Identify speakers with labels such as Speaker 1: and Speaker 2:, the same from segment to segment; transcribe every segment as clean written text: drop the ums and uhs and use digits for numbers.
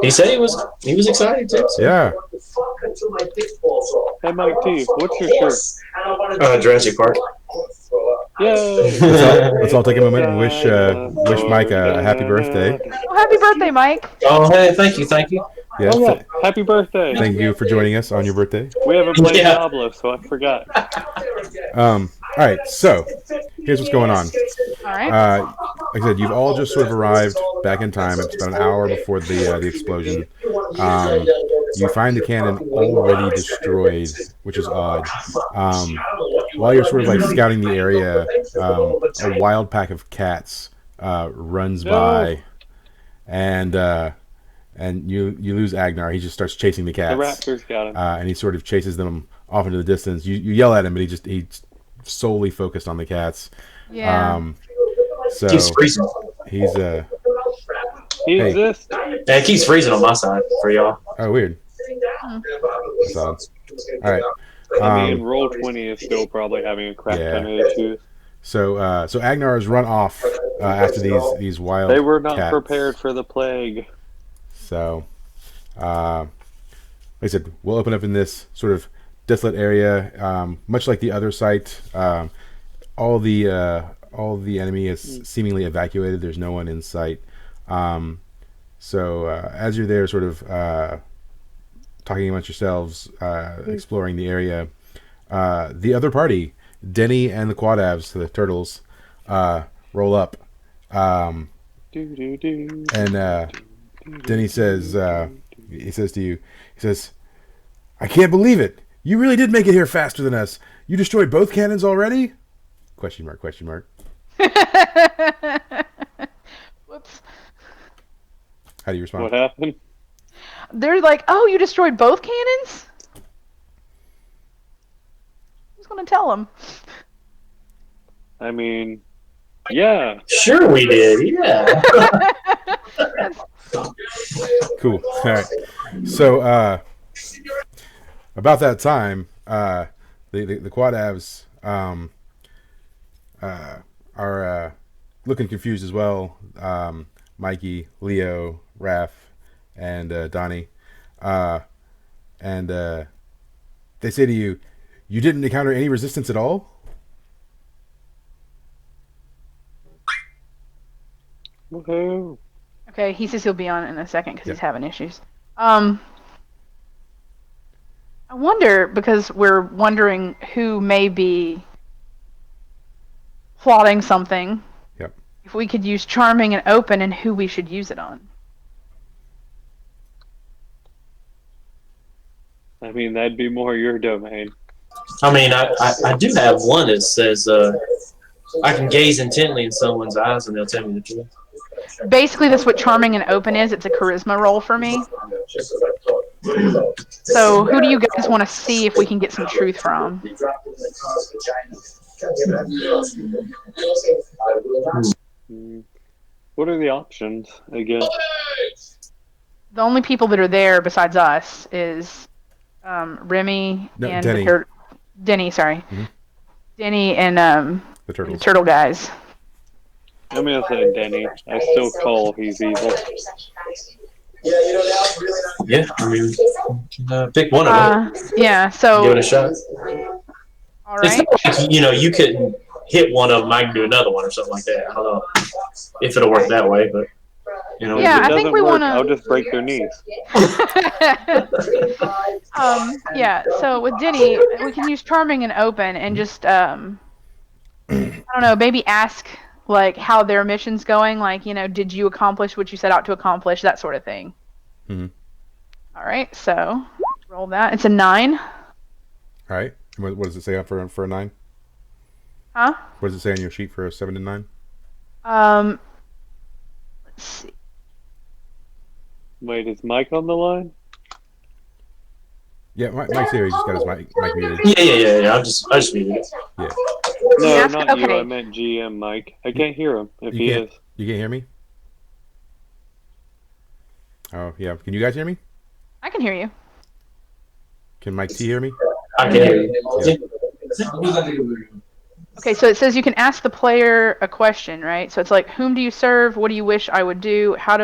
Speaker 1: He said he was excited too. So.
Speaker 2: Yeah.
Speaker 3: Hey, Mike T, what's your shirt?
Speaker 1: Jurassic Park.
Speaker 3: Yay!
Speaker 2: Let's all take a moment and wish Mike a happy birthday.
Speaker 4: Well, happy birthday, Mike.
Speaker 1: Oh, hey, thank you.
Speaker 2: Yes.
Speaker 3: Oh, yeah. Happy birthday.
Speaker 2: Thank you for joining us on your birthday.
Speaker 3: We haven't played
Speaker 1: Yeah.
Speaker 3: Diablo, so I forgot.
Speaker 2: All right, so here's what's going on.
Speaker 4: All right.
Speaker 2: Like I said, you've all just sort of arrived back in time. It's about an hour before the explosion. You find the cannon already destroyed, which is odd. While you're sort of like scouting the area, a wild pack of cats runs by, and you lose Agnar. He just starts chasing the cats.
Speaker 3: The raptors got him.
Speaker 2: And he sort of chases them off into the distance. You yell at him, but he's solely focused on the cats.
Speaker 4: Yeah.
Speaker 2: So
Speaker 1: Keeps freezing.
Speaker 2: he's
Speaker 3: He
Speaker 2: hey.
Speaker 3: exists.
Speaker 1: Yeah, it keeps freezing on my side for y'all.
Speaker 2: Oh, weird. That's odd. All right.
Speaker 3: I mean, Roll20 is still probably having a crap ton of issues.
Speaker 2: So Agnar has run off after these wild.
Speaker 3: They were not
Speaker 2: cats.
Speaker 3: prepared for the plague.
Speaker 2: So, like I said, we'll open up in this sort of desolate area, much like the other site. All the enemy is seemingly evacuated. There's no one in sight. So as you're there, sort of talking amongst yourselves, exploring the area, the other party, Denny and the Quadavs, the turtles, roll up. And Denny says, he says to you, he says, "I can't believe it. You really did make it here faster than us. You destroyed both cannons already?" Question mark, question mark.
Speaker 4: Whoops.
Speaker 2: How do you respond?
Speaker 3: What happened?
Speaker 4: They're like, "Oh, you destroyed both cannons?" Who's gonna tell them?
Speaker 3: I mean, yeah.
Speaker 1: Sure we did, yeah.
Speaker 2: Cool. All right. So about that time, the Quadavs are looking confused as well. Mikey, Leo, Raph, and Donnie, and they say to you, "You didn't encounter any resistance at all?"
Speaker 3: Woohoo.
Speaker 4: Okay, he says he'll be on in a second because he's having issues. I wonder, because we're wondering who may be plotting something.
Speaker 2: Yep.
Speaker 4: If we could use charming and open, and who we should use it on.
Speaker 3: I mean, that'd be more your domain.
Speaker 1: I mean, I do have one that says I can gaze intently in someone's eyes and they'll tell me the truth.
Speaker 4: Basically, that's what charming and open is. It's a charisma roll for me. So, who do you guys want to see if we can get some truth from?
Speaker 3: What are the options again?
Speaker 4: The only people that are there besides us is Remy and
Speaker 2: Denny.
Speaker 4: Denny, sorry.
Speaker 2: Mm-hmm.
Speaker 4: Denny and
Speaker 2: The turtles.
Speaker 4: the turtle guys.
Speaker 3: I'm gonna say Denny. I still call he's evil.
Speaker 1: Yeah, I mean, pick one of them.
Speaker 4: Yeah, so.
Speaker 1: Give it a shot.
Speaker 4: All
Speaker 1: It's
Speaker 4: right.
Speaker 1: not like, you couldn't hit one of them, I can do another one or something like that. I don't know if it'll work that way, but,
Speaker 4: Yeah,
Speaker 3: if it
Speaker 4: I think
Speaker 3: doesn't
Speaker 4: we
Speaker 3: work,
Speaker 4: wanna-
Speaker 3: I'll just break their knees.
Speaker 4: Yeah, so with Denny, we can use charming and open and just, I don't know, maybe ask, like, how their mission's going. Like, did you accomplish what you set out to accomplish? That sort of thing.
Speaker 2: Mm-hmm.
Speaker 4: All right, so roll that. It's a 9.
Speaker 2: All right. What does it say for a 9?
Speaker 4: Huh?
Speaker 2: What does it say on your sheet for a 7 and 9?
Speaker 4: Let's see.
Speaker 3: Wait, is Mike on the line?
Speaker 2: Yeah, Mike's here. He just got his mic muted.
Speaker 1: Yeah. I just muted it.
Speaker 2: Yeah.
Speaker 3: No,
Speaker 4: Ask-
Speaker 3: not you.
Speaker 4: okay.
Speaker 3: I meant GM Mike. I can't hear him if he
Speaker 2: can't,
Speaker 3: is.
Speaker 2: You can't hear me? Oh, yeah. Can you guys hear me?
Speaker 4: I can hear you.
Speaker 2: Can Mike T hear me?
Speaker 1: I can hear you.
Speaker 4: Okay, so it says you can ask the player a question, right? So it's like, whom do you serve? What do you wish I would do? How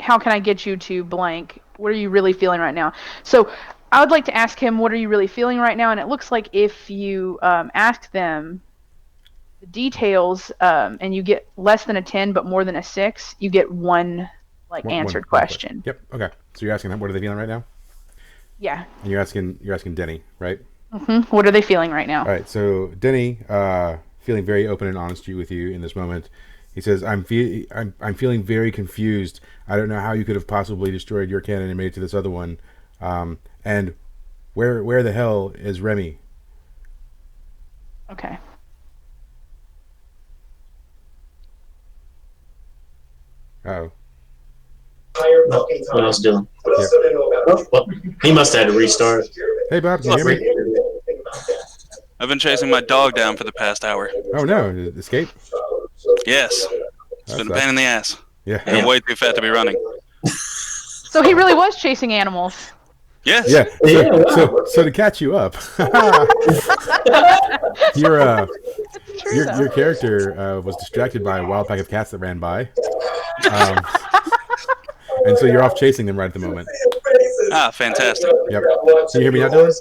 Speaker 4: how can I get you to blank? What are you really feeling right now? So I would like to ask him, what are you really feeling right now? And it looks like if you ask them the details and you get less than a 10 but more than a 6, you get one answered question.
Speaker 2: Yep. Okay. So you're asking them, what are they feeling right now?
Speaker 4: Yeah.
Speaker 2: And you're asking Denny, right?
Speaker 4: Mm-hmm. What are they feeling right now?
Speaker 2: All right. So Denny, feeling very open and honest with you in this moment, he says, I'm feeling very confused. I don't know how you could have possibly destroyed your cannon and made it to this other one. And where the hell is Remy?
Speaker 4: Okay.
Speaker 2: Uh-oh.
Speaker 1: What else doing?
Speaker 2: Yep.
Speaker 1: Well, he must have had to restart.
Speaker 2: Hey, Bob, can you hear me?
Speaker 5: I've been chasing my dog down for the past hour.
Speaker 2: Oh, no. Escape?
Speaker 5: Yes. It's been a pain in the ass.
Speaker 2: Yeah.
Speaker 5: I'm way too fat to be running.
Speaker 4: So he really was chasing animals.
Speaker 5: Yes.
Speaker 2: Yeah. So to catch you up, your character was distracted by a wild pack of cats that ran by, and so you're off chasing them right at the moment.
Speaker 5: Ah, fantastic.
Speaker 2: Yep. Can you hear me now, Dylan?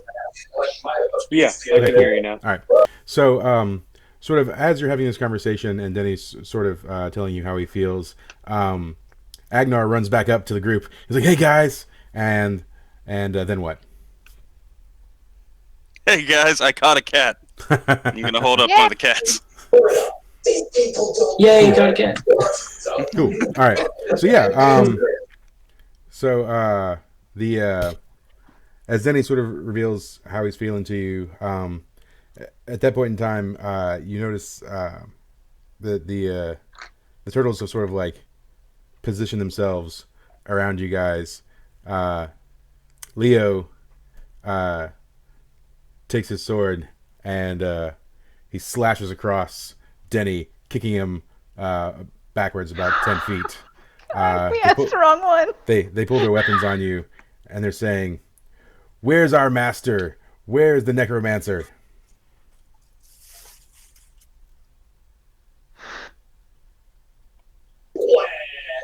Speaker 3: Yeah, I can hear you now.
Speaker 2: All right. So, sort of as you're having this conversation, and Denny's sort of telling you how he feels, Agnar runs back up to the group. He's like, "Hey guys," and then what?
Speaker 5: Hey guys, I caught a cat. I'm gonna hold up one of the cats.
Speaker 1: Yay, you got a cat.
Speaker 2: Cool. All right. So yeah. As Denny sort of reveals how he's feeling to you, at that point in time, you notice the turtles have sort of like positioned themselves around you guys. Leo takes his sword and he slashes across Denny, kicking him backwards about 10 feet.
Speaker 4: We asked the wrong one.
Speaker 2: They pull their weapons on you, and they're saying, "Where's our master? Where's the necromancer?"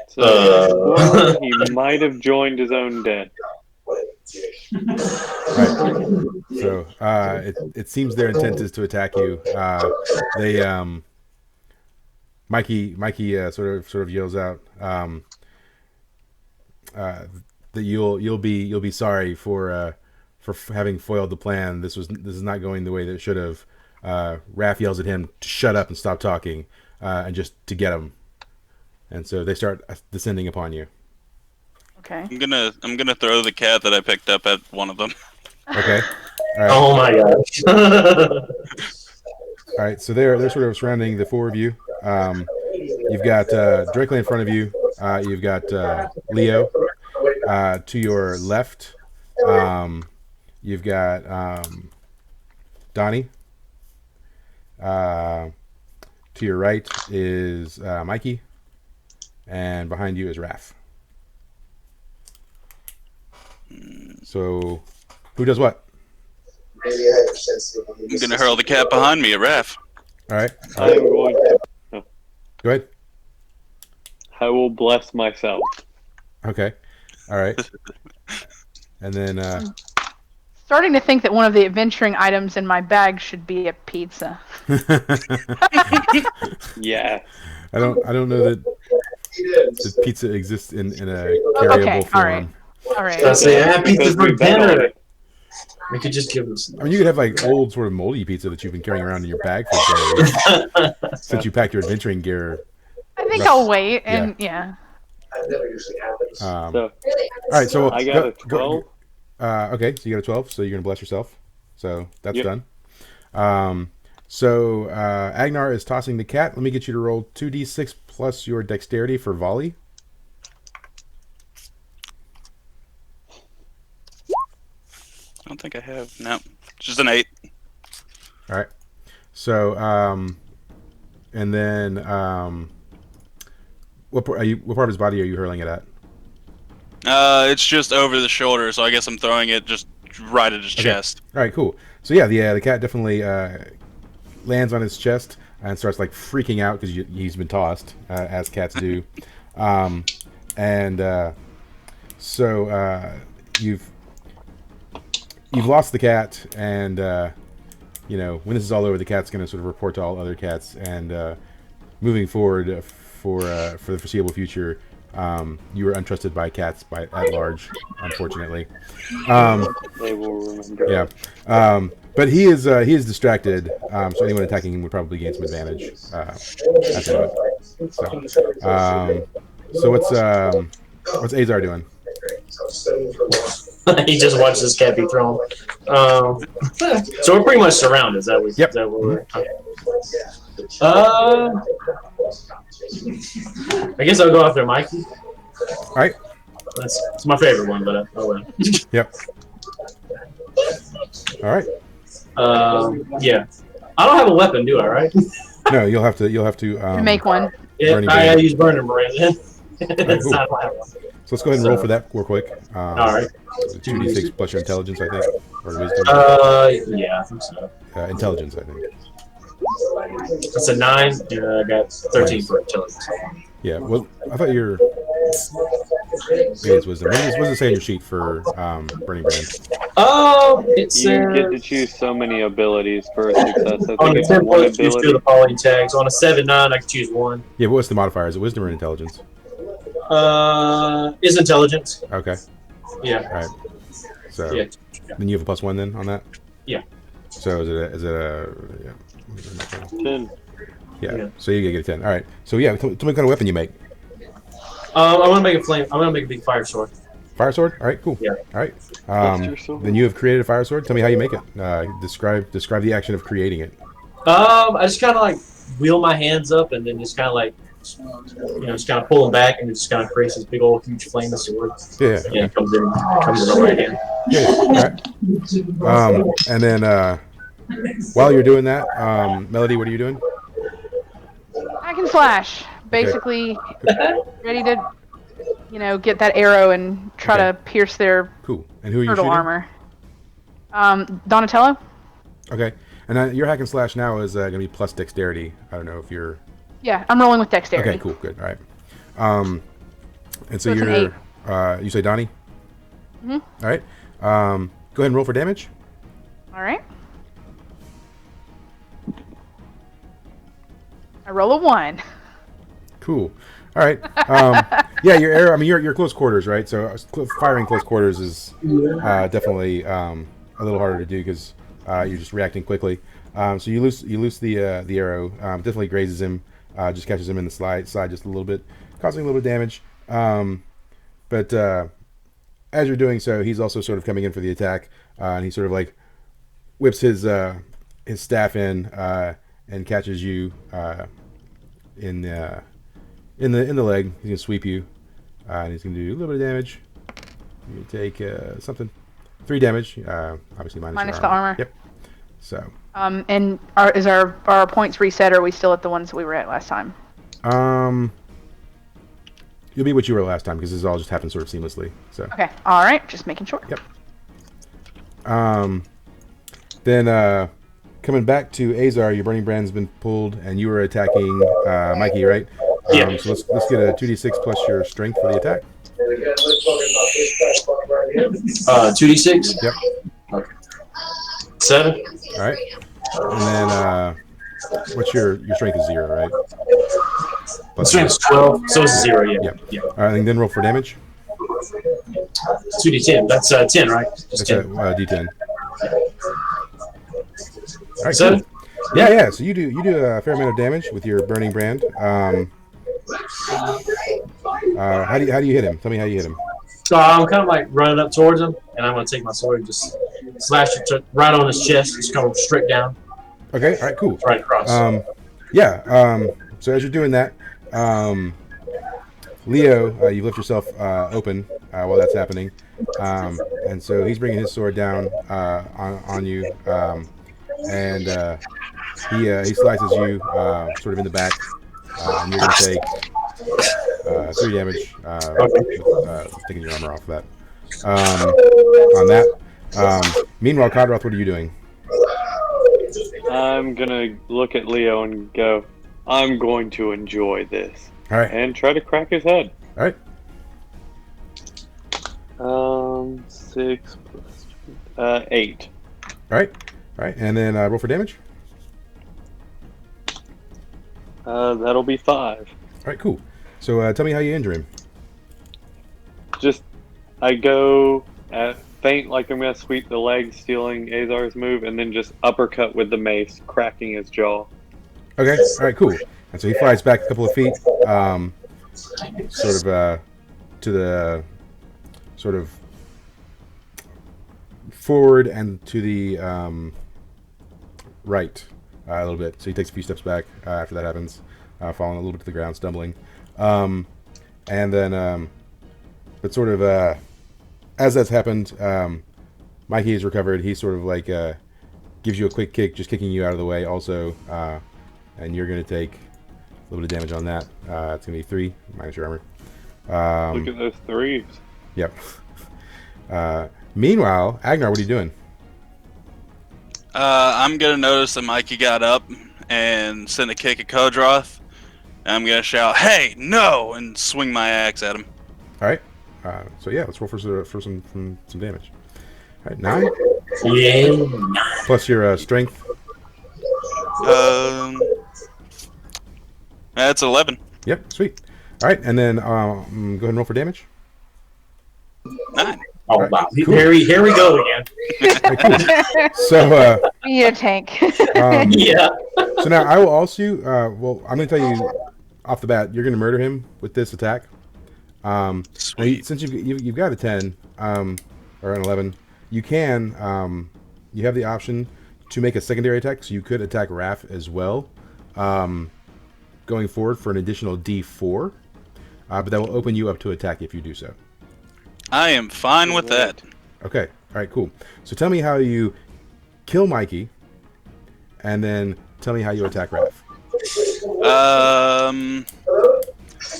Speaker 3: So he might have joined his own den.
Speaker 2: Right. So it seems their intent is to attack you. Mikey sort of yells out that you'll be sorry for having foiled the plan. This is not going the way that it should have. Raph yells at him to shut up and stop talking, and just to get him. And so they start descending upon you.
Speaker 4: Okay.
Speaker 5: I'm gonna throw the cat that I picked up at one of them.
Speaker 2: Okay. All right.
Speaker 1: Oh my gosh.
Speaker 2: All right. So they're sort of surrounding the four of you. You've got directly in front of you. You've got Leo. To your left, you've got Donnie. To your right is Mikey, and behind you is Raph. So, who does what?
Speaker 5: I'm gonna hurl the cat behind me at Raph.
Speaker 2: All right.
Speaker 3: I'm going to.
Speaker 2: Go ahead.
Speaker 3: I will bless myself.
Speaker 2: Okay. All right. And then
Speaker 4: Starting to think that one of the adventuring items in my bag should be a pizza.
Speaker 3: Yeah.
Speaker 2: I don't know that the pizza exists in a carryable form.
Speaker 4: All right.
Speaker 1: I say, I have pizza
Speaker 3: Because
Speaker 1: for
Speaker 3: we bet on
Speaker 1: dinner.
Speaker 3: it.
Speaker 1: We could just give them some.
Speaker 2: I mean, you could have like old sort of moldy pizza that you've been carrying around in your bag for days since you packed your adventuring gear.
Speaker 4: I think I'll wait and yeah.
Speaker 3: So,
Speaker 2: All right, so
Speaker 3: I got a 12.
Speaker 2: Okay, so you got a 12. So you're gonna bless yourself. So that's
Speaker 3: Yep.
Speaker 2: done. So Agnar is tossing the cat. Let me get you to roll 2d6 plus your dexterity for volley.
Speaker 5: I don't think I have. No, just an 8.
Speaker 2: All right. So and then what part of his body are you hurling it at?
Speaker 5: It's just over the shoulder, so I guess I'm throwing it just right at his chest.
Speaker 2: All right, cool. So yeah, the cat definitely lands on his chest and starts like freaking out because he's been tossed, as cats do. And so you've lost the cat, and when this is all over, the cat's going to sort of report to all other cats. And moving forward for the foreseeable future, you were untrusted by cats at large, unfortunately.
Speaker 3: They will remember.
Speaker 2: Yeah. But he is distracted, so anyone attacking him would probably gain some advantage at the moment. So what's Azar doing?
Speaker 1: He just watched this cat be thrown. So we're pretty much surrounded. Is that what?
Speaker 2: Yep.
Speaker 1: Is that what we're? I guess I'll go after Mikey.
Speaker 2: All right.
Speaker 1: That's my favorite one, but oh well.
Speaker 2: Yep. All right.
Speaker 1: Yeah. I don't have a weapon, do I? Right?
Speaker 2: No, you'll have to
Speaker 4: Make one.
Speaker 1: Yeah, I use burning brand then. That's
Speaker 2: cool.
Speaker 1: not my one.
Speaker 2: So let's go ahead and roll for that real quick.
Speaker 1: All right.
Speaker 2: 2d6 plus your intelligence, I think, or wisdom.
Speaker 1: Yeah, I think so.
Speaker 2: Intelligence, I think.
Speaker 1: That's a 9. I got 13 for intelligence.
Speaker 2: Yeah. Well, I thought your it's wisdom. What does it say on your sheet for burning brand?
Speaker 1: It
Speaker 3: You
Speaker 1: says
Speaker 3: get to choose so many abilities for a success. I
Speaker 1: on
Speaker 3: think
Speaker 1: a
Speaker 3: it's
Speaker 1: 10
Speaker 3: one
Speaker 1: plus, choose 2 of the
Speaker 3: ability.
Speaker 1: following tags. On a 7-9, I can choose 1.
Speaker 2: Yeah. What's the modifier? Is it wisdom or intelligence?
Speaker 1: Is intelligence.
Speaker 2: Okay.
Speaker 1: Yeah.
Speaker 2: All right. So
Speaker 1: Yeah.
Speaker 2: then you have a +1 then on that.
Speaker 1: Yeah.
Speaker 2: So is it a
Speaker 3: 10.
Speaker 2: yeah.
Speaker 1: Yeah.
Speaker 2: So you get a 10. All right. So yeah, tell me what kind of weapon you make.
Speaker 1: I'm gonna make a flame. I'm gonna make a big fire sword.
Speaker 2: Fire sword. All right. Cool.
Speaker 1: Yeah.
Speaker 2: All right.
Speaker 3: Buster sword?
Speaker 2: Then you have created a fire sword. Tell me how you make it. Describe the action of creating it.
Speaker 1: I just kind of like wheel my hands up and then just kind of like, just kind of pull them back and it just kind of creates this big old huge flame of sword.
Speaker 2: Yeah.
Speaker 1: Yeah, it comes in the right hand.
Speaker 2: Yeah. All right. And then while you're doing that, Melody, what are you doing?
Speaker 4: I can slash. Basically, ready to, get that arrow and try to pierce their
Speaker 2: Cool. And who are you
Speaker 4: turtle
Speaker 2: shooting?
Speaker 4: armor. Donatello.
Speaker 2: Okay. And your hack and slash now is going to be plus dexterity. I don't know if you're.
Speaker 4: Yeah, I'm rolling with dexterity.
Speaker 2: Okay. Cool. Good. All right. And so
Speaker 4: So it's an
Speaker 2: you're. You say Donnie.
Speaker 4: Mhm.
Speaker 2: All right. Go ahead and roll for damage.
Speaker 4: All right. I roll a 1.
Speaker 2: Cool. All right. Yeah, your arrow. I mean, you're close quarters, right? So firing close quarters is definitely a little harder to do because you're just reacting quickly. So you loose the arrow. Definitely grazes him. Just catches him in the side just a little bit, causing a little bit of damage. But as you're doing so, he's also sort of coming in for the attack, and he sort of like whips his staff in and catches you in the leg. He's gonna sweep you, and he's gonna do a little bit of damage. You take 3 damage. Obviously minus
Speaker 4: the armor.
Speaker 2: Yep. So.
Speaker 4: And is our points reset, or are we still at the ones that we were at last time?
Speaker 2: You'll be what you were last time because this all just happened sort of seamlessly. So.
Speaker 4: Okay. All right. Just making sure.
Speaker 2: Yep. Then coming back to Azar, your burning brand's been pulled, and you were attacking Mikey, right?
Speaker 1: Yeah.
Speaker 2: So let's get a 2d6 plus your strength for the attack.
Speaker 1: 2d6.
Speaker 2: Yep.
Speaker 1: Okay. 7.
Speaker 2: All right. And then what's your strength is 0, right? Plus
Speaker 1: Strength's 12, so it's 0. Yeah.
Speaker 2: Yep.
Speaker 1: Yeah.
Speaker 2: All right. And then roll for damage.
Speaker 1: 2d10. That's 10, right? Just
Speaker 2: That's a
Speaker 1: 10.
Speaker 2: d10. All right.
Speaker 1: 7.
Speaker 2: Cool. Yeah. So you do a fair amount of damage with your burning brand. How do you hit him? Tell me how you hit him.
Speaker 1: So I'm kind of like running up towards him, and I'm gonna take my sword and just slash it right on his chest, just come straight down.
Speaker 2: Okay. All right. Cool.
Speaker 1: Right across.
Speaker 2: So as you're doing that, Leo, you lift yourself open while that's happening, and so he's bringing his sword down on you, and he slices you sort of in the back, and you're gonna take 3 damage, taking your armor off of that. On that. Meanwhile, Kodroth, what are you doing?
Speaker 3: I'm gonna look at Leo and go, I'm going to enjoy this.
Speaker 2: All right.
Speaker 3: And try to crack his head.
Speaker 2: All right.
Speaker 3: 6 plus 8.
Speaker 2: All right, and then roll for damage.
Speaker 3: That'll be 5.
Speaker 2: All right, cool. So tell me how you injure him.
Speaker 3: Just, I go faint like I'm gonna sweep the leg, stealing Azar's move, and then just uppercut with the mace, cracking his jaw.
Speaker 2: Okay, all right, cool. And so he flies back a couple of feet, sort of to the sort of forward and to the right a little bit. So he takes a few steps back after that happens, falling a little bit to the ground, stumbling. And then, but sort of as that's happened, Mikey has recovered. He sort of like gives you a quick kick, just kicking you out of the way also. And you're going to take a little bit of damage on that. It's going to be 3 minus your armor.
Speaker 3: Look at those 3s.
Speaker 2: Yep. Meanwhile, Agnar, what are you doing?
Speaker 5: I'm gonna notice that Mikey got up and send a kick at Kodroth. And I'm gonna shout, "Hey, no!" and swing my axe at him.
Speaker 2: All right. So yeah, let's roll for some damage. All right, 9
Speaker 1: Yeah.
Speaker 2: plus your strength.
Speaker 5: That's 11.
Speaker 2: Yep, sweet. All right, and then go ahead and roll for damage.
Speaker 5: 9.
Speaker 1: Oh
Speaker 2: Right,
Speaker 1: wow!
Speaker 2: cool.
Speaker 1: Here we go again.
Speaker 2: All right, cool. So
Speaker 4: Be a tank.
Speaker 1: Yeah.
Speaker 2: so now I will also well, I'm going to tell you off the bat, you're going to murder him with this attack. Now
Speaker 5: Sweet.
Speaker 2: since you've got a 10 or an 11, you can you have the option to make a secondary attack, so you could attack Raph as well, going forward for an additional D4, but that will open you up to attack if you do so.
Speaker 5: I am fine with that.
Speaker 2: Okay, all right, cool. So tell me how you kill Mikey, and then tell me how you attack Raph.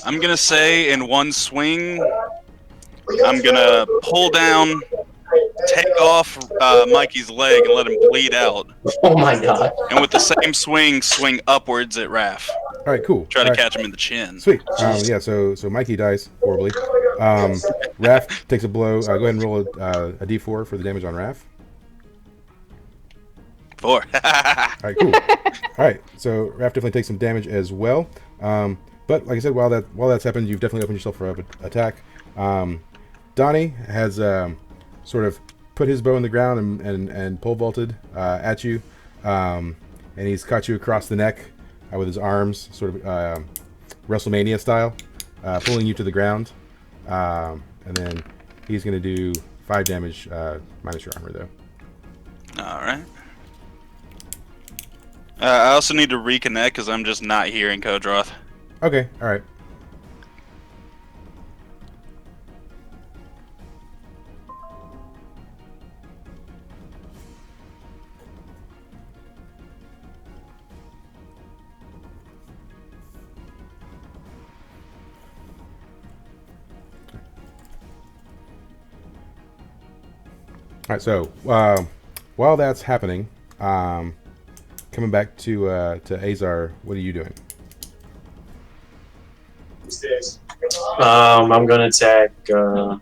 Speaker 5: I'm gonna say in one swing, I'm gonna pull down, take off Mikey's leg and let him bleed out.
Speaker 1: Oh my god.
Speaker 5: And with the same swing upwards at Raph.
Speaker 2: All right, cool.
Speaker 5: Try to
Speaker 2: All right.
Speaker 5: catch him in the chin.
Speaker 2: Sweet. Yeah, so Mikey dies horribly. Raph takes a blow. Go ahead and roll a D4 for the damage on Raph.
Speaker 5: 4.
Speaker 2: All right, cool. All right, so Raph definitely takes some damage as well. But like I said, while that's happened, you've definitely opened yourself for an attack. Donnie has sort of put his bow in the ground and pole vaulted at you, and he's caught you across the neck with his arms, sort of WrestleMania style, pulling you to the ground. And then he's going to do 5 damage minus your armor, though.
Speaker 5: Alright. I also need to reconnect because I'm just not hearing Kodroth.
Speaker 2: Okay, all right. All right, so while that's happening, coming back to Azar, what are you doing?
Speaker 1: I'm gonna attack. Let's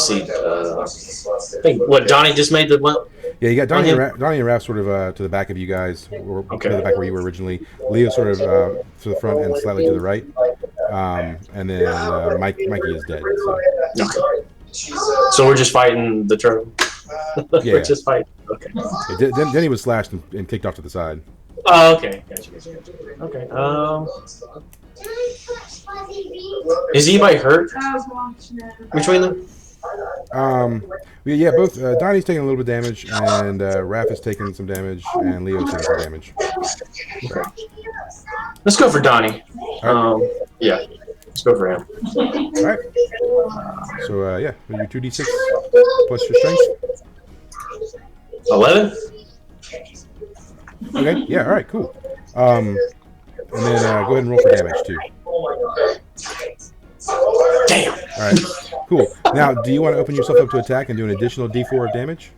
Speaker 1: see. I think what Donnie just made the one.
Speaker 2: Yeah, you got Donnie
Speaker 1: Okay.
Speaker 2: and Raph sort of to the back of you guys, or
Speaker 1: Okay.
Speaker 2: to the back where you were originally. Leo sort of to the front and slightly to the right, and then Mikey is dead. So.
Speaker 1: So we're just fighting the turtle.
Speaker 2: Yeah.
Speaker 1: We're just fighting. Okay.
Speaker 2: Yeah, then he was slashed and kicked off to the side.
Speaker 1: Oh, okay. Gotcha. Okay. Is anybody hurt between them?
Speaker 2: Yeah, both Donnie's taking a little bit of damage, and Raph is taking some damage, and Leo's taking some damage.
Speaker 1: Let's go for Donnie. Yeah. Let's go for him.
Speaker 2: All right. So yeah, your 2d6 plus your strength.
Speaker 1: 11.
Speaker 2: Okay. Yeah. All right. Cool. And then go ahead and roll for damage too.
Speaker 1: Damn.
Speaker 2: All right. Cool. Now, do you want to open yourself up to attack and do an additional D4 of damage?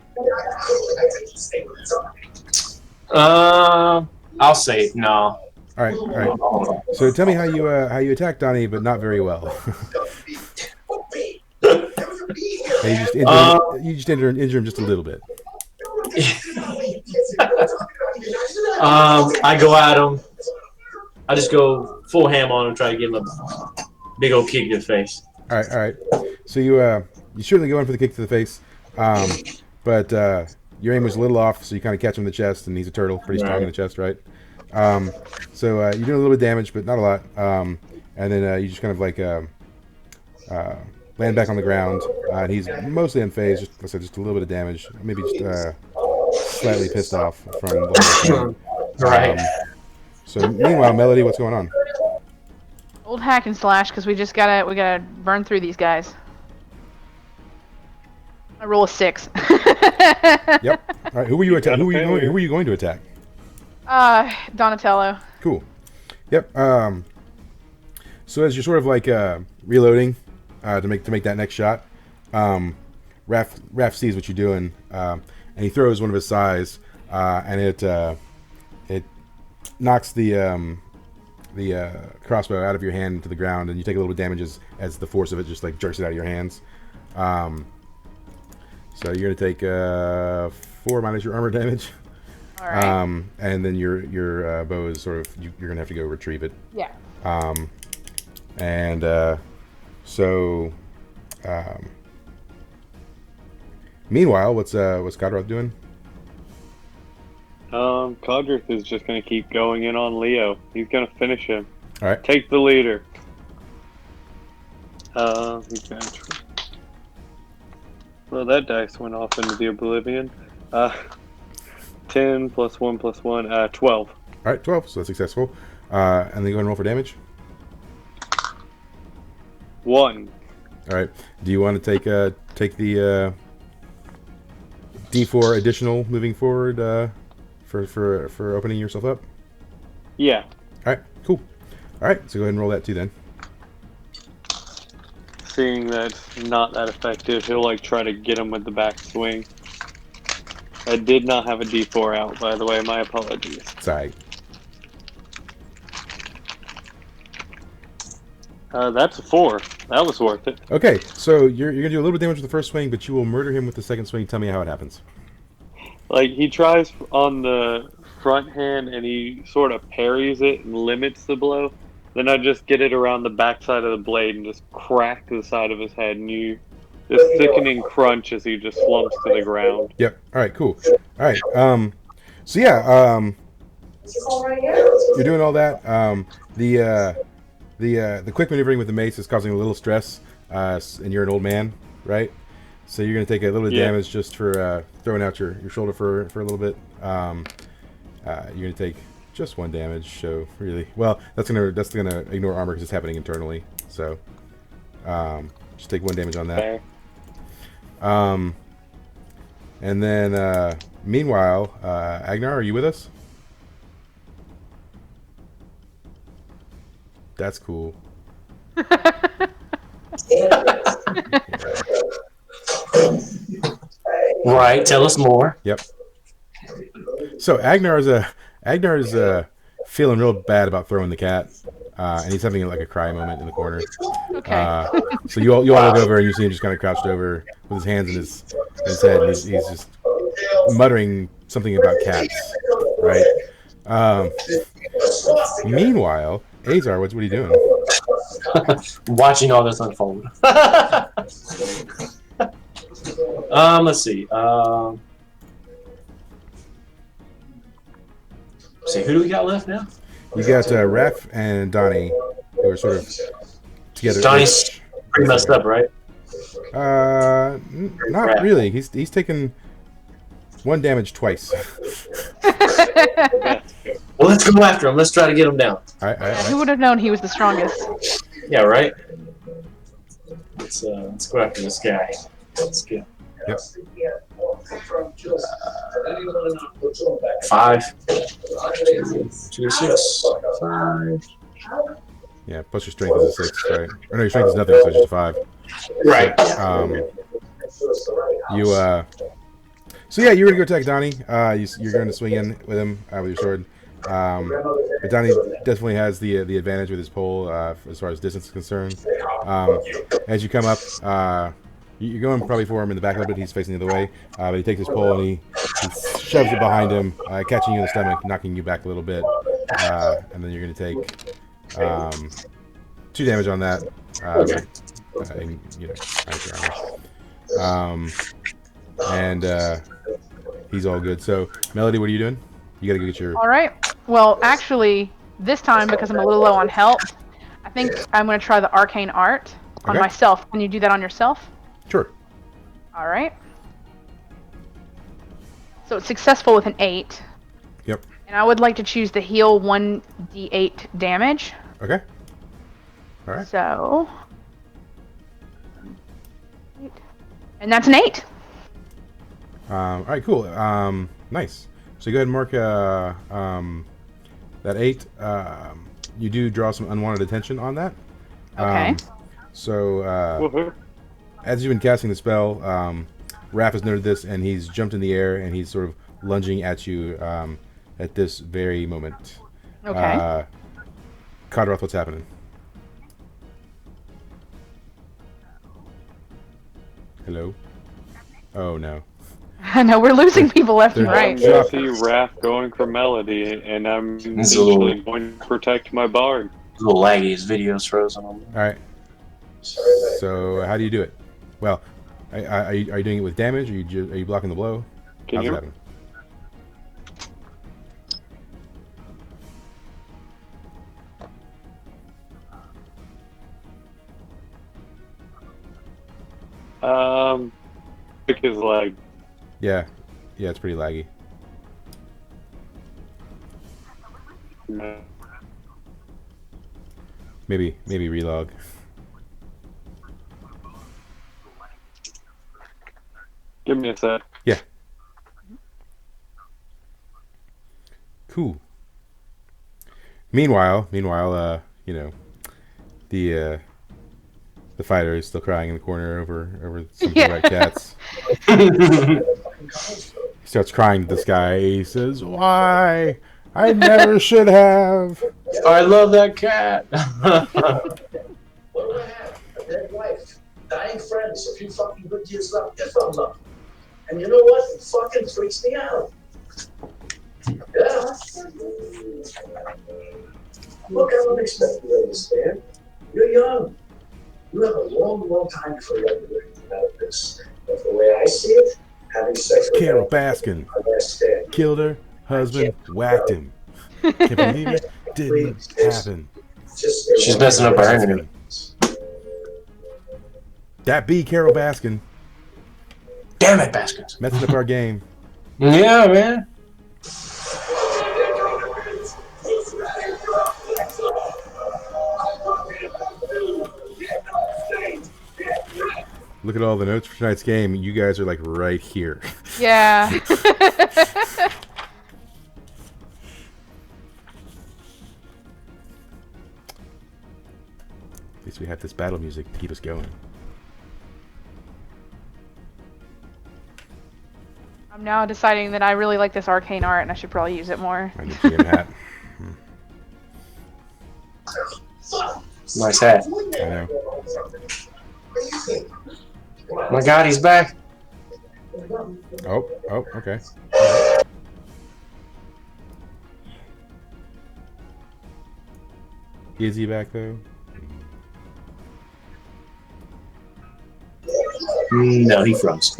Speaker 1: I'll say no.
Speaker 2: All right. All right. So tell me how you attack Donnie, but not very well. And you just injure him just a little bit.
Speaker 1: I go at him. I just go full ham on him, try to give him a big old kick to the face.
Speaker 2: All right. So you certainly go in for the kick to the face, but your aim was a little off, so you kind of catch him in the chest, and he's a turtle, pretty strong in the chest, right? So you're doing a little bit of damage, but not a lot. And then you just kind of like land back on the ground, and he's mostly unfazed, just a little bit of damage, maybe just slightly pissed off from the whole thing.
Speaker 1: Right.
Speaker 2: So meanwhile, Melody, what's going on?
Speaker 4: Old hack and slash, because we gotta burn through these guys. I roll a 6.
Speaker 2: Yep. All right. Who were you going to attack?
Speaker 4: Donatello.
Speaker 2: Cool. Yep. So as you're sort of like reloading to make that next shot, Raph sees what you're doing, and he throws one of his sais, and it knocks the crossbow out of your hand to the ground, and you take a little bit of damage as the force of it just like jerks it out of your hands. So you're gonna take 4 minus your armor damage.
Speaker 4: All right.
Speaker 2: And then your bow is sort of you're gonna have to go retrieve it.
Speaker 4: Yeah.
Speaker 2: Meanwhile, what's Godroth doing?
Speaker 3: Codric is just gonna keep going in on Leo. He's gonna finish him.
Speaker 2: All right.
Speaker 3: Take the leader. He's gonna well, that dice went off into the oblivion. 10 plus 1 plus 1, 12.
Speaker 2: All right, 12. So that's successful. And then go ahead and roll for damage.
Speaker 3: 1.
Speaker 2: All right. Do you want to take the D4 additional moving forward for opening yourself up?
Speaker 3: Yeah.
Speaker 2: All right. Cool. All right. So go ahead and roll that too then.
Speaker 3: Seeing that's not that effective, he'll like try to get him with the back swing. I did not have a D4 out, by the way. My apologies.
Speaker 2: Sorry.
Speaker 3: That's a 4. That was worth it.
Speaker 2: Okay, so you're gonna do a little bit of damage with the first swing, but you will murder him with the second swing. Tell me how it happens.
Speaker 3: Like, he tries on the front hand, and he sort of parries it and limits the blow. Then I just get it around the backside of the blade and just crack the side of his head, and you this sickening crunch as he just slumps to the ground.
Speaker 2: Yep. All right. Cool. All right. So yeah. You're doing all that. The quick maneuvering with the mace is causing a little stress, and you're an old man, right? So you're gonna take a little bit of damage just for throwing out your shoulder for a little bit. You're gonna take just 1 damage. So really, well, that's gonna ignore armor because it's happening internally. So just take 1 damage on that.
Speaker 3: Fair.
Speaker 2: And then meanwhile, Agnar, are you with us? That's cool.
Speaker 1: Right. Tell us more.
Speaker 2: Yep. So Agnar is feeling real bad about throwing the cat, and he's having like a cry moment in the corner.
Speaker 4: Okay.
Speaker 2: So you all look over and you see him just kind of crouched over with his hands in his head, and he's just muttering something about cats, right? Meanwhile, Azar, what are you doing?
Speaker 1: Watching all this unfold. Let's see. Who do we got left now?
Speaker 2: You got Raph and Donnie, who are sort of together.
Speaker 1: Donnie's pretty messed up, right?
Speaker 2: Not really. He's taken 1 damage twice.
Speaker 1: Well, let's go after him. Let's try to get him down.
Speaker 2: All right.
Speaker 4: Who would have known he was the strongest?
Speaker 1: Yeah, right. Let's go after this guy. Let's go.
Speaker 2: Yep.
Speaker 1: 5. 2, 6. 5.
Speaker 2: Yeah, plus your strength is a 6, right? Or no, your strength is nothing, so it's just a 5.
Speaker 1: Right.
Speaker 2: So yeah, you're gonna go attack Donnie. You're going to swing in with him with your sword. But Donnie definitely has the advantage with his pole as far as distance is concerned. As you come up, You're going probably for him in the back a little bit. He's facing the other way, but he takes his pole and he shoves it behind him, catching you in the stomach, knocking you back a little bit, and then you're going to take 2 damage on that. And, you know, minus your armor. And he's all good. So, Melody, what are you doing? You got to go get your.
Speaker 4: All right. Well, actually, this time because I'm a little low on health, I think I'm going to try the arcane art on myself. Can you do that on yourself?
Speaker 2: Sure.
Speaker 4: All right. So it's successful with an 8.
Speaker 2: Yep.
Speaker 4: And I would like to choose the heal 1d8 damage.
Speaker 2: Okay. All right.
Speaker 4: So. And that's an 8.
Speaker 2: All right, cool. Nice. So go ahead and mark that 8. You do draw some unwanted attention on that.
Speaker 4: Okay.
Speaker 2: So as you've been casting the spell, Raph has noted this, and he's jumped in the air, and he's sort of lunging at you at this very moment.
Speaker 4: Okay.
Speaker 2: Codroth, what's happening? Hello? Oh, no.
Speaker 4: I know, we're losing people left and right.
Speaker 3: I'm going to see Raph going for Melody, and I'm eventually going to protect my bard.
Speaker 1: A little laggy. His video's frozen.
Speaker 2: All right. So how do you do it? Well, are you doing it with damage? Are you blocking the blow?
Speaker 3: Can
Speaker 2: How's
Speaker 3: you?
Speaker 2: it happen?
Speaker 3: Because like.
Speaker 2: Yeah, it's pretty laggy.
Speaker 3: No.
Speaker 2: Maybe relog.
Speaker 3: Give me a sec.
Speaker 2: Yeah. Cool. Meanwhile, you know, the fighter is still crying in the corner over some white cats. He starts crying to this guy. He says, "Why? I never should have."
Speaker 1: I love that cat.
Speaker 6: What do I have? A dead wife, dying friends, a few fucking good years left, if I'm lucky. And you know what? It fucking freaks me out. Yeah. Look, I don't expect you to understand. You're young. You have a long, long time before you ever do anything about this. But the way I see it, having sex with
Speaker 2: Carol
Speaker 6: her,
Speaker 2: Baskin
Speaker 6: I understand.
Speaker 2: killed her husband, whacked him. Can't believe it didn't happen.
Speaker 1: She's messing up our enemy.
Speaker 2: That be Carol Baskin
Speaker 1: Damn it, Baskins.
Speaker 2: messing up our game.
Speaker 1: Yeah, man.
Speaker 2: Look at all the notes for tonight's game. You guys are like right here.
Speaker 4: Yeah.
Speaker 2: At least we have this battle music to keep us going.
Speaker 4: I'm now deciding that I really like this arcane art and I should probably use it more.
Speaker 2: I get you a hat.
Speaker 1: Nice hat.
Speaker 2: I know.
Speaker 1: My God, he's back.
Speaker 2: Oh, okay. Is he back though?
Speaker 1: No, he froze.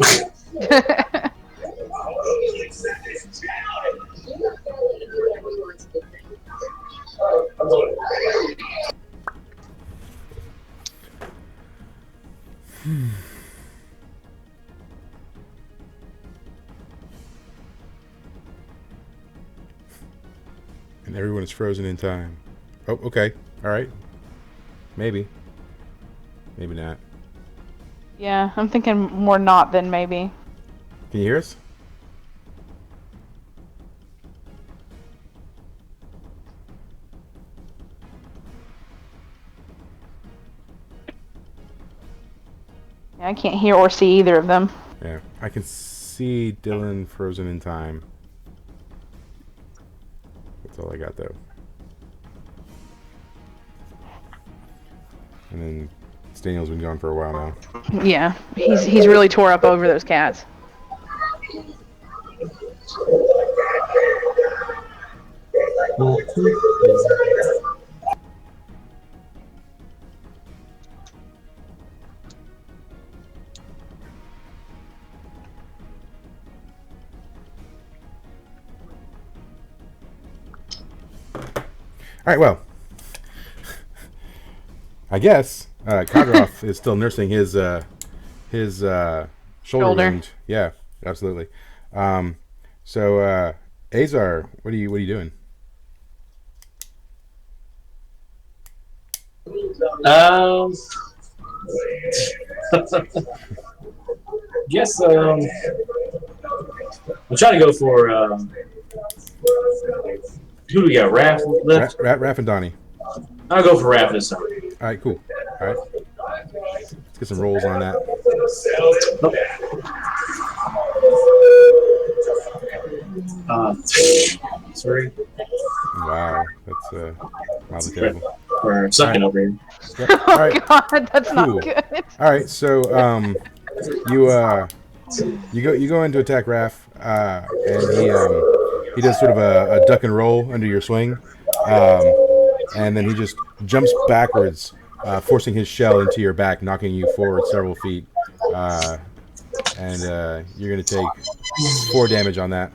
Speaker 2: And everyone is frozen in time. Oh, okay. All right. Maybe. Maybe not.
Speaker 4: Yeah, I'm thinking more not than maybe.
Speaker 2: Can you hear us?
Speaker 4: Yeah, I can't hear or see either of them.
Speaker 2: Yeah. I can see Dylan frozen in time. That's all I got though. And then Daniel's been gone for a while now.
Speaker 4: Yeah, he's really tore up over those cats.
Speaker 2: All right, well, I guess Kadroth is still nursing his shoulder wound. Yeah, absolutely. So Azar, what are you doing?
Speaker 1: Guess I'm trying to go for who do we got? Raph left.
Speaker 2: Raph and Donnie.
Speaker 1: I'll go for Raph this time.
Speaker 2: All right, cool. All right, let's get some rolls on that.
Speaker 1: Sorry.
Speaker 2: Wow, that's mildly terrible.
Speaker 1: We're sucking over here.
Speaker 2: Yep. All right.
Speaker 4: Oh God, that's
Speaker 2: Cool.
Speaker 4: not good.
Speaker 2: All right, so you go in to attack Raph, and he does sort of a duck and roll under your swing, and then he just jumps backwards, forcing his shell into your back, knocking you forward several feet, and you're going to take 4 damage on that,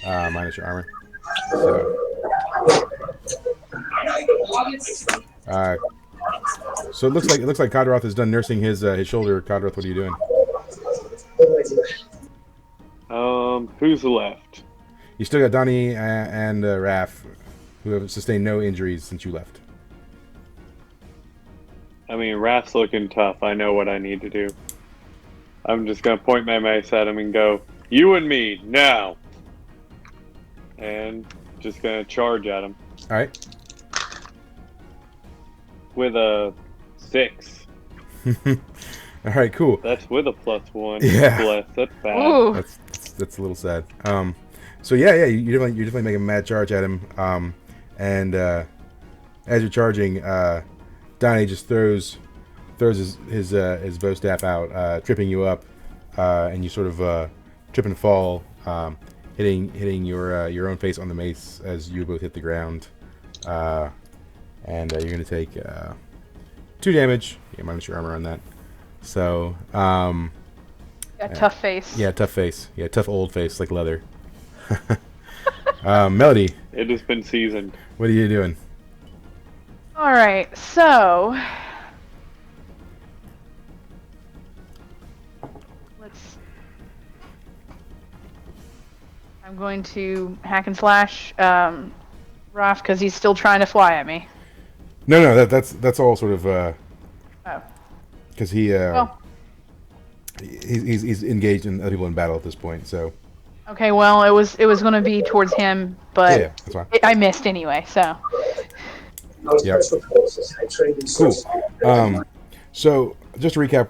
Speaker 2: minus your armor. So it looks like Kadroth is done nursing his shoulder. Kadroth, what are you doing?
Speaker 3: Who's left?
Speaker 2: You still got Donnie and Raph, who have sustained no injuries since you left.
Speaker 3: I mean, Raph's looking tough. I know what I need to do. I'm just gonna point my mace at him and go, "You and me now," and just gonna charge at him.
Speaker 2: All right.
Speaker 3: With a 6.
Speaker 2: All right, cool.
Speaker 3: That's with a +1.
Speaker 2: Yeah.
Speaker 3: Bless. That's bad.
Speaker 4: Ooh.
Speaker 2: That's a little sad. So you're definitely making a mad charge at him. And as you're charging, Donnie just throws his bow staff out, tripping you up, and you sort of trip and fall, hitting your own face on the mace as you both hit the ground. And you're going to take 2 damage. Yeah, minus your armor on that. So,
Speaker 4: Tough face.
Speaker 2: Yeah, tough face. Yeah, tough old face like leather. Melody,
Speaker 3: It has been seasoned.
Speaker 2: what are you doing?
Speaker 4: All right, so I'm going to hack and slash Raph because he's still trying to fly at me.
Speaker 2: No, that's all sort of
Speaker 4: Oh.
Speaker 2: because he's engaged in other people in battle at this point. So
Speaker 4: Okay, well, it was going to be towards him, but
Speaker 2: yeah, that's fine.
Speaker 4: I missed anyway. So
Speaker 2: Yep. Cool. So just to recap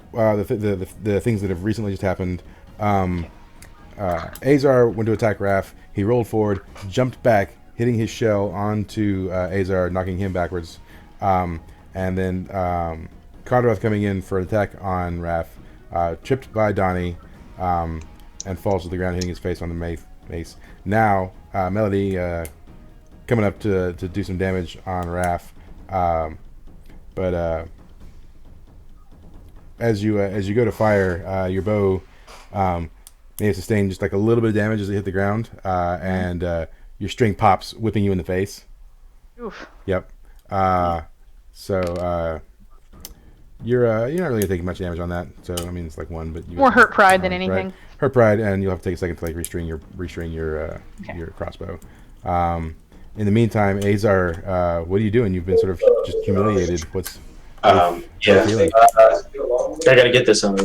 Speaker 2: the things that have recently just happened. Azar went to attack Raph. He rolled forward, jumped back, hitting his shell onto Azar, knocking him backwards. And then Kadroth coming in for an attack on Raph, tripped by Donnie, and falls to the ground, hitting his face on the mace. Now Melody coming up to do some damage on Raph, but as you go to fire, your bow may have sustained just like a little bit of damage as it hit the ground, and your string pops, whipping you in the face.
Speaker 4: oof.
Speaker 2: Yep. So you're not really gonna take much damage on that. So I mean, it's like 1, but you
Speaker 4: More hurt pride than anything.
Speaker 2: Right? Hurt pride, and you'll have to take a second to like restring your crossbow. In the meantime, Azar, what are you doing? You've been sort of just humiliated. What's
Speaker 1: Yeah.
Speaker 2: feeling?
Speaker 1: I gotta get this under.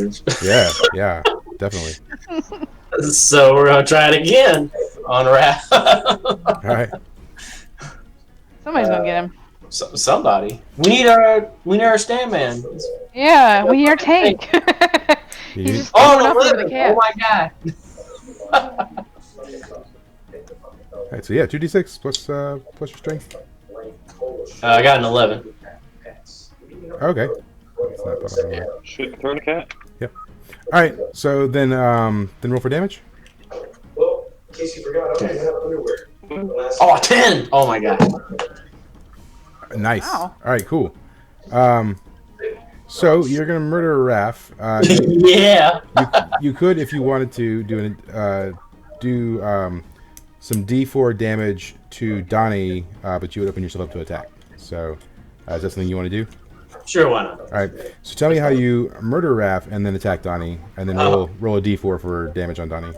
Speaker 2: Yeah, definitely.
Speaker 1: So we're gonna try it again on Raph.
Speaker 2: All right.
Speaker 4: Somebody's gonna get him.
Speaker 1: Somebody. We need our stand man.
Speaker 4: Yeah, we need our tank.
Speaker 2: You-
Speaker 4: He's just
Speaker 1: Oh
Speaker 4: throwing
Speaker 1: no!
Speaker 4: up over the
Speaker 1: Look,
Speaker 4: cat.
Speaker 1: oh my god.
Speaker 2: All right. So yeah, 2d6 plus your strength.
Speaker 1: I got an 11.
Speaker 2: Okay. It's not popping over.
Speaker 3: Should turn a cat.
Speaker 2: All right. So then roll for damage.
Speaker 6: Well, in case you forgot, I don't have underwear.
Speaker 1: Oh, 10! Oh my god.
Speaker 2: Nice.
Speaker 4: Wow.
Speaker 2: All right. Cool. So you're gonna murder Raph.
Speaker 1: Yeah.
Speaker 2: You could, if you wanted to, do some D4 damage to Donnie, but you would open yourself up to attack. So, is that something you want to do?
Speaker 1: Sure, why not?
Speaker 2: All right. So tell me how you murder Raph and then attack Donnie, and then roll a D4 for damage on Donnie.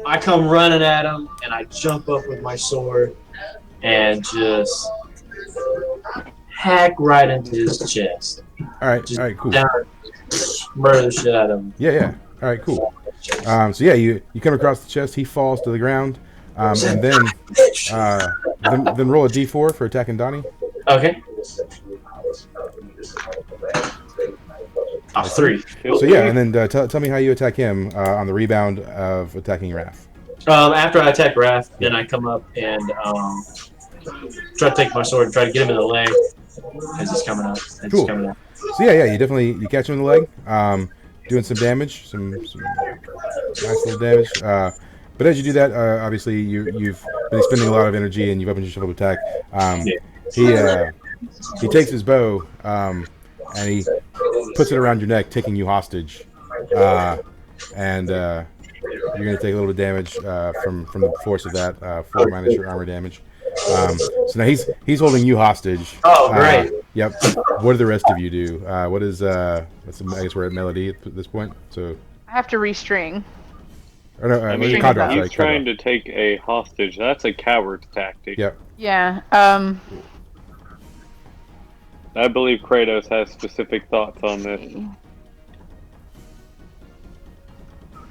Speaker 1: I come running at him, and I jump up with my sword, and just hack right into his chest.
Speaker 2: All right.
Speaker 1: Just
Speaker 2: All right. Cool.
Speaker 1: down, murder the shit out of him.
Speaker 2: Yeah. All right. Cool. So yeah, you come across the chest. He falls to the ground, and then roll a D4 for attacking Donnie.
Speaker 1: Okay. 3.
Speaker 2: So yeah, and then tell me how you attack him on the rebound of attacking Raph.
Speaker 1: After I attack Wrath, then I come up and try to take my sword and try to get him in the leg as he's coming up.
Speaker 2: Cool. So yeah, you catch him in the leg, doing some damage, some nice little damage. But as you do that, obviously you've been spending a lot of energy and you've opened yourself up to attack. He takes his bow and he puts it around your neck, taking you hostage. And you're going to take a little bit of damage from the force of that, 4 minus your armor damage. So now he's holding you hostage.
Speaker 1: Oh, great.
Speaker 2: Yep. What do the rest of you do? What is I guess we're at Melody at this point. So
Speaker 4: I have to restring.
Speaker 2: or no,
Speaker 3: I mean,
Speaker 2: Condor,
Speaker 3: he's
Speaker 2: sorry,
Speaker 3: trying
Speaker 2: Condor.
Speaker 3: to take a hostage. That's a coward's tactic.
Speaker 2: Yep.
Speaker 4: Yeah.
Speaker 3: I believe Kratos has specific thoughts on this.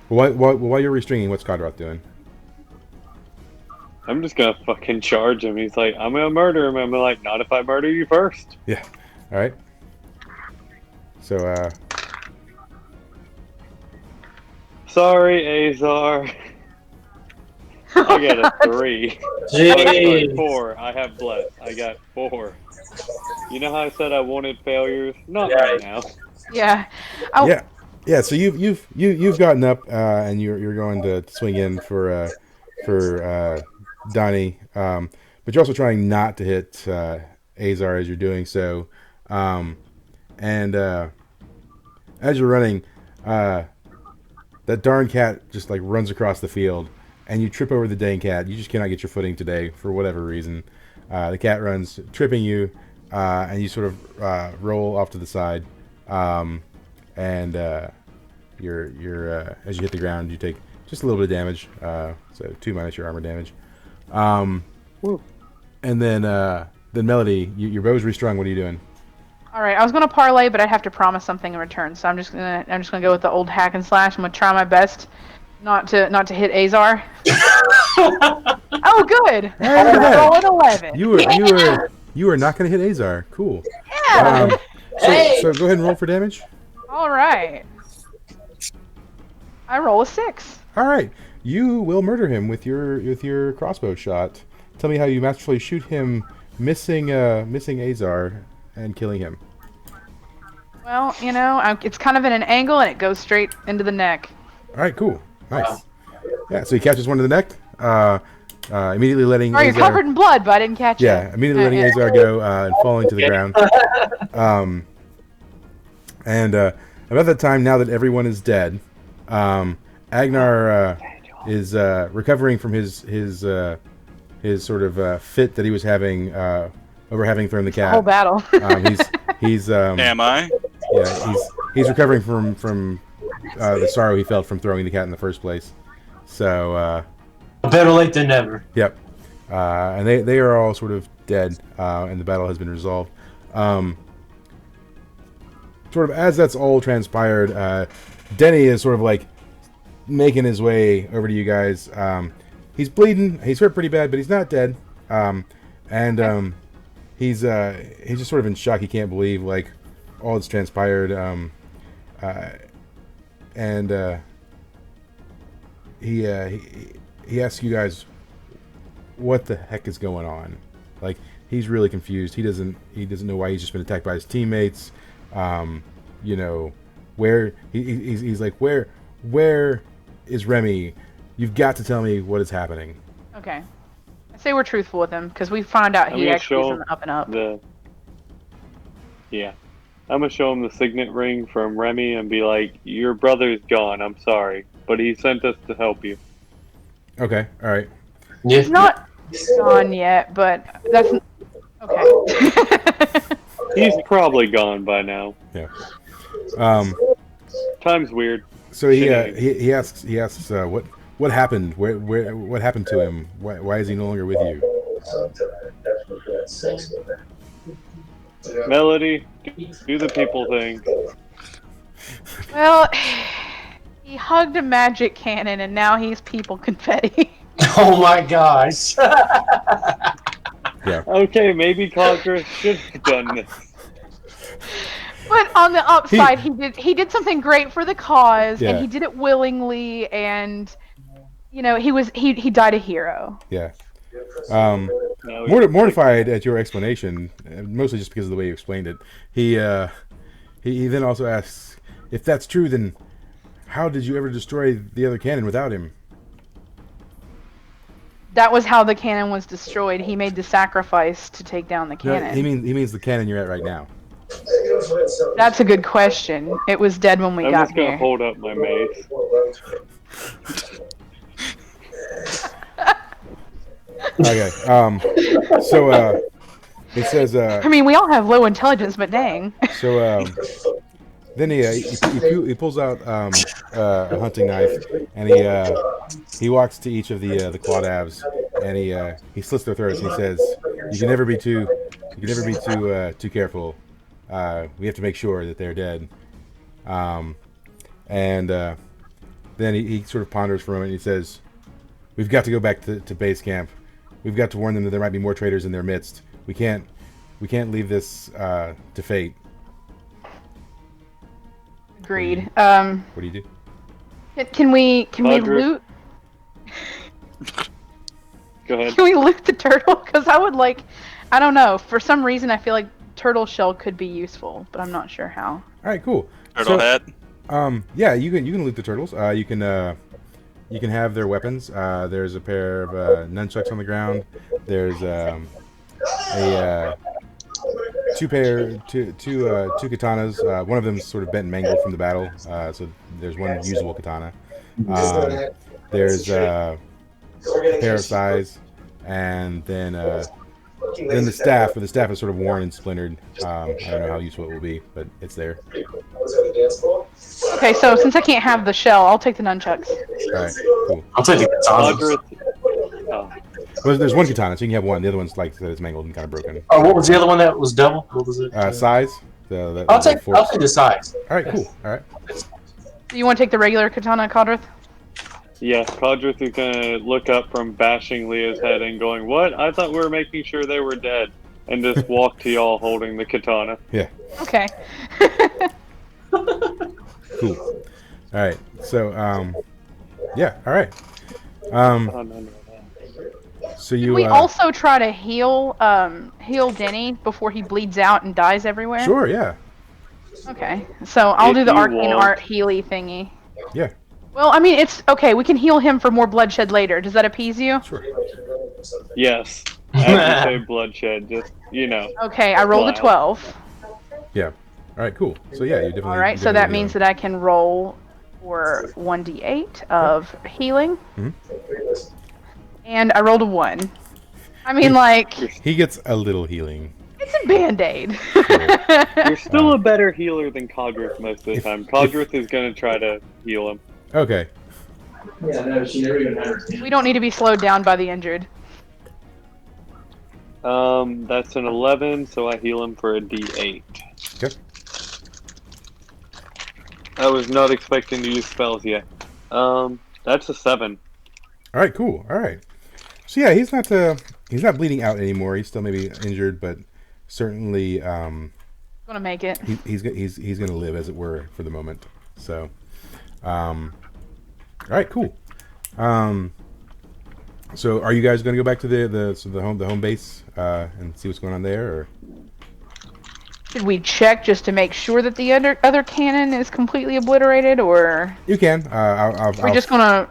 Speaker 2: While you're restringing, what's Condor doing?
Speaker 3: I'm just gonna fucking charge him. He's like, I'm gonna murder him. I'm like, not if I murder you first.
Speaker 2: Yeah. All right. So
Speaker 3: Sorry, Azar. I got a 3.
Speaker 1: Jeez.
Speaker 3: 4. I have bless. I got 4. You know how I said I wanted failures? Not
Speaker 1: Yeah.
Speaker 3: right now.
Speaker 4: Yeah.
Speaker 2: yeah. So you've gotten up and you're going to swing in for Donnie, but you're also trying not to hit Azar as you're doing so, and as you're running, that darn cat just like runs across the field, and you trip over the dang cat. You just cannot get your footing today for whatever reason. The cat runs, tripping you, and you sort of roll off to the side, and you're as you hit the ground, you take just a little bit of damage, so 2 minus your armor damage. And then Melody, your bow's restrung. What are you doing?
Speaker 4: All right. I was gonna parlay, but I'd have to promise something in return. So I'm just gonna go with the old hack and slash. I'm gonna try my best not to hit Azar. Oh, good.
Speaker 2: Hey,
Speaker 4: Roll an 11.
Speaker 2: You were not going to hit Azar. Cool.
Speaker 4: Yeah.
Speaker 2: So go ahead and roll for damage.
Speaker 4: All right. I roll a 6.
Speaker 2: All right. You will murder him with your crossbow shot. Tell me how you masterfully shoot him, missing Azar and killing him.
Speaker 4: Well, it's kind of in an angle and it goes straight into the neck.
Speaker 2: All right. Cool. Nice. Yeah. So he catches one to the neck. Immediately letting.
Speaker 4: Oh, you're
Speaker 2: Azar,
Speaker 4: covered in blood, but I didn't catch it.
Speaker 2: Yeah. Immediately letting Azar go and falling to the ground. And about that time, now that everyone is dead, Agnar is recovering from his sort of fit that he was having over having thrown the cat.
Speaker 4: Whole battle.
Speaker 2: He's
Speaker 5: Am I?
Speaker 2: Yeah, he's recovering from the sorrow he felt from throwing the cat in the first place. So
Speaker 1: Better late than never.
Speaker 2: yep, and they are all sort of dead, and the battle has been resolved. Sort of as that's all transpired, Denny is sort of like making his way over to you guys. He's bleeding. He's hurt pretty bad, but he's not dead. He's just sort of in shock. He can't believe like all that's transpired. He asks you guys what the heck is going on. Like he's really confused. He doesn't know why he's just been attacked by his teammates. You know, he's like, where is Remy? You've got to tell me what is happening.
Speaker 4: Okay. I say we're truthful with him because we found out he actually is on the up and up.
Speaker 3: Yeah. I'm going to show him the signet ring from Remy and be like, your brother's gone, I'm sorry, but he sent us to help you.
Speaker 2: Okay, alright.
Speaker 1: Yeah.
Speaker 4: He's not gone yet, but that's... Okay.
Speaker 3: He's probably gone by now.
Speaker 2: Yeah.
Speaker 3: Time's weird.
Speaker 2: So he asks what happened? What happened to him? Why is he no longer with you?
Speaker 3: Melody, do the people thing.
Speaker 4: Well, he hugged a magic cannon and now he's people confetti.
Speaker 1: Oh my gosh.
Speaker 2: Yeah.
Speaker 3: Okay, maybe Congress should have done this.
Speaker 4: But on the upside, he did something great for the cause,
Speaker 2: Yeah.
Speaker 4: and he did it willingly, and you know he died a hero.
Speaker 2: Yeah.
Speaker 3: No,
Speaker 2: Mortified at your explanation, mostly just because of the way you explained it. He then also asks, if that's true, then how did you ever destroy the other cannon without him?
Speaker 4: That was how the cannon was destroyed. He made the sacrifice to take down the
Speaker 2: No,
Speaker 4: cannon.
Speaker 2: he means the cannon you're at right now.
Speaker 4: That's a good question. It was dead when we
Speaker 3: I'm
Speaker 4: got
Speaker 3: just going to
Speaker 4: here.
Speaker 3: hold up my mace.
Speaker 2: Okay. So he says.
Speaker 4: I mean, we all have low intelligence, but dang.
Speaker 2: So then he pulls out a hunting knife and he walks to each of the Claudavs and he slits their throats and he says, "You can never be too careful. We have to make sure that they're dead." And then he sort of ponders for a moment and he says, "We've got to go back to base camp. We've got to warn them that there might be more traitors in their midst. We can't leave this to fate."
Speaker 4: Agreed.
Speaker 2: What do you do?
Speaker 4: Can we
Speaker 3: Audrey.
Speaker 4: loot?
Speaker 3: Go ahead.
Speaker 4: Can we loot the turtle? Because I would like, I don't know. For some reason, I feel like turtle shell could be useful, but I'm not sure how.
Speaker 2: All right, cool.
Speaker 5: Turtle hat.
Speaker 2: Yeah, you can loot the turtles. You can have their weapons. There's a pair of nunchucks on the ground. There's two katanas. One of them is sort of bent and mangled from the battle. So there's one usable katana. There's a pair of sais, and then the staff. But the staff is sort of worn and splintered. I don't know how useful it will be, but it's there.
Speaker 4: Okay, so since I can't have the shell, I'll take the nunchucks.
Speaker 2: All right, cool.
Speaker 1: I'll take the
Speaker 3: Audrey.
Speaker 1: katanas.
Speaker 2: Well, there's one katana, so you can have one. The other one's like that is mangled and kind of broken.
Speaker 1: Oh, what was the other one that was double? What was it?
Speaker 2: Size.
Speaker 1: I'll take the size.
Speaker 2: All right, cool. All right.
Speaker 4: Do you want to take the regular katana, Codrith?
Speaker 3: Yeah, Codrith is gonna look up from bashing Leah's head and going, "What? I thought we were making sure they were dead," and just walk to y'all holding the katana.
Speaker 2: Yeah.
Speaker 4: Okay.
Speaker 2: Cool. All right. So, yeah. All right.
Speaker 3: Oh, no.
Speaker 2: So
Speaker 4: Can
Speaker 2: you.
Speaker 4: we also try to heal Denny before he bleeds out and dies everywhere?
Speaker 2: Sure. Yeah.
Speaker 4: Okay. So I'll
Speaker 3: If
Speaker 4: do the
Speaker 3: you
Speaker 4: arcane
Speaker 3: want.
Speaker 4: art healy thingy.
Speaker 2: Yeah.
Speaker 4: Well, I mean, it's okay. We can heal him for more bloodshed later. Does that appease you?
Speaker 2: Sure.
Speaker 3: Yes. As you say, bloodshed. Just
Speaker 4: Okay, I rolled a
Speaker 3: Wow.
Speaker 4: 12.
Speaker 2: Yeah. All right. Cool. So yeah, you definitely.
Speaker 4: All right, so that means that I can roll for 1d8 of healing.
Speaker 2: Mhm.
Speaker 4: And I rolled a 1. I mean, like,
Speaker 2: he gets a little healing.
Speaker 4: it's a band-aid.
Speaker 3: you're still a better healer than Codrith most of the time. Codrith is gonna try to heal him.
Speaker 2: Okay.
Speaker 6: Yeah, no, she never even had her
Speaker 4: We don't need to be slowed down by the injured.
Speaker 3: That's an 11, so I heal him for a D8.
Speaker 2: Okay.
Speaker 3: I was not expecting to use spells yet. That's a 7.
Speaker 2: All right. Cool. All right. So yeah, he's not bleeding out anymore. He's still maybe injured, but certainly
Speaker 4: Gonna make it.
Speaker 2: he's gonna live, as it were, for the moment. So, all right, cool. So, are you guys going to go back to the home base and see what's going on there? Or?
Speaker 4: Should we check just to make sure that the other cannon is completely obliterated, or
Speaker 2: You can.
Speaker 4: we're just gonna?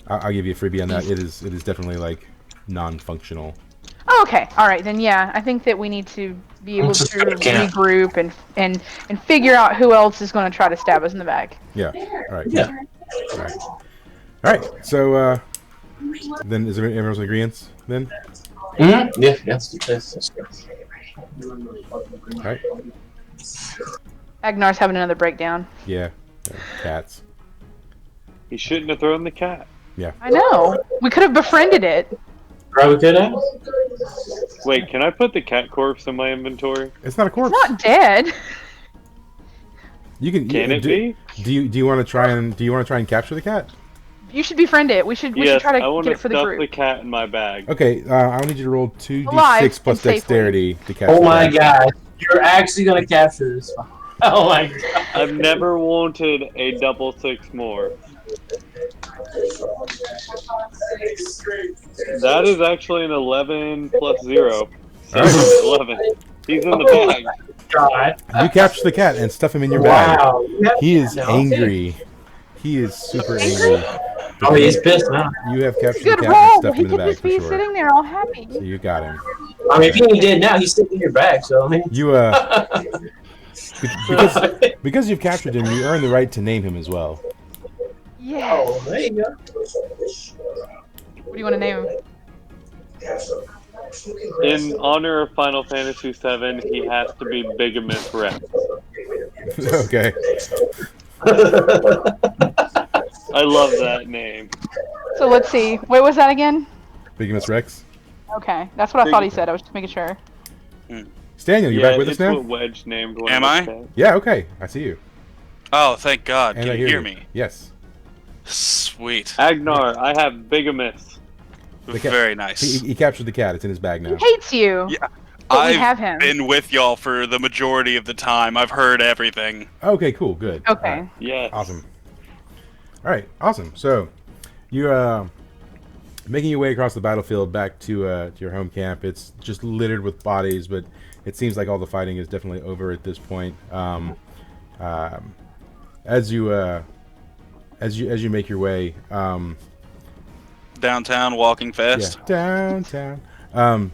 Speaker 2: I'll give you a freebie on that. It is definitely like non-functional.
Speaker 4: Oh, okay, all right then. Yeah, I think that we need to be able to regroup and figure out who else is going to try to stab us in the back.
Speaker 2: Yeah. All right.
Speaker 1: Yeah.
Speaker 2: All right. All right. So then, is there everyone's agreement then?
Speaker 1: Mm-hmm. Yeah. Yes.
Speaker 2: All right.
Speaker 4: Agnar's having another breakdown.
Speaker 2: Yeah. Cats.
Speaker 3: He shouldn't have thrown the cat.
Speaker 2: Yeah.
Speaker 4: I know. We could have befriended it.
Speaker 1: Probably could have.
Speaker 3: Wait, can I put the cat corpse in my inventory?
Speaker 2: It's not a corpse.
Speaker 4: It's not dead.
Speaker 2: You can.
Speaker 3: Can it be?
Speaker 2: Do you want to try and capture the cat?
Speaker 4: You should befriend it. We should
Speaker 3: Yes,
Speaker 4: try
Speaker 3: I
Speaker 4: to
Speaker 3: want
Speaker 4: get
Speaker 3: to
Speaker 4: it for the
Speaker 3: stuff
Speaker 4: group.
Speaker 3: the cat in my bag.
Speaker 2: Okay. I'll need you to roll 2d6
Speaker 4: Alive
Speaker 2: plus
Speaker 4: and safely.
Speaker 2: dexterity to capture.
Speaker 1: Oh my
Speaker 2: the cat.
Speaker 1: god! You're actually gonna capture this. Oh my god!
Speaker 3: I've never wanted a double 6 more. That is actually an 11 plus 0. So
Speaker 2: All
Speaker 3: 11. He's in the bag.
Speaker 1: God!
Speaker 2: You capture the cat and stuff him in your bag.
Speaker 1: Wow!
Speaker 2: He is
Speaker 1: No.
Speaker 2: angry. He is super angry.
Speaker 1: Oh, he's pissed now.
Speaker 2: You have captured
Speaker 4: Good
Speaker 2: the cat and
Speaker 4: roll.
Speaker 2: stuffed
Speaker 4: He
Speaker 2: him in the
Speaker 4: could
Speaker 2: bag
Speaker 4: just
Speaker 2: for
Speaker 4: be
Speaker 2: sure.
Speaker 4: sitting there all happy.
Speaker 2: So you got him.
Speaker 1: I mean, if he ain't dead now, he's sitting in your bag. So I mean,
Speaker 2: You because you've captured him, you earn the right to name him as well.
Speaker 4: Yes.
Speaker 1: oh, there you go.
Speaker 4: What do you want to name him?
Speaker 3: In honor of Final Fantasy VII, he has to be Bigamous Rex.
Speaker 2: Okay.
Speaker 3: I love that name.
Speaker 4: So let's see. What was that again?
Speaker 2: Bigamous Rex.
Speaker 4: Okay, that's what I thought he said. I was just making sure.
Speaker 2: Daniel, you
Speaker 3: Yeah,
Speaker 2: back with us
Speaker 3: it's
Speaker 2: now?
Speaker 3: what Wedge named one
Speaker 5: Am
Speaker 3: of
Speaker 5: I?
Speaker 3: his cats.
Speaker 2: Yeah. Okay. I see you.
Speaker 5: Oh, thank God.
Speaker 2: And
Speaker 5: Can
Speaker 2: I
Speaker 5: you hear me?
Speaker 2: Yes.
Speaker 5: Sweet.
Speaker 3: Agnar, I have Bigamous.
Speaker 2: The cat-
Speaker 5: Very nice.
Speaker 2: He captured the cat. It's in his bag now.
Speaker 4: He hates you.
Speaker 5: Yeah,
Speaker 4: But we
Speaker 5: I've
Speaker 4: have him.
Speaker 5: been with y'all for the majority of the time. I've heard everything.
Speaker 2: Okay. Cool. Good.
Speaker 4: Okay.
Speaker 2: All right,
Speaker 3: Yes.
Speaker 2: awesome. All right. Awesome. So, you're making your way across the battlefield back to your home camp. It's just littered with bodies, but it seems like all the fighting is definitely over at this point. As you make your way,
Speaker 5: Downtown, walking fast.
Speaker 2: yeah, downtown.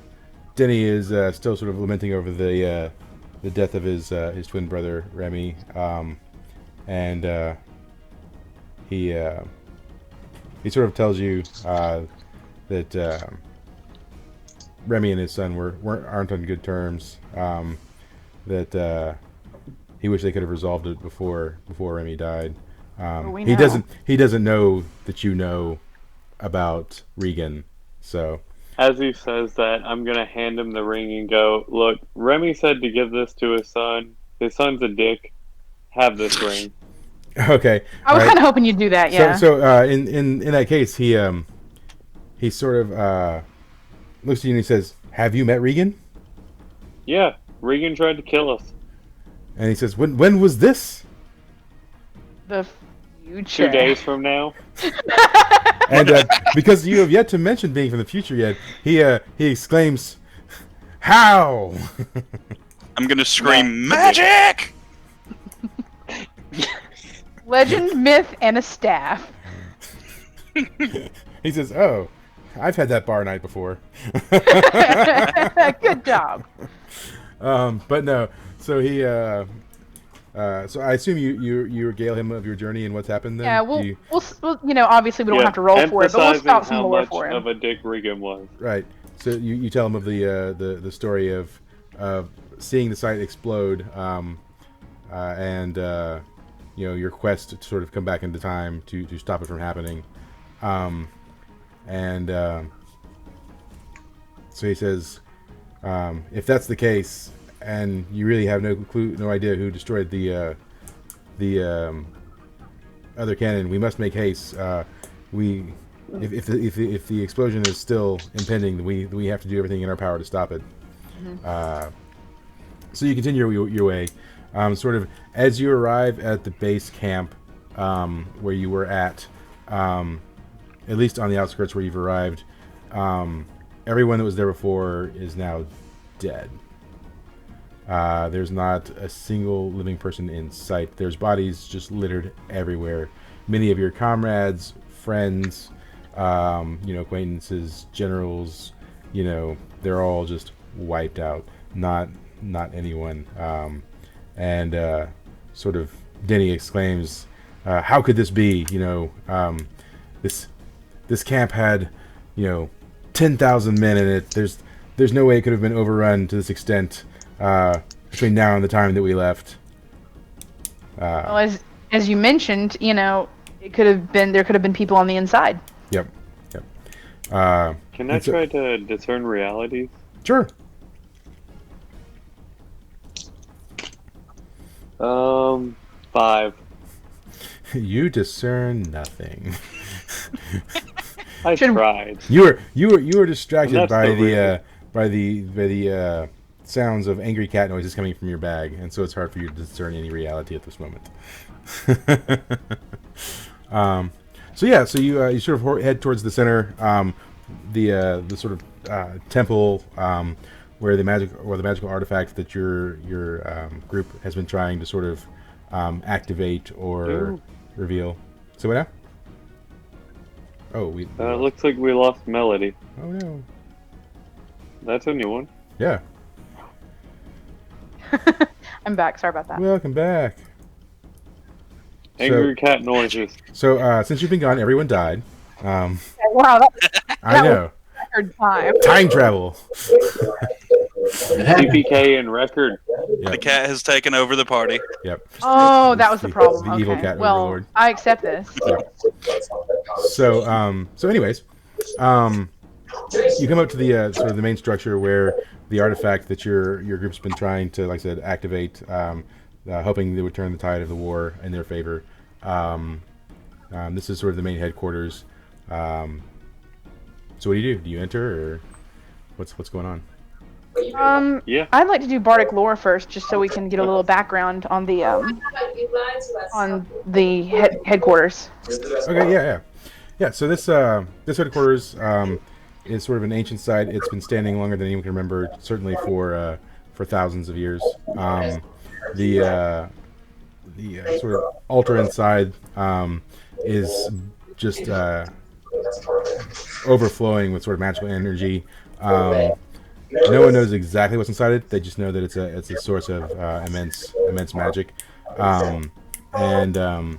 Speaker 2: Denny is still sort of lamenting over the death of his twin brother Remy, and he sort of tells you that Remy and his son aren't on good terms. That he wished they could have resolved it before Remy died.
Speaker 4: We
Speaker 2: He
Speaker 4: know.
Speaker 2: doesn't know that you know about Regan, so.
Speaker 3: As he says that, I'm going to hand him the ring and go, look, Remy said to give this to his son. His son's a dick. Have this ring.
Speaker 2: Okay.
Speaker 4: I was
Speaker 2: all right.
Speaker 4: kind of hoping you'd do that. Yeah.
Speaker 2: So in that case, he sort of looks at you and he says, "Have you met Regan?"
Speaker 3: Yeah, Regan tried to kill us.
Speaker 2: And he says, "When was this?"
Speaker 4: The future.
Speaker 3: 2 days from now.
Speaker 2: And because you have yet to mention being from the future yet, he exclaims, "How?"
Speaker 5: I'm gonna scream magic.
Speaker 4: Legend, myth, and a staff.
Speaker 2: He says, "Oh, I've had that bar night before."
Speaker 4: Good job.
Speaker 2: But no. So he. So I assume you regale him of your journey and what's happened then.
Speaker 4: Yeah,
Speaker 2: Do
Speaker 4: we'll,
Speaker 2: you-
Speaker 4: we'll, you know, obviously we don't have to roll for it, but we'll
Speaker 3: emphasizing
Speaker 4: spout some
Speaker 3: how
Speaker 4: lore
Speaker 3: much
Speaker 4: for him.
Speaker 3: of a dick Regan was.
Speaker 2: Right. So you tell him of the story of seeing the site explode, and your quest to sort of come back into time to stop it from happening, and so he says, if that's the case, and you really have no idea who destroyed the other cannon, we must make haste. If the explosion is still impending, we have to do everything in our power to stop it.
Speaker 4: Mm-hmm.
Speaker 2: So you continue your way, sort of as you arrive at the base camp where you were at least on the outskirts where you've arrived. everyone that was there before is now dead. There's not a single living person in sight. There's bodies just littered everywhere. Many of your comrades, friends, acquaintances, generals, they're all just wiped out. Not anyone. And sort of Denny exclaims, "How could this be? This camp had, 10,000 men in it. There's no way it could have been overrun to this extent between now and the time that we left."
Speaker 4: Well, as you mentioned, there could have been people on the inside.
Speaker 2: Yep.
Speaker 3: Can I try to discern realities?
Speaker 2: Sure.
Speaker 3: 5.
Speaker 2: You discern nothing.
Speaker 3: I tried.
Speaker 2: You were distracted
Speaker 3: That's
Speaker 2: by
Speaker 3: the
Speaker 2: the sounds of angry cat noises coming from your bag, and so it's hard for you to discern any reality at this moment. So you sort of head towards the center, the sort of temple where the magical artifact that your group has been trying to sort of activate or reveal. So what now? Oh, we
Speaker 3: looks like we lost Melody.
Speaker 2: Oh no.
Speaker 3: That's a new one.
Speaker 2: Yeah.
Speaker 4: I'm back. Sorry about that.
Speaker 2: Welcome back.
Speaker 3: Angry cat noises.
Speaker 2: So since you've been gone, everyone died.
Speaker 4: Wow,
Speaker 2: I know.
Speaker 4: record time.
Speaker 2: Time travel.
Speaker 3: CPK and record.
Speaker 2: Yep.
Speaker 5: The cat has taken over the party.
Speaker 2: Yep.
Speaker 4: Oh, that was the problem.
Speaker 2: The
Speaker 4: okay.
Speaker 2: evil cat
Speaker 4: well,
Speaker 2: overlord.
Speaker 4: I accept this.
Speaker 2: Yep. So anyways, you come up to the sort of the main structure where the artifact that your group's been trying to, like I said, activate, hoping they would turn the tide of the war in their favor. This is sort of the main headquarters. So what do? Do you enter, or what's going on?
Speaker 3: Yeah.
Speaker 4: I'd like to do Bardic lore first, just so we can get a little background on the headquarters.
Speaker 2: Okay, yeah. So this headquarters is sort of an ancient site. It's been standing longer than anyone can remember, certainly for thousands of years. The sort of altar inside is just overflowing with sort of magical energy. No one knows exactly what's inside it. They just know that it's a source of immense magic, and the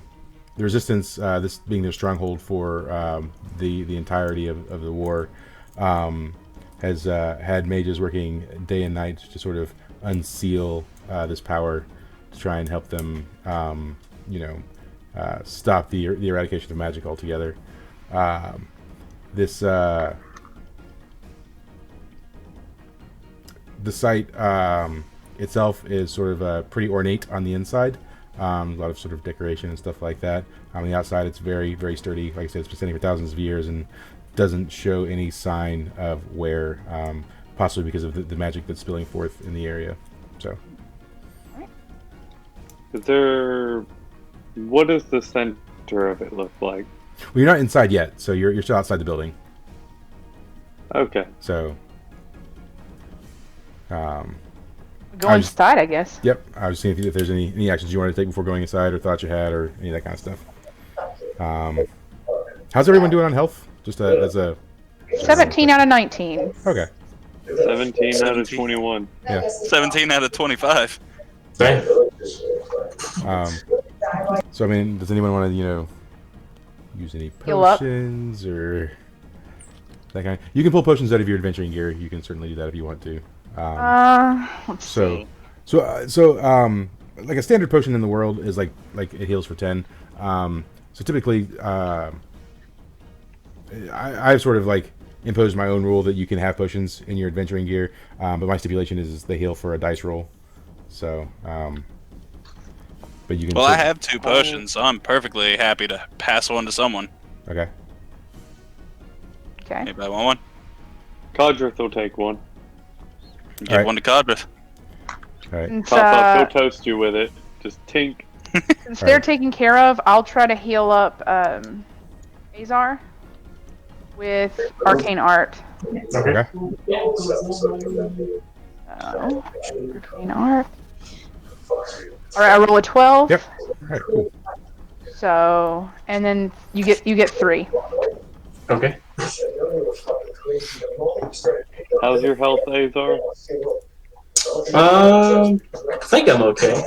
Speaker 2: resistance, this being their stronghold for the entirety of the war, has had mages working day and night to sort of unseal this power to try and help them, stop the eradication of magic altogether. The site itself is sort of pretty ornate on the inside. A lot of sort of decoration and stuff like that. On the outside, it's very, very sturdy. Like I said, it's been standing for thousands of years and doesn't show any sign of wear, possibly because of the magic that's spilling forth in the area. So,
Speaker 3: what does the center of it look like?
Speaker 2: Well, you're not inside yet, so you're still outside the building.
Speaker 3: Okay.
Speaker 2: So,
Speaker 4: Go inside, I guess.
Speaker 2: Yep. I was seeing if there's any actions you wanted to take before going inside, or thoughts you had, or any of that kind of stuff. How's everyone doing on health? Just as a
Speaker 4: 17 out of 19.
Speaker 2: Okay.
Speaker 3: 17 out of 21.
Speaker 2: Yeah.
Speaker 5: 17 out of 25.
Speaker 1: Bang.
Speaker 2: So I mean, does anyone want to use any
Speaker 4: Heal up.
Speaker 2: potions or that kind? You can pull potions out of your adventuring gear. You can certainly do that if you want to.
Speaker 4: Let's see.
Speaker 2: So like a standard potion in the world is like it heals for 10. So typically, I've sort of like imposed my own rule that you can have potions in your adventuring gear, but my stipulation is they heal for a dice roll. So, but you can.
Speaker 5: Well, I have 2 potions, so I'm perfectly happy to pass one to someone.
Speaker 2: Okay.
Speaker 4: Okay.
Speaker 5: Anybody want one?
Speaker 3: Codrith will take one.
Speaker 5: Give
Speaker 2: Alright.
Speaker 5: one to Codrith.
Speaker 2: All right.
Speaker 4: Since,
Speaker 3: Pop up, he'll toast you with it. Just tink.
Speaker 4: since they're taken care of, I'll try to heal up Azar with arcane art.
Speaker 2: Okay.
Speaker 4: Arcane art. All right, I roll a 12.
Speaker 2: Yep. All right. Cool.
Speaker 4: So, and then you get 3.
Speaker 1: Okay.
Speaker 3: How's your health, Azar?
Speaker 1: I think I'm okay.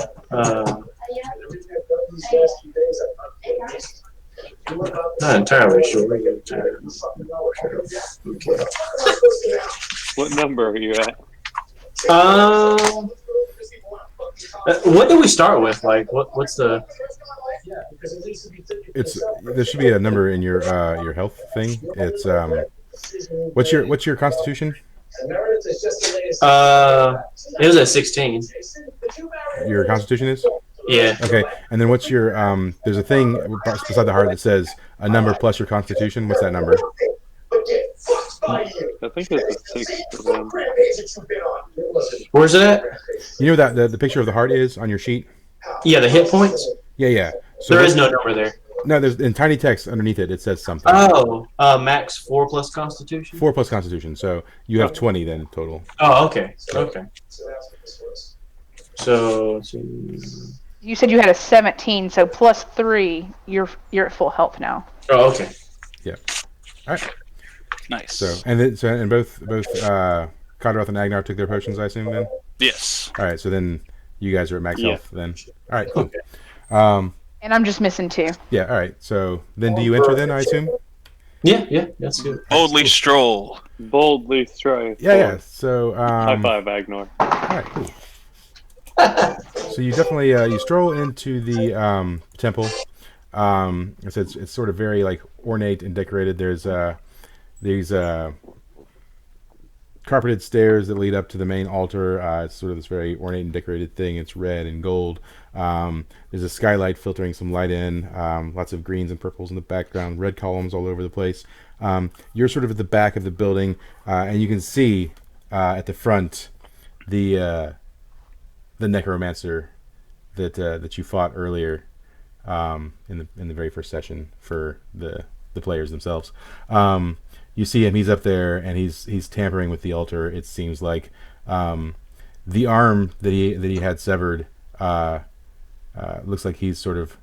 Speaker 1: Not entirely sure. Okay.
Speaker 3: What number are you at?
Speaker 1: What do we start with? Like, what's the?
Speaker 2: There should be a number in your health thing. It's what's your constitution?
Speaker 1: It was at 16.
Speaker 2: Your constitution is?
Speaker 1: Yeah.
Speaker 2: Okay. And then what's your there's a thing beside the heart that says a number plus your constitution. What's that number?
Speaker 3: I think it's a 6 for them.
Speaker 1: Where's it at?
Speaker 2: You know that the picture of the heart is on your sheet?
Speaker 1: Yeah, the hit points.
Speaker 2: Yeah. So
Speaker 1: There is no number there.
Speaker 2: No, there's in tiny text underneath it. It says something.
Speaker 1: Oh, max 4 plus Constitution.
Speaker 2: 4 plus constitution. So you have 20 then total.
Speaker 1: Oh, okay. Okay. So.
Speaker 4: You said you had a 17, so plus 3, you're at full health now.
Speaker 1: Oh, okay.
Speaker 2: Yeah. All right.
Speaker 5: Nice.
Speaker 2: So and both Kodroth and Agnar took their potions, I assume then.
Speaker 5: Yes.
Speaker 2: All right. So then you guys are at max health then. All right. Cool.
Speaker 1: Okay.
Speaker 4: And I'm just missing 2.
Speaker 2: Yeah. All right. So then, do you enter then? I assume.
Speaker 1: Yeah, that's good.
Speaker 5: Boldly stroll.
Speaker 3: Boldly strive.
Speaker 2: Yeah. So
Speaker 3: High five, Agnar.
Speaker 2: All right. Cool. So you definitely you stroll into the temple. It's sort of very like ornate and decorated. There's these carpeted stairs that lead up to the main altar. It's sort of this very ornate and decorated thing. It's red and gold. There's a skylight filtering some light in. Lots of greens and purples in the background. Red columns all over the place. You're sort of at the back of the building, and you can see at the front the necromancer that you fought earlier in the very first session for the players themselves. You see him; he's up there, and he's tampering with the altar. It seems like the arm that he had severed looks like he's sort of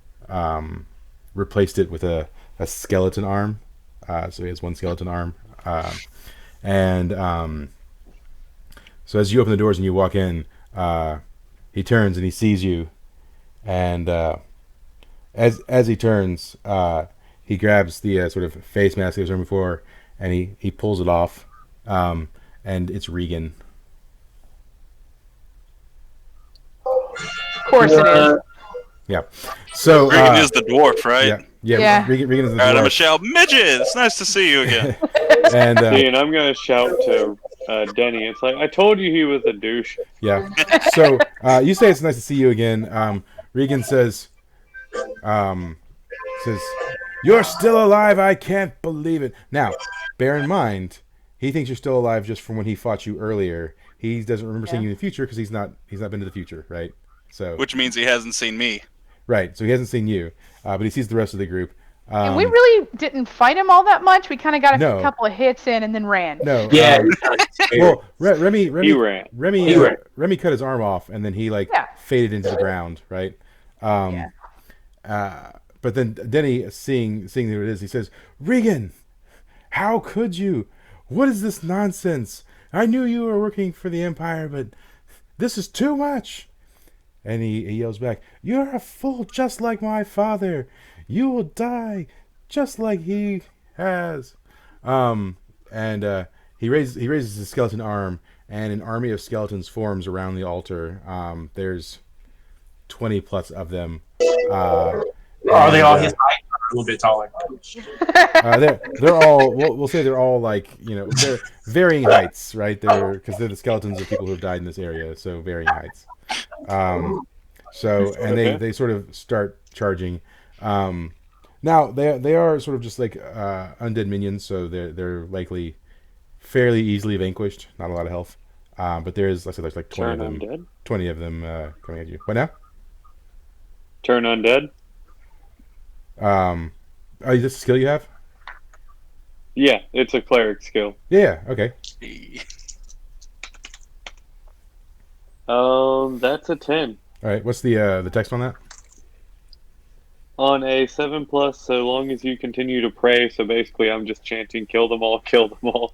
Speaker 2: replaced it with a skeleton arm. So he has one skeleton arm, and so as you open the doors and you walk in, he turns and he sees you, and as he turns, he grabs the sort of face mask he was wearing before, and he pulls it off, and it's Regan.
Speaker 4: Of course it is.
Speaker 2: Yeah. So
Speaker 5: Regan is the dwarf, right?
Speaker 2: Yeah. Regan is the
Speaker 5: All right, I'm
Speaker 2: dwarf.
Speaker 5: gonna shout, midget. It's nice to see you again.
Speaker 2: And
Speaker 3: See, and I'm gonna shout to Denny. It's like, I told you he was a douche.
Speaker 2: yeah. So you say it's nice to see you again. Regan says, "You're still alive. I can't believe it." Now, bear in mind, he thinks you're still alive just from when he fought you earlier. He doesn't remember seeing you in the future because he's not been to the future, right? So
Speaker 5: Which means he hasn't seen me.
Speaker 2: right. So he hasn't seen you, but he sees the rest of the group.
Speaker 4: And we really didn't fight him all that much. We kind of got
Speaker 2: No.
Speaker 4: a couple of hits in and then ran.
Speaker 2: No.
Speaker 1: Yeah.
Speaker 2: Well, Remy
Speaker 3: He ran.
Speaker 2: Remy cut his arm off, and then he faded into the ground, right? But then Denny, seeing who it is, he says, "Regan, how could you? What is this nonsense? I knew you were working for the Empire, but this is too much." And he yells back, "You're a fool just like my father. You will die just like he has." And he raises his skeleton arm, and an army of skeletons forms around the altar. There's 20 plus of them.
Speaker 1: Are they all his height or a little bit taller?
Speaker 2: They're all we'll say they're all like, they're varying heights, right? Because they're the skeletons of people who have died in this area, so varying heights. They sort of start charging. Now they are sort of just like undead minions, so they're likely fairly easily vanquished. Not a lot of health, but there's like 20 of them.
Speaker 3: Undead?
Speaker 2: 20 of them coming at you. What now?
Speaker 3: Turn undead?
Speaker 2: Oh, is this a skill you have?
Speaker 3: Yeah, it's a cleric skill.
Speaker 2: Yeah. Okay.
Speaker 3: That's a 10.
Speaker 2: All right. What's the text on that?
Speaker 3: On a 7+, so long as you continue to pray, so basically I'm just chanting, kill them all, kill them all.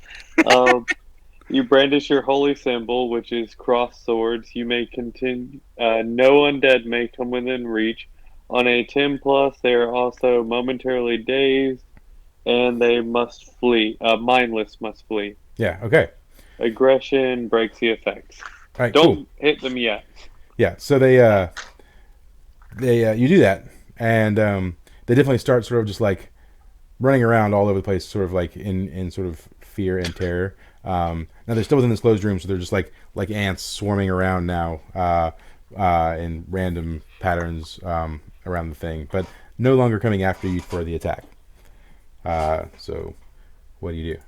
Speaker 3: You brandish your holy symbol, which is crossed swords. You may continue. No undead may come within reach. On a 10+, they are also momentarily dazed, and they must flee. Mindless must flee.
Speaker 2: Yeah. Okay.
Speaker 3: Aggression breaks the effects.
Speaker 2: All right.
Speaker 3: Don't
Speaker 2: Cool.
Speaker 3: hit them yet.
Speaker 2: Yeah. So they you do that, and they definitely start sort of just like running around all over the place, sort of like in sort of fear and terror. Now they're still within this closed room, so they're just like ants swarming around now in random patterns around the thing, but no longer coming after you for the attack. So what do you do?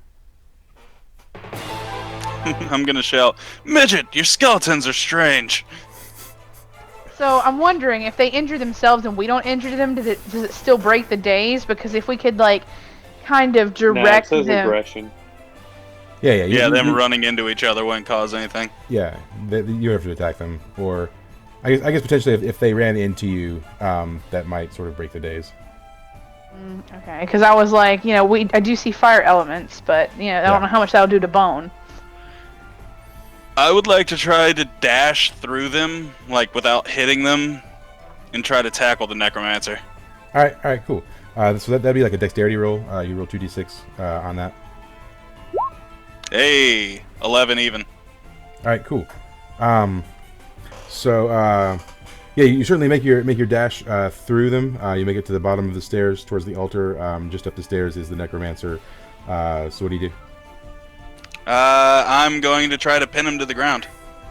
Speaker 5: I'm gonna shout, "Midget, your skeletons are strange."
Speaker 4: So I'm wondering if they injure themselves and we don't injure them, does it still break the daze? Because if we could like kind of
Speaker 3: No, it
Speaker 4: direct
Speaker 3: says
Speaker 4: them.
Speaker 3: aggression.
Speaker 2: Yeah.
Speaker 5: Yeah, them running into each other wouldn't cause anything.
Speaker 2: Yeah, you have to attack them, or I guess potentially if they ran into you, that might sort of break the daze.
Speaker 4: Okay, because I was like, I do see fire elements, but I don't know how much that'll do to bone.
Speaker 5: I would like to try to dash through them, like without hitting them, and try to tackle the necromancer.
Speaker 2: All right, cool. So that'd be like a dexterity roll. You roll 2d6 on that.
Speaker 5: Hey, 11 even.
Speaker 2: All right, cool. Yeah, you certainly make your dash through them. You make it to the bottom of the stairs towards the altar. Just up the stairs is the necromancer. So what do you do?
Speaker 5: I'm going to try to pin him to the ground.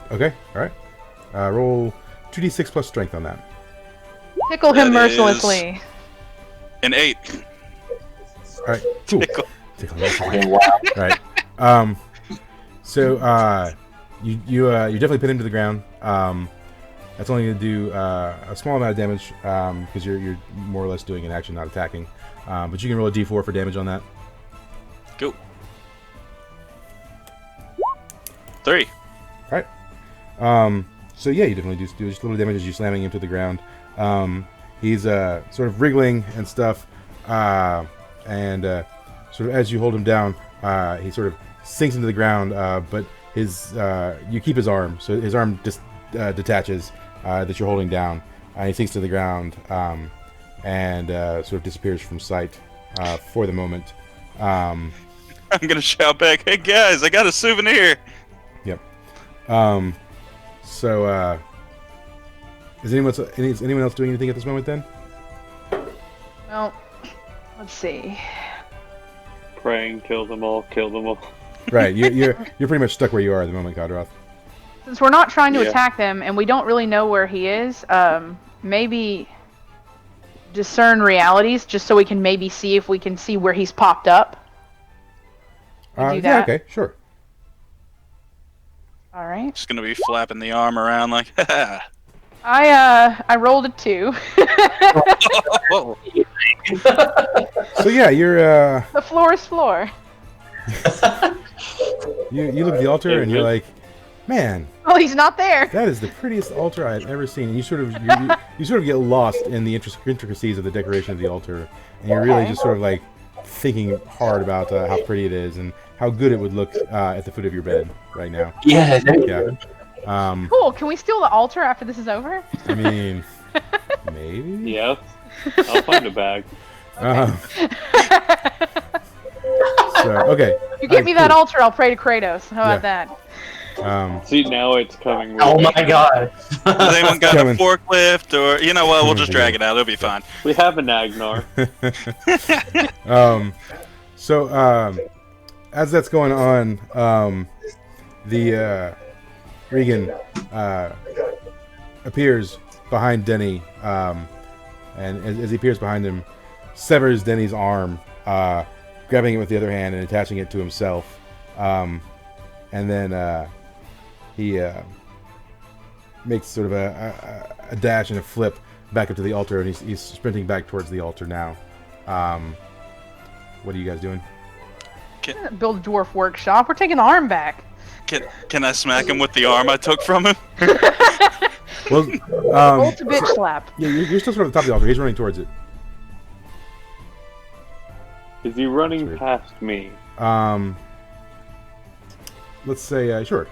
Speaker 2: Okay, all right. Roll 2d6 plus strength on that.
Speaker 4: Tickle him
Speaker 5: That
Speaker 4: mercilessly.
Speaker 5: An 8.
Speaker 2: All right, cool.
Speaker 5: Tickle.
Speaker 2: All right. So you definitely pin him to the ground. That's only going to do a small amount of damage because you're more or less doing an action, not attacking. But you can roll a d4 for damage on that.
Speaker 5: Go. 3.
Speaker 2: All right. So yeah, you definitely do just a little damage as you slamming him to the ground. He's sort of wriggling and stuff, and sort of as you hold him down, he sort of sinks into the ground. But you keep his arm, so his arm just detaches that you're holding down. He sinks to the ground and sort of disappears from sight for the moment.
Speaker 5: I'm gonna shout back, "Hey guys, I got a souvenir!"
Speaker 2: Yep. So is anyone else doing anything at this moment then?
Speaker 4: Well, let's see.
Speaker 3: Praying, kill them all, kill them all.
Speaker 2: Right, you're pretty much stuck where you are at the moment, Kodroth.
Speaker 4: Since we're not trying to
Speaker 3: Yeah.
Speaker 4: attack them and we don't really know where he is, maybe discern realities just so we can maybe see if we can see where he's popped up. We do
Speaker 2: Yeah,
Speaker 4: that.
Speaker 2: okay, sure.
Speaker 4: All right.
Speaker 5: Just gonna be flapping the arm around like, "Ha
Speaker 4: I rolled a 2.
Speaker 5: ha."
Speaker 2: So yeah, you're
Speaker 4: The floor is floor.
Speaker 2: you look at the altar and you're like, man,
Speaker 4: Oh, he's not there.
Speaker 2: that is the prettiest altar I've ever seen. And you sort of you sort of get lost in the intricacies of the decoration of the altar, and you're really
Speaker 4: Okay.
Speaker 2: just sort of like thinking hard about how pretty it is and how good it would look at the foot of your bed right now.
Speaker 1: Yeah, there you
Speaker 2: Yeah.
Speaker 1: go.
Speaker 4: Cool. Can we steal the altar after this is over?
Speaker 2: I mean, maybe.
Speaker 3: Yes. I'll find a bag.
Speaker 2: So okay.
Speaker 4: You give me
Speaker 2: Alright,
Speaker 4: that altar, I'll pray to Kratos. How about
Speaker 2: Yeah.
Speaker 4: that?
Speaker 3: See, now it's coming. with
Speaker 1: Oh
Speaker 3: me.
Speaker 1: my god.
Speaker 5: Has anyone got
Speaker 2: Coming.
Speaker 5: a forklift, or you know what? We'll just drag it out. It'll be fine.
Speaker 3: We have an Agnar.
Speaker 2: As that's going on, the Regan appears behind Denny, and as he appears behind him, severs Denny's arm, grabbing it with the other hand and attaching it to himself, and then he makes sort of a dash and a flip back up to the altar, and he's sprinting back towards the altar now. What are you guys doing?
Speaker 4: Build a dwarf workshop. We're taking the arm back.
Speaker 5: Can I smack him with the arm I took from him?
Speaker 2: Well,
Speaker 4: Ult a bitch slap.
Speaker 2: yeah, you're still sort of at the top of the altar. He's running towards it.
Speaker 3: Is he running
Speaker 2: Weird.
Speaker 3: past me?
Speaker 2: Let's say, sure.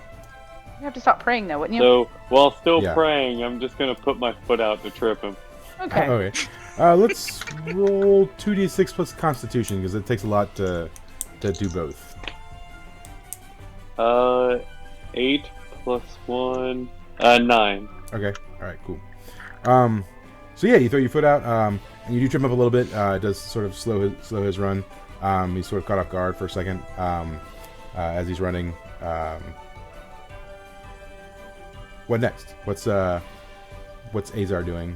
Speaker 4: You have to stop praying though, wouldn't you?
Speaker 3: So while still
Speaker 2: Yeah.
Speaker 3: praying, I'm just gonna put my foot out to trip him.
Speaker 4: Okay.
Speaker 2: Okay. Let's roll 2d6 plus Constitution because it takes a lot to do both.
Speaker 3: 8 plus 1, 9.
Speaker 2: Okay. All right. Cool. So yeah, you throw your foot out, and you do trip him up a little bit. It does sort of slow his run. He's sort of caught off guard for a second as he's running. What next? What's Azar doing?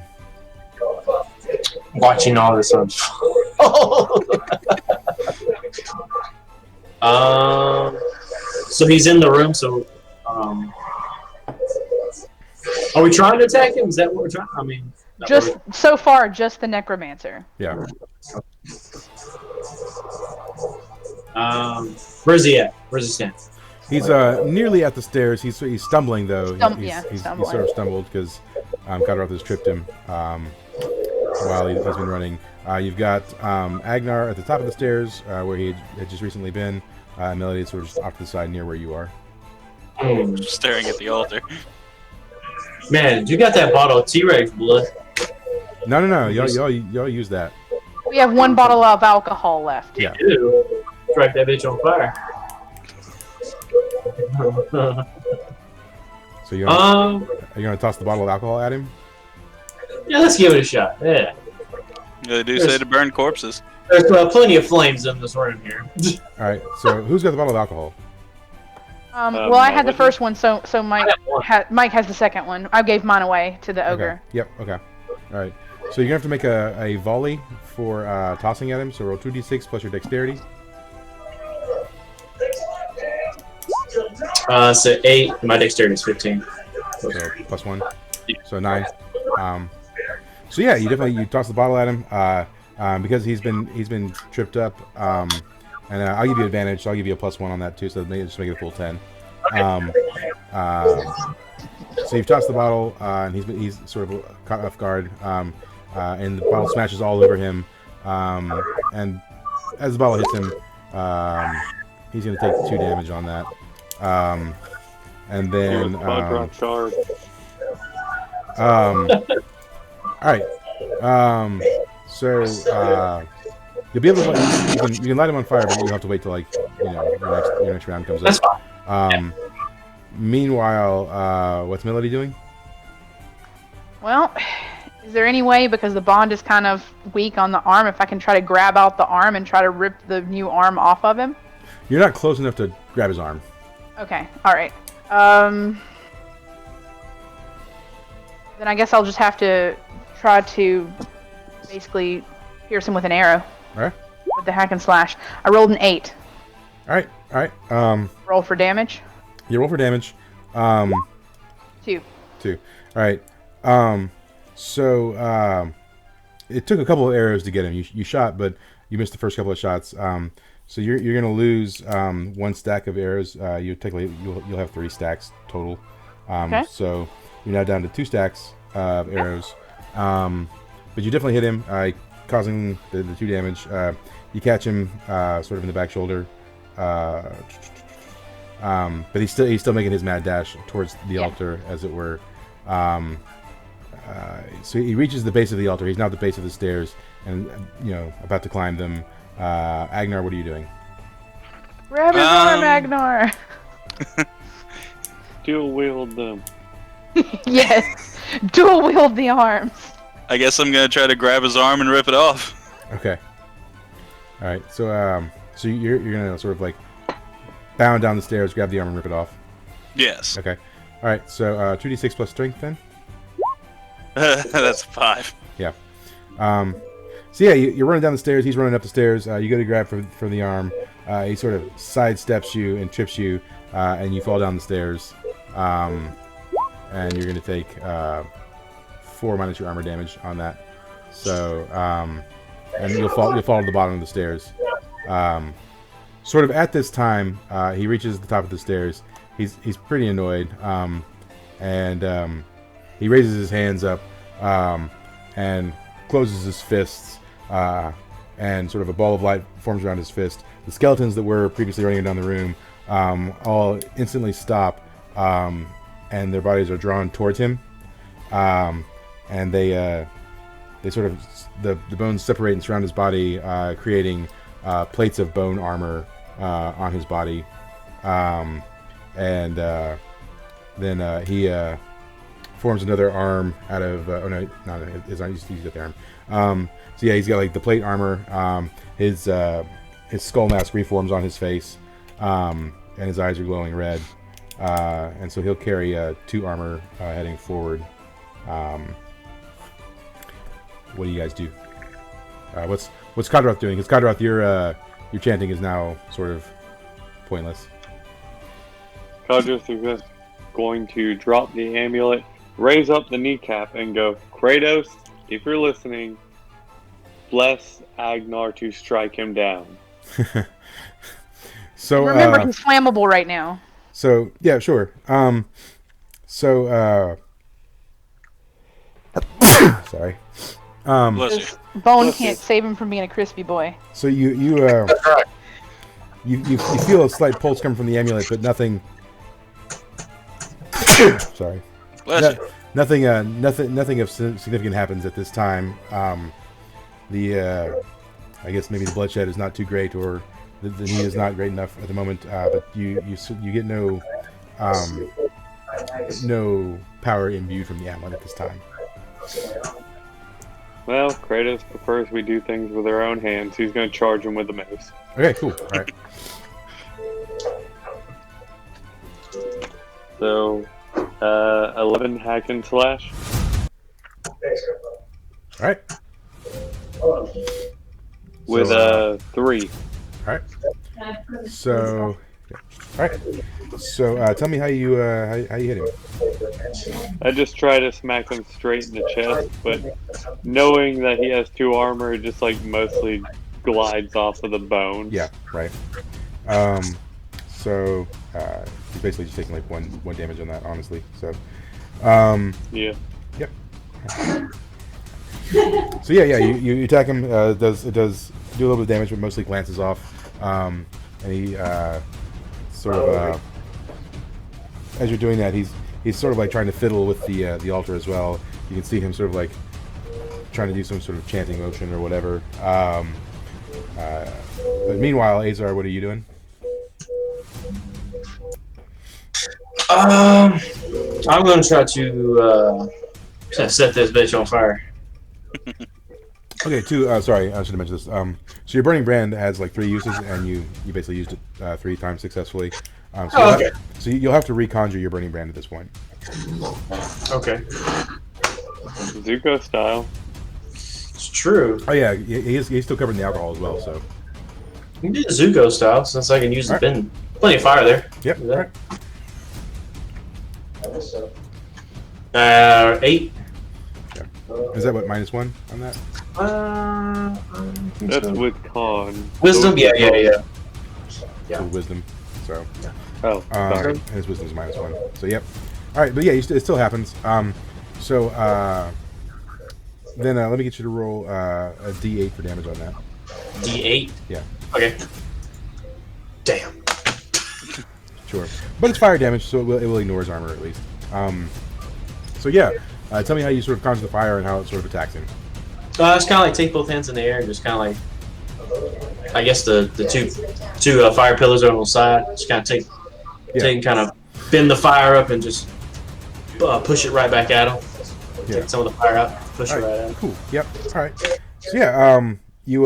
Speaker 1: Watching all this unfold. So he's in the room. So, are we trying to attack him? Is that what we're trying? I mean,
Speaker 4: Just so far, just the necromancer.
Speaker 2: Yeah.
Speaker 1: Where's he at? Where's he standing?
Speaker 2: He's nearly at the stairs. He's stumbling though. He's
Speaker 4: Stumbling.
Speaker 2: sort of stumbled because Katarov has tripped him while he's been running. You've got Agnar at the top of the stairs where he had just recently been. Melody is sort of just off to the side near where you are.
Speaker 5: Staring at the altar.
Speaker 1: Man, you got that bottle of T-Rex blood.
Speaker 2: No. Y'all use that.
Speaker 4: We have one bottle of alcohol left.
Speaker 2: Yeah.
Speaker 1: Ew. Strike that bitch on fire.
Speaker 2: So you're gonna toss the bottle of alcohol at him?
Speaker 1: Yeah, let's give it a shot. Yeah.
Speaker 5: They do say to burn corpses.
Speaker 1: There's plenty of flames in this room here.
Speaker 2: All right. So who's got the bottle of alcohol?
Speaker 4: Well, I had the
Speaker 3: Melody.
Speaker 4: first one, so Mike
Speaker 1: I have one.
Speaker 4: Mike has the second one. I gave mine away to the ogre.
Speaker 2: Okay. Yep. Okay. All right. So you're gonna have to make a volley for tossing at him. So roll 2d6 plus your dexterity.
Speaker 1: So 8. My dexterity is 15.
Speaker 2: So plus 1. So 9. So yeah, you toss the bottle at him because he's been tripped up. And I'll give you advantage. So I'll give you a plus 1 on that too. So just make it a full 10. So you've tossed the bottle, and he's sort of caught off guard. And the bottle smashes all over him. And as the bottle hits him, he's going to take 2 damage on that. And then
Speaker 3: Quadron charge.
Speaker 2: all right. So you'll be able to you can light him on fire, but you'll have to wait till your next round comes
Speaker 1: That's
Speaker 2: up.
Speaker 1: fine.
Speaker 2: Meanwhile, what's Melody doing?
Speaker 4: Well, is there any way, because the bond is kind of weak on the arm, if I can try to grab out the arm and try to rip the new arm off of him?
Speaker 2: You're not close enough to grab his arm.
Speaker 4: Okay, alright. Then I guess I'll just have to try to basically pierce him with an arrow.
Speaker 2: Alright.
Speaker 4: With the hack and slash. I rolled an 8.
Speaker 2: Alright.
Speaker 4: Roll for damage.
Speaker 2: You roll for damage.
Speaker 4: 2.
Speaker 2: 2. Alright. So it took a couple of arrows to get him. You shot, but you missed the first couple of shots. So you're gonna lose 1 stack of arrows. You'll have 3 stacks total.
Speaker 4: Okay.
Speaker 2: So you're now down to 2 stacks of arrows. But you definitely hit him, causing the 2 damage. You catch him sort of in the back shoulder. But he's still making his mad dash towards the altar, as it were. So he reaches the base of the altar. He's now at the base of the stairs, and about to climb them. Agnar, what are you doing?
Speaker 4: Grab his arm, Agnar!
Speaker 3: Dual wield them.
Speaker 4: Yes! Dual wield the arms!
Speaker 5: I guess I'm gonna try to grab his arm and rip it off.
Speaker 2: Okay. All right. So you're gonna sort of like bound down the stairs, grab the arm, and rip it off.
Speaker 5: Yes.
Speaker 2: Okay. All right. So 2d6 plus strength then.
Speaker 5: That's 5.
Speaker 2: Yeah. So yeah, you're running down the stairs. He's running up the stairs. You go to grab for the arm. He sort of sidesteps you and trips you, and you fall down the stairs. And you're going to take 4 minus your armor damage on that. So and you'll fall to the bottom of the stairs. sort of at this time, he reaches the top of the stairs. He's pretty annoyed, and he raises his hands up and closes his fists, and sort of a ball of light forms around his fist. The skeletons that were previously running down the room all instantly stop, and their bodies are drawn towards him, and they sort of the bones separate and surround his body, creating plates of bone armor on his body, and then he forms another arm out of oh no, it's not used to use the arm. So yeah, he's got like the plate armor. His skull mask reforms on his face, and his eyes are glowing red. And so he'll carry 2 armor heading forward. What do you guys do? What's Kadroth doing? Because Kadroth, your chanting is now sort of pointless.
Speaker 3: Kadroth is just going to drop the amulet, raise up the kneecap, and go, Kratos, if you're listening, bless Agnar to strike him down.
Speaker 2: So
Speaker 4: remember, he's flammable right now.
Speaker 2: So yeah, sure. Sorry.
Speaker 5: Bless you.
Speaker 4: Bone can't save him from being a crispy boy.
Speaker 2: So you feel a slight pulse come from the amulet, but nothing. Sorry.
Speaker 5: Bless you.
Speaker 2: Nothing of significant happens at this time. I guess maybe the bloodshed is not too great, or the need is not great enough at the moment. But you get no power imbued from the amulet at this time.
Speaker 3: Well, Kratos prefers we do things with our own hands. He's going to charge him with the mace.
Speaker 2: Okay, cool. All right.
Speaker 3: So, 11 hack and slash.
Speaker 2: All right.
Speaker 3: With
Speaker 2: So,
Speaker 3: 3.
Speaker 2: All right. So, all right. So, tell me how you hit him.
Speaker 3: I just try to smack him straight in the chest, but knowing that he has 2 armor, it just like mostly glides off of the bones.
Speaker 2: Yeah. Right. So, he's basically just taking like one damage on that, honestly. So,
Speaker 3: Yeah.
Speaker 2: Yep. So yeah, you attack him. It does do a little bit of damage, but mostly glances off. And he sort of as you're doing that, he's sort of like trying to fiddle with the altar as well. You can see him sort of like trying to do some sort of chanting motion or whatever. But meanwhile, Azar, what are you doing?
Speaker 1: I'm going to try to set this bitch on fire.
Speaker 2: Okay, sorry, I should have mentioned this. So your burning brand has like 3 uses, and you basically used it 3 times successfully. So you'll have to reconjure your burning brand at this point.
Speaker 1: Okay.
Speaker 3: Zuko style.
Speaker 1: It's true.
Speaker 2: Oh yeah, he's still covered in the alcohol as well. So
Speaker 1: You can do the Zuko style since I can use the bin. Plenty of fire there.
Speaker 2: yep.
Speaker 1: Do that.
Speaker 2: All right.
Speaker 1: 8.
Speaker 2: Is that what, -1 on that?
Speaker 3: That's with con.
Speaker 1: Wisdom? Yeah. Yeah.
Speaker 2: So wisdom. So
Speaker 3: Oh, sorry.
Speaker 2: and his wisdom is -1. So yep. All right, but yeah, it still happens. Then let me get you to roll a D8 for damage on that.
Speaker 1: D8?
Speaker 2: Yeah.
Speaker 1: Okay. Damn.
Speaker 2: Sure. But it's fire damage, so it will ignore his armor at least. So yeah, tell me how you sort of conjure the fire and how it sort of attacks him.
Speaker 1: It's kind of like take both hands in the air and just kind of like, I guess the two fire pillars are on the side. Just kind of take and kind of bend the fire up and just push it right back at him.
Speaker 2: Yeah.
Speaker 1: Take some of the fire out, push it right at him.
Speaker 2: Cool. Yep. All right. So yeah, you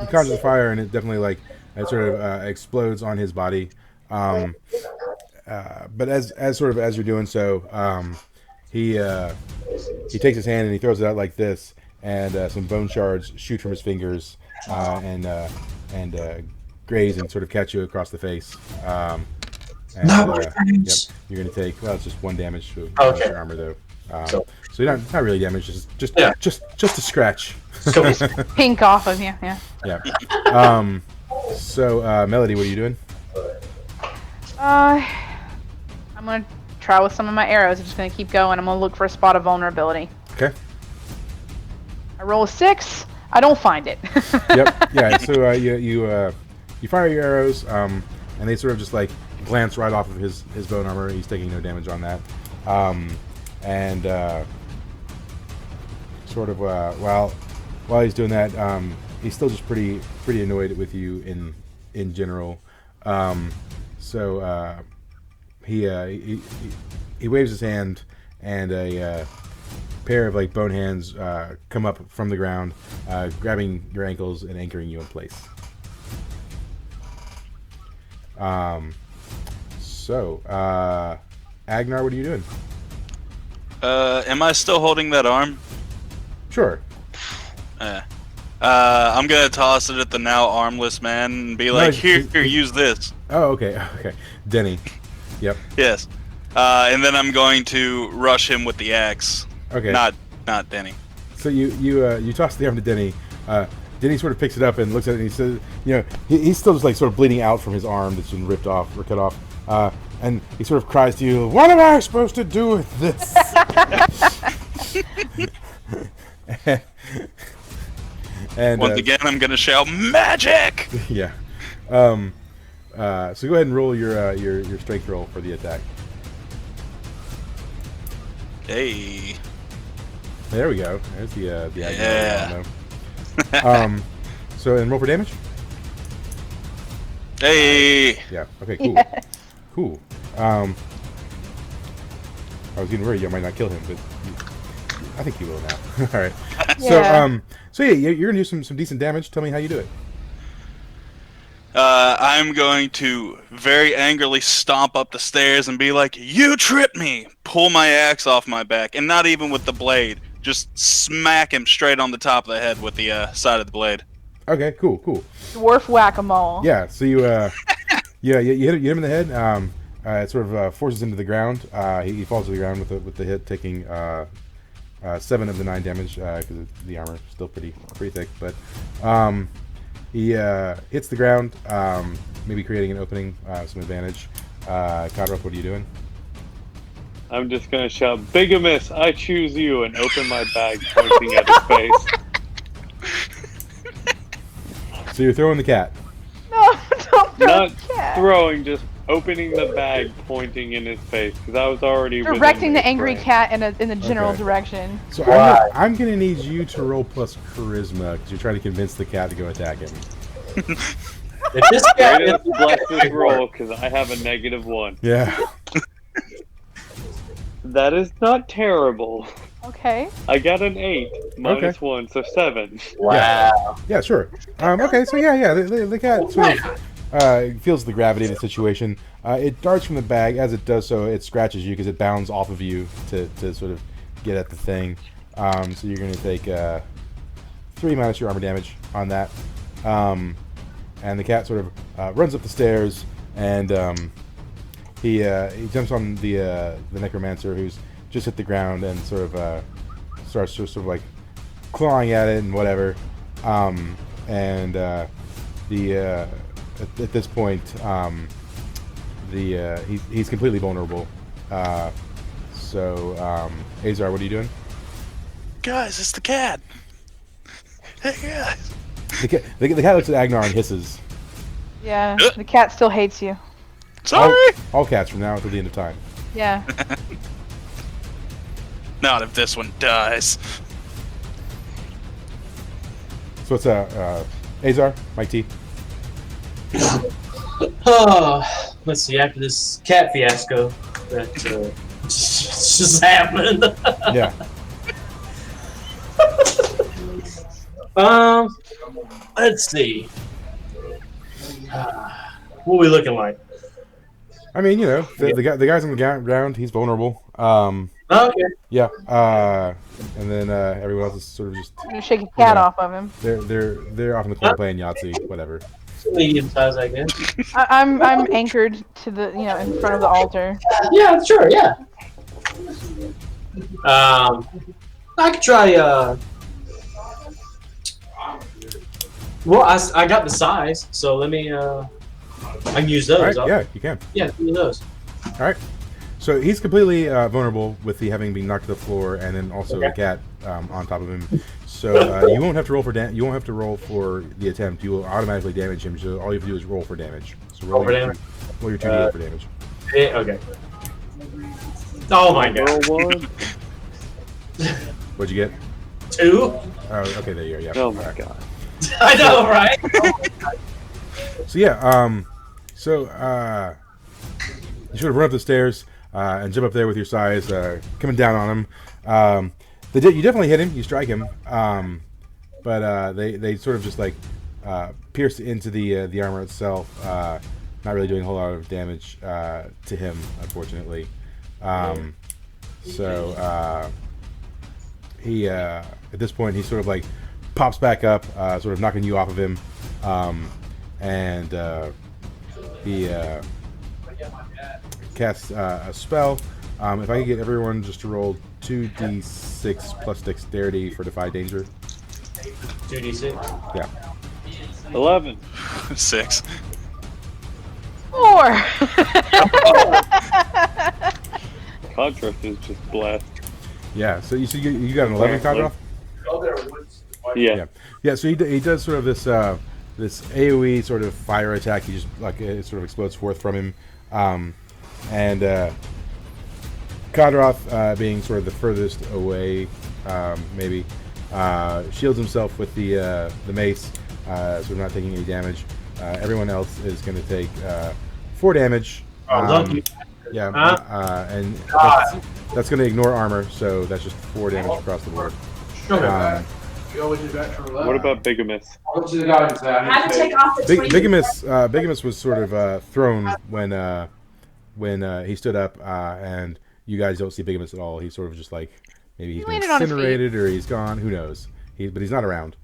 Speaker 2: conjure the fire and it definitely like it sort of explodes on his body. But as you're doing so, he takes his hand and he throws it out like this, and some bone shards shoot from his fingers and graze and sort of catch you across the face. Yep, you're gonna take it's just 1 damage to your armor though. So you're not really damaged, just a scratch.
Speaker 4: Pink off of you, yeah.
Speaker 2: Yeah. So, Melody, what are you doing?
Speaker 4: I'm gonna try with some of my arrows. I'm just gonna keep going. I'm gonna look for a spot of vulnerability.
Speaker 2: Okay.
Speaker 4: I roll a 6. I don't find it.
Speaker 2: Yep. Yeah. So you fire your arrows, and they sort of just like glance right off of his bone armor. He's taking no damage on that, and sort of while he's doing that, he's still just pretty annoyed with you in general. So he waves his hand, and a pair of like bone hands come up from the ground, grabbing your ankles and anchoring you in place. So Agnar, what are you doing?
Speaker 5: Am I still holding that arm?
Speaker 2: Sure.
Speaker 5: I'm gonna toss it at the now armless man and be like, here, use this.
Speaker 2: Oh, okay. Denny. Yep.
Speaker 5: Yes. And then I'm going to rush him with the axe.
Speaker 2: Okay.
Speaker 5: Not Denny.
Speaker 2: So you toss the arm to Denny. Denny sort of picks it up and looks at it, and he says, he's still just like sort of bleeding out from his arm that's been ripped off or cut off. And he sort of cries to you, "What am I supposed to do with this?" And
Speaker 5: once again, I'm gonna shout magic.
Speaker 2: Yeah. So go ahead and roll your strength roll for the attack.
Speaker 5: Hey.
Speaker 2: There we go. There's the
Speaker 5: Yeah.
Speaker 2: So and roll for damage.
Speaker 5: Hey.
Speaker 2: Yeah. Okay. Cool.
Speaker 4: Yes.
Speaker 2: Cool. I was getting worried I might not kill him, but I think you will now. All right.
Speaker 4: Yeah.
Speaker 2: So yeah, you're gonna do some decent damage. Tell me how you do it.
Speaker 5: I'm going to very angrily stomp up the stairs and be like, "You tripped me!" Pull my axe off my back, and not even with the blade. Just smack him straight on the top of the head with the side of the blade.
Speaker 2: Okay. Cool.
Speaker 4: Dwarf whack-a-mole.
Speaker 2: Yeah. So you you hit him in the head. It sort of forces him to the ground. He falls to the ground with the hit, taking 7 of the 9 damage because the armor is still pretty thick. But he hits the ground, maybe creating an opening, some advantage. Conrad, what are you doing?
Speaker 3: I'm just gonna shout, "Bigamous, I choose you," and open my bag, pointing at his face.
Speaker 2: So you're throwing the cat.
Speaker 4: No, don't throw
Speaker 3: Not
Speaker 4: the cat.
Speaker 3: throwing, just opening the bag, pointing in his face, because I was already
Speaker 4: Directing
Speaker 3: within
Speaker 4: the
Speaker 3: his
Speaker 4: angry
Speaker 3: range.
Speaker 4: cat in the general
Speaker 2: Okay.
Speaker 4: direction.
Speaker 2: So
Speaker 1: Why?
Speaker 2: I'm gonna need you to roll plus charisma because you're trying to convince the cat to go attack him.
Speaker 1: If this guy,
Speaker 3: Greatest bless this roll, because I have a -1.
Speaker 2: Yeah.
Speaker 3: That is not terrible.
Speaker 4: Okay.
Speaker 3: I got an 8, -1, so 7.
Speaker 1: wow.
Speaker 2: Yeah, sure. Okay, so yeah, the cat sort of feels the gravity of the situation. It darts from the bag. As it does so, it scratches you because it bounds off of you to sort of get at the thing. So you're going to take 3 minus your armor damage on that. And the cat sort of runs up the stairs, and he jumps on the necromancer who's just hit the ground and sort of starts sort of like clawing at it and whatever. And at this point, he's completely vulnerable. So Azar, what are you doing?
Speaker 5: Guys, it's the cat. Hey guys.
Speaker 2: The cat looks at Agnar and hisses.
Speaker 4: Yeah, the cat still hates you.
Speaker 5: Sorry.
Speaker 2: All cats from now until the end of time.
Speaker 4: Yeah.
Speaker 5: Not if this one dies.
Speaker 2: So it's Azar, Mike T.
Speaker 1: Oh, let's see. After this cat fiasco that just happened.
Speaker 2: Yeah.
Speaker 1: Let's see. What are we looking like?
Speaker 2: I mean, the guy's on the ground. He's vulnerable.
Speaker 1: Okay.
Speaker 2: Yeah. And then everyone else is sort of just
Speaker 4: You shake a cat off of him.
Speaker 2: they're off in the corner playing Yahtzee, whatever.
Speaker 1: Medium size, I guess.
Speaker 4: I'm anchored to the in front of the altar.
Speaker 1: Yeah, sure, yeah. I could try Well, I got the size, so let me. I can use those.
Speaker 2: All right, yeah, you can.
Speaker 1: Yeah, use those.
Speaker 2: All right. So he's completely vulnerable with the having been knocked to the floor, and then also the cat on top of him. So you won't have to roll for you won't have to roll for the attempt. You will automatically damage him. So all you have to do is roll for damage. So
Speaker 1: Roll for damage.
Speaker 2: Roll your 2d8 for damage.
Speaker 1: Yeah, okay. Oh my god.
Speaker 3: Roll one.
Speaker 2: What'd you get?
Speaker 1: 2.
Speaker 2: Oh, okay, there you are. Yeah.
Speaker 3: Oh
Speaker 2: All
Speaker 3: my
Speaker 2: right.
Speaker 3: god.
Speaker 1: I know, right?
Speaker 2: So yeah, you should have run up the stairs and jump up there with your size, coming down on him. You definitely hit him. You strike him, but they sort of just like pierce into the armor itself, not really doing a whole lot of damage to him, unfortunately. He at this point he sort of like pops back up, sort of knocking you off of him, and he casts a spell. If I could get everyone just to roll 2d6 plus dexterity for Defy Danger.
Speaker 1: 2d6.
Speaker 2: Yeah.
Speaker 3: 11.
Speaker 5: 6.
Speaker 4: 4.
Speaker 3: Contrast is just blessed.
Speaker 2: Yeah. So you got an 11 contrast?
Speaker 3: Yeah.
Speaker 2: Yeah. So he does sort of this this AOE sort of fire attack. He just like it sort of explodes forth from him, and Kadroth, being sort of the furthest away, maybe shields himself with the mace, so we're not taking any damage. Everyone else is going to take 4 damage.
Speaker 1: Lucky.
Speaker 2: Yeah,
Speaker 1: Huh?
Speaker 2: and that's going to ignore armor, so that's just 4 damage across the board.
Speaker 3: What about Bigamous?
Speaker 7: Had to take off the
Speaker 2: Bigamous was sort of thrown when he stood up, and you guys don't see Bigamous at all. He's sort of just like maybe he's been
Speaker 4: landed on his
Speaker 2: incinerated or he's gone. Who knows? But he's not around.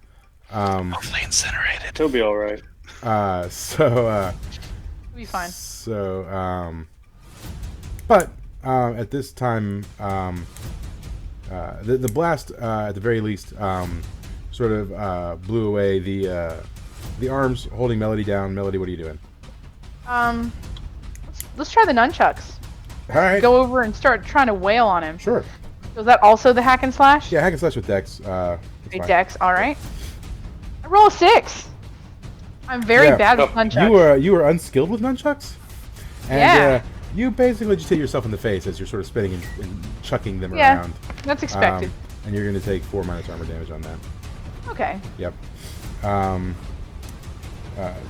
Speaker 5: Hopefully incinerated.
Speaker 3: He'll be all right.
Speaker 2: So
Speaker 4: Be fine.
Speaker 2: but at this time, the blast at the very least sort of blew away the arms holding Melody down. Melody, what are you doing?
Speaker 4: Let's try the nunchucks.
Speaker 2: All right.
Speaker 4: Go over and start trying to wail on him.
Speaker 2: Sure.
Speaker 4: Was that also the hack and slash?
Speaker 2: Yeah, hack and slash with Dex.
Speaker 4: Big Dex. All right. I roll a 6. I'm very bad with nunchucks.
Speaker 2: You are unskilled with nunchucks, and
Speaker 4: Yeah.
Speaker 2: you basically just hit yourself in the face as you're sort of spinning and chucking them around.
Speaker 4: That's expected.
Speaker 2: And you're going to take 4 minus armor damage on that.
Speaker 4: Okay.
Speaker 2: Yep.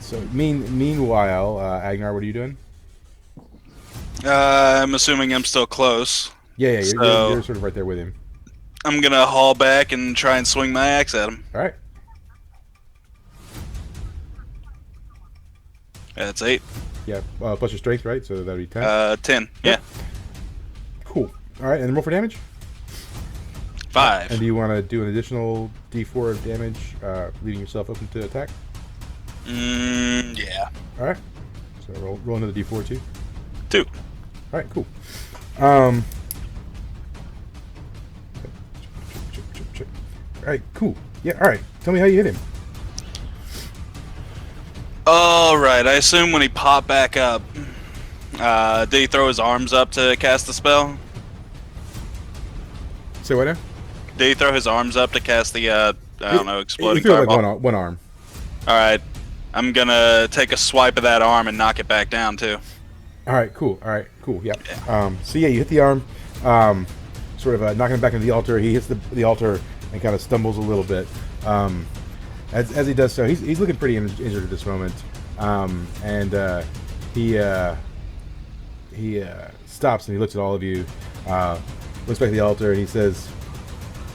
Speaker 2: So meanwhile, Agnar, what are you doing?
Speaker 5: I'm assuming I'm still close.
Speaker 2: Yeah,
Speaker 5: So-
Speaker 2: you're sort of right there with him.
Speaker 5: I'm gonna haul back and try and swing my axe at him.
Speaker 2: All right.
Speaker 5: That's 8.
Speaker 2: Yeah, plus your strength, right? So that'd be 10.
Speaker 5: 10. Yeah.
Speaker 2: Cool. All right, and then roll for damage.
Speaker 5: 5.
Speaker 2: And do you want to do an additional D4 of damage, leaving yourself open to attack?
Speaker 5: Yeah.
Speaker 2: All right. So roll another D4 too.
Speaker 5: 2.
Speaker 2: All right, cool. All right, cool. Yeah, all right. Tell me how you hit him.
Speaker 5: All right. I assume when he popped back up, did he throw his arms up to cast the spell?
Speaker 2: Say what now?
Speaker 5: Did he throw his arms up to cast the I don't know, exploding
Speaker 2: He threw like
Speaker 5: fireball?
Speaker 2: one arm.
Speaker 5: All right. I'm gonna take a swipe of that arm and knock it back down too.
Speaker 2: All right, cool. Yeah. So yeah, you hit the arm, sort of knocking him back into the altar. He hits the altar and kind of stumbles a little bit. As he does so, he's looking pretty injured at this moment, and he stops and he looks at all of you, looks back at the altar and he says,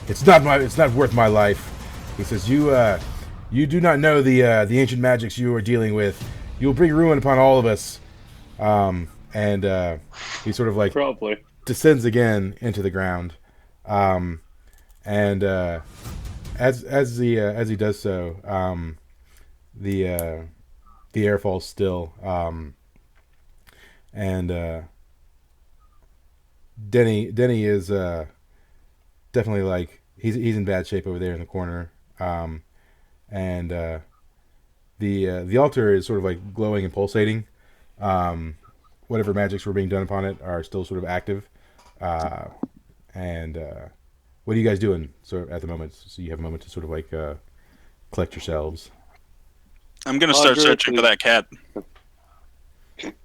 Speaker 2: "It's not worth my life." He says, "You do not know the ancient magics you are dealing with. You will bring ruin upon all of us." And he sort of like
Speaker 3: Probably.
Speaker 2: descends again into the ground, and as he does so, the air falls still, and Denny is definitely like he's in bad shape over there in the corner, and the altar is sort of like glowing and pulsating. Whatever magics were being done upon it are still sort of active. And what are you guys doing at the moment? So you have a moment to sort of like collect yourselves.
Speaker 5: I'm gonna start searching for that cat.
Speaker 4: It's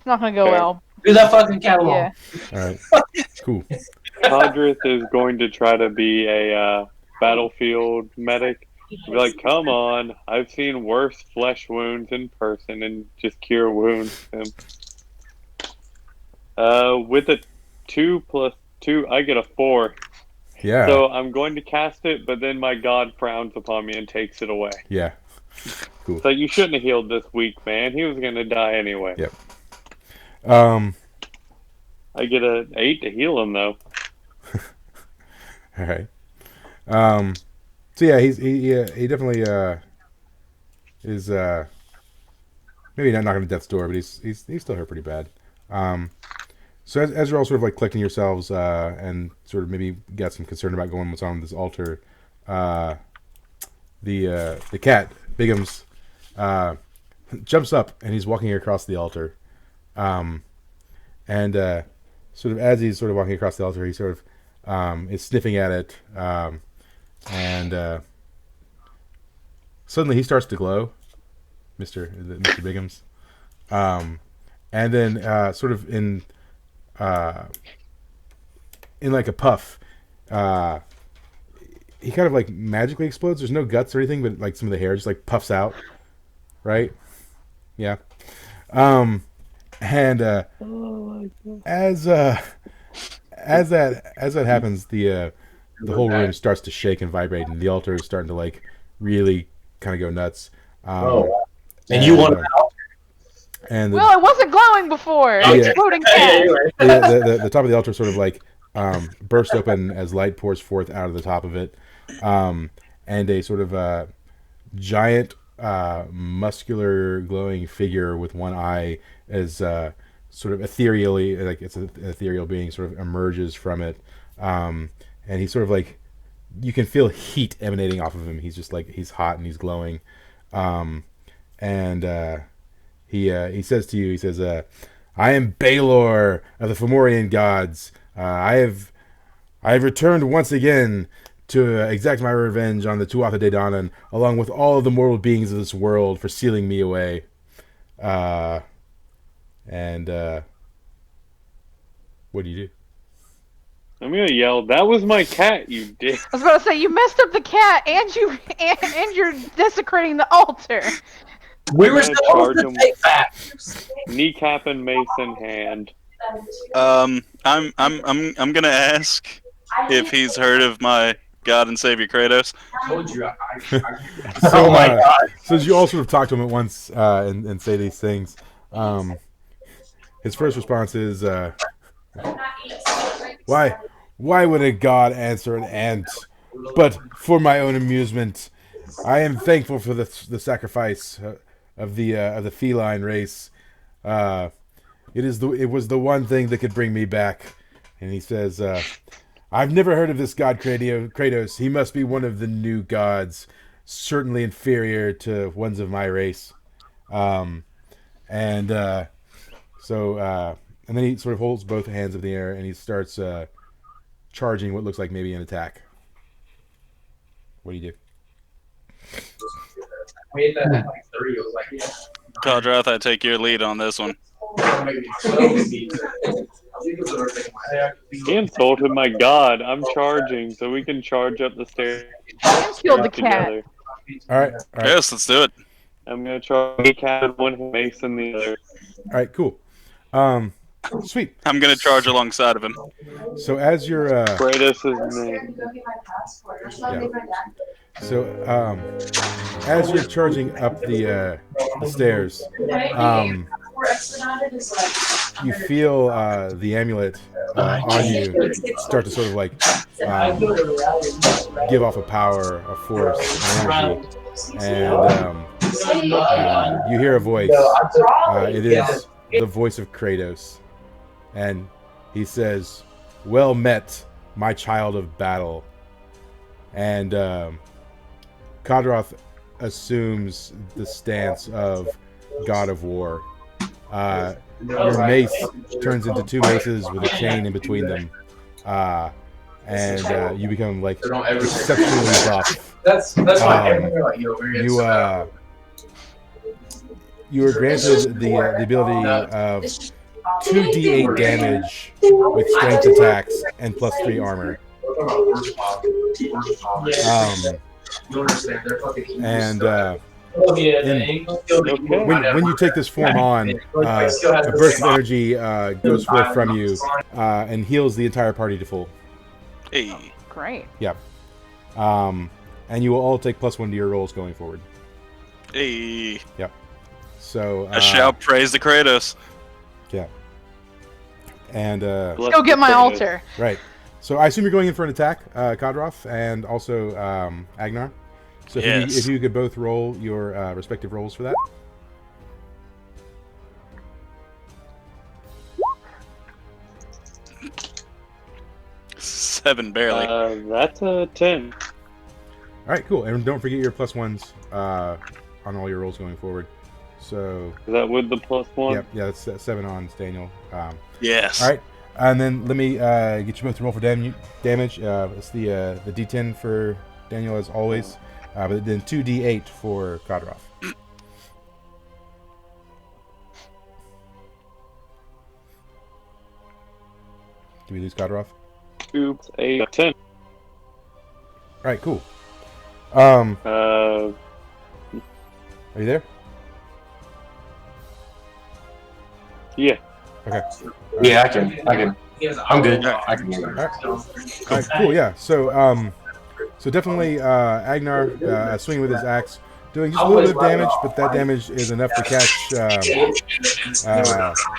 Speaker 4: not gonna go well.
Speaker 1: Do that fucking cat along.
Speaker 4: Yeah.
Speaker 2: All right, cool.
Speaker 3: Podrith is going to try to be a battlefield medic. Be like, come on, I've seen worse flesh wounds in person, and just cure wounds. With a 2 + 2, I get a 4.
Speaker 2: Yeah.
Speaker 3: So I'm going to cast it, but then my god frowns upon me and takes it away.
Speaker 2: Yeah. Cool.
Speaker 3: So you shouldn't have healed this weak man. He was going to die anyway.
Speaker 2: Yep.
Speaker 3: I get a 8 to heal him though.
Speaker 2: All right. So yeah, he definitely is maybe not knocking on death's door, but he's still hurt pretty bad. So as you're all sort of like collecting yourselves and sort of maybe got some concern about going what's on this altar, the cat Bigums jumps up and he's walking across the altar, and sort of as he's sort of walking across the altar, he sort of is sniffing at it, and suddenly he starts to glow, Mr. Bigums, and then sort of in like a puff, he kind of like magically explodes. There's no guts or anything, but like some of the hair just like puffs out, right? Yeah. And as that happens, the whole room starts to shake and vibrate, and the altar is starting to like really kind of go nuts.
Speaker 1: And you want out?
Speaker 2: And
Speaker 4: Well, it wasn't glowing before. Exploding cat.
Speaker 2: the top of the altar sort of like burst open as light pours forth out of the top of it, and a sort of giant muscular glowing figure with one eye is sort of ethereally, like it's an ethereal being, sort of emerges from it, and he's sort of like, you can feel heat emanating off of him. He's just like, he's hot and he's glowing, and he says to you, he says, I am Baelor of the Fomorian gods. I have returned once again to exact my revenge on the Tuatha De Danann, along with all of the mortal beings of this world for sealing me away. And what do you do?
Speaker 3: I'm gonna yell, "That was my cat, you dick!"
Speaker 4: I was about to say, you messed up the cat, and you're desecrating the altar.
Speaker 1: We were supposed to take that.
Speaker 3: Kneecap and mace in hand.
Speaker 5: I'm gonna ask if he's heard of my God and Savior Kratos.
Speaker 7: I told you.
Speaker 2: So,
Speaker 1: Oh my God.
Speaker 2: So as you all sort of talk to him at once and say these things, his first response is, Why would a god answer an ant? But for my own amusement, I am thankful for the sacrifice of the feline race. It was the one thing that could bring me back. And he says, I've never heard of this god Kratos. He must be one of the new gods, certainly inferior to ones of my race. And then he sort of holds both hands in the air and he starts charging what looks like maybe an attack. What do you do?
Speaker 7: I mean, at like 3, it was like, yeah.
Speaker 5: Kodroth, I take your lead on this one.
Speaker 3: He insulted my god. I'm charging, so we can charge up the stairs.
Speaker 4: And killed the cat.
Speaker 3: Together.
Speaker 2: All right.
Speaker 5: Yes, let's do it.
Speaker 3: I'm gonna charge the cat with one mace in the other.
Speaker 2: All right, cool. Sweet.
Speaker 5: I'm gonna charge alongside of him.
Speaker 2: So as you're
Speaker 3: Kratos' name.
Speaker 2: so as you're charging up the stairs, you feel the amulet on you start to sort of like give off a power, a force, an energy, and you hear a voice. It is the voice of Kratos, and he says, "Well met, my child of battle." And Kodroth, assumes the stance of God of War. Your mace turns into two maces with a chain in between them, and you become like exceptionally buff.
Speaker 7: That's fine.
Speaker 2: You are granted the ability of 2d8 damage with strength attacks and +3 armor. And when you take this form on, a burst of energy goes forth from you and heals the entire party to full.
Speaker 5: Hey.
Speaker 4: Great.
Speaker 2: Yep. And you will all take +1 to your rolls going forward.
Speaker 5: Hey.
Speaker 2: Yep. So
Speaker 5: I shall praise the Kratos.
Speaker 2: Yeah. And
Speaker 4: Let's go get my altar.
Speaker 2: Right. So I assume you're going in for an attack, Kadroth, and also Agnar. So if you could both roll your respective rolls for that.
Speaker 5: Seven, barely.
Speaker 3: That's a 10.
Speaker 2: All right, cool. And don't forget your +1s on all your rolls going forward. So
Speaker 3: Is that with the +1?
Speaker 2: Yep, yeah, that's 7 on Daniel.
Speaker 5: Yes.
Speaker 2: All right, and then let me get you both to roll for damage. It's the D10 for Daniel as always, but then 2d8 for Kadroth. Did we lose Kadroth?
Speaker 3: Oops, 8, 10.
Speaker 2: All right, cool.
Speaker 3: Uh,
Speaker 2: Are you there?
Speaker 3: yeah.
Speaker 2: Okay.
Speaker 1: Yeah, I can. I'm good. I can.
Speaker 2: All right, cool. Yeah. So definitely Agnar swinging with his axe, doing just a little bit of damage, but that damage is enough to catch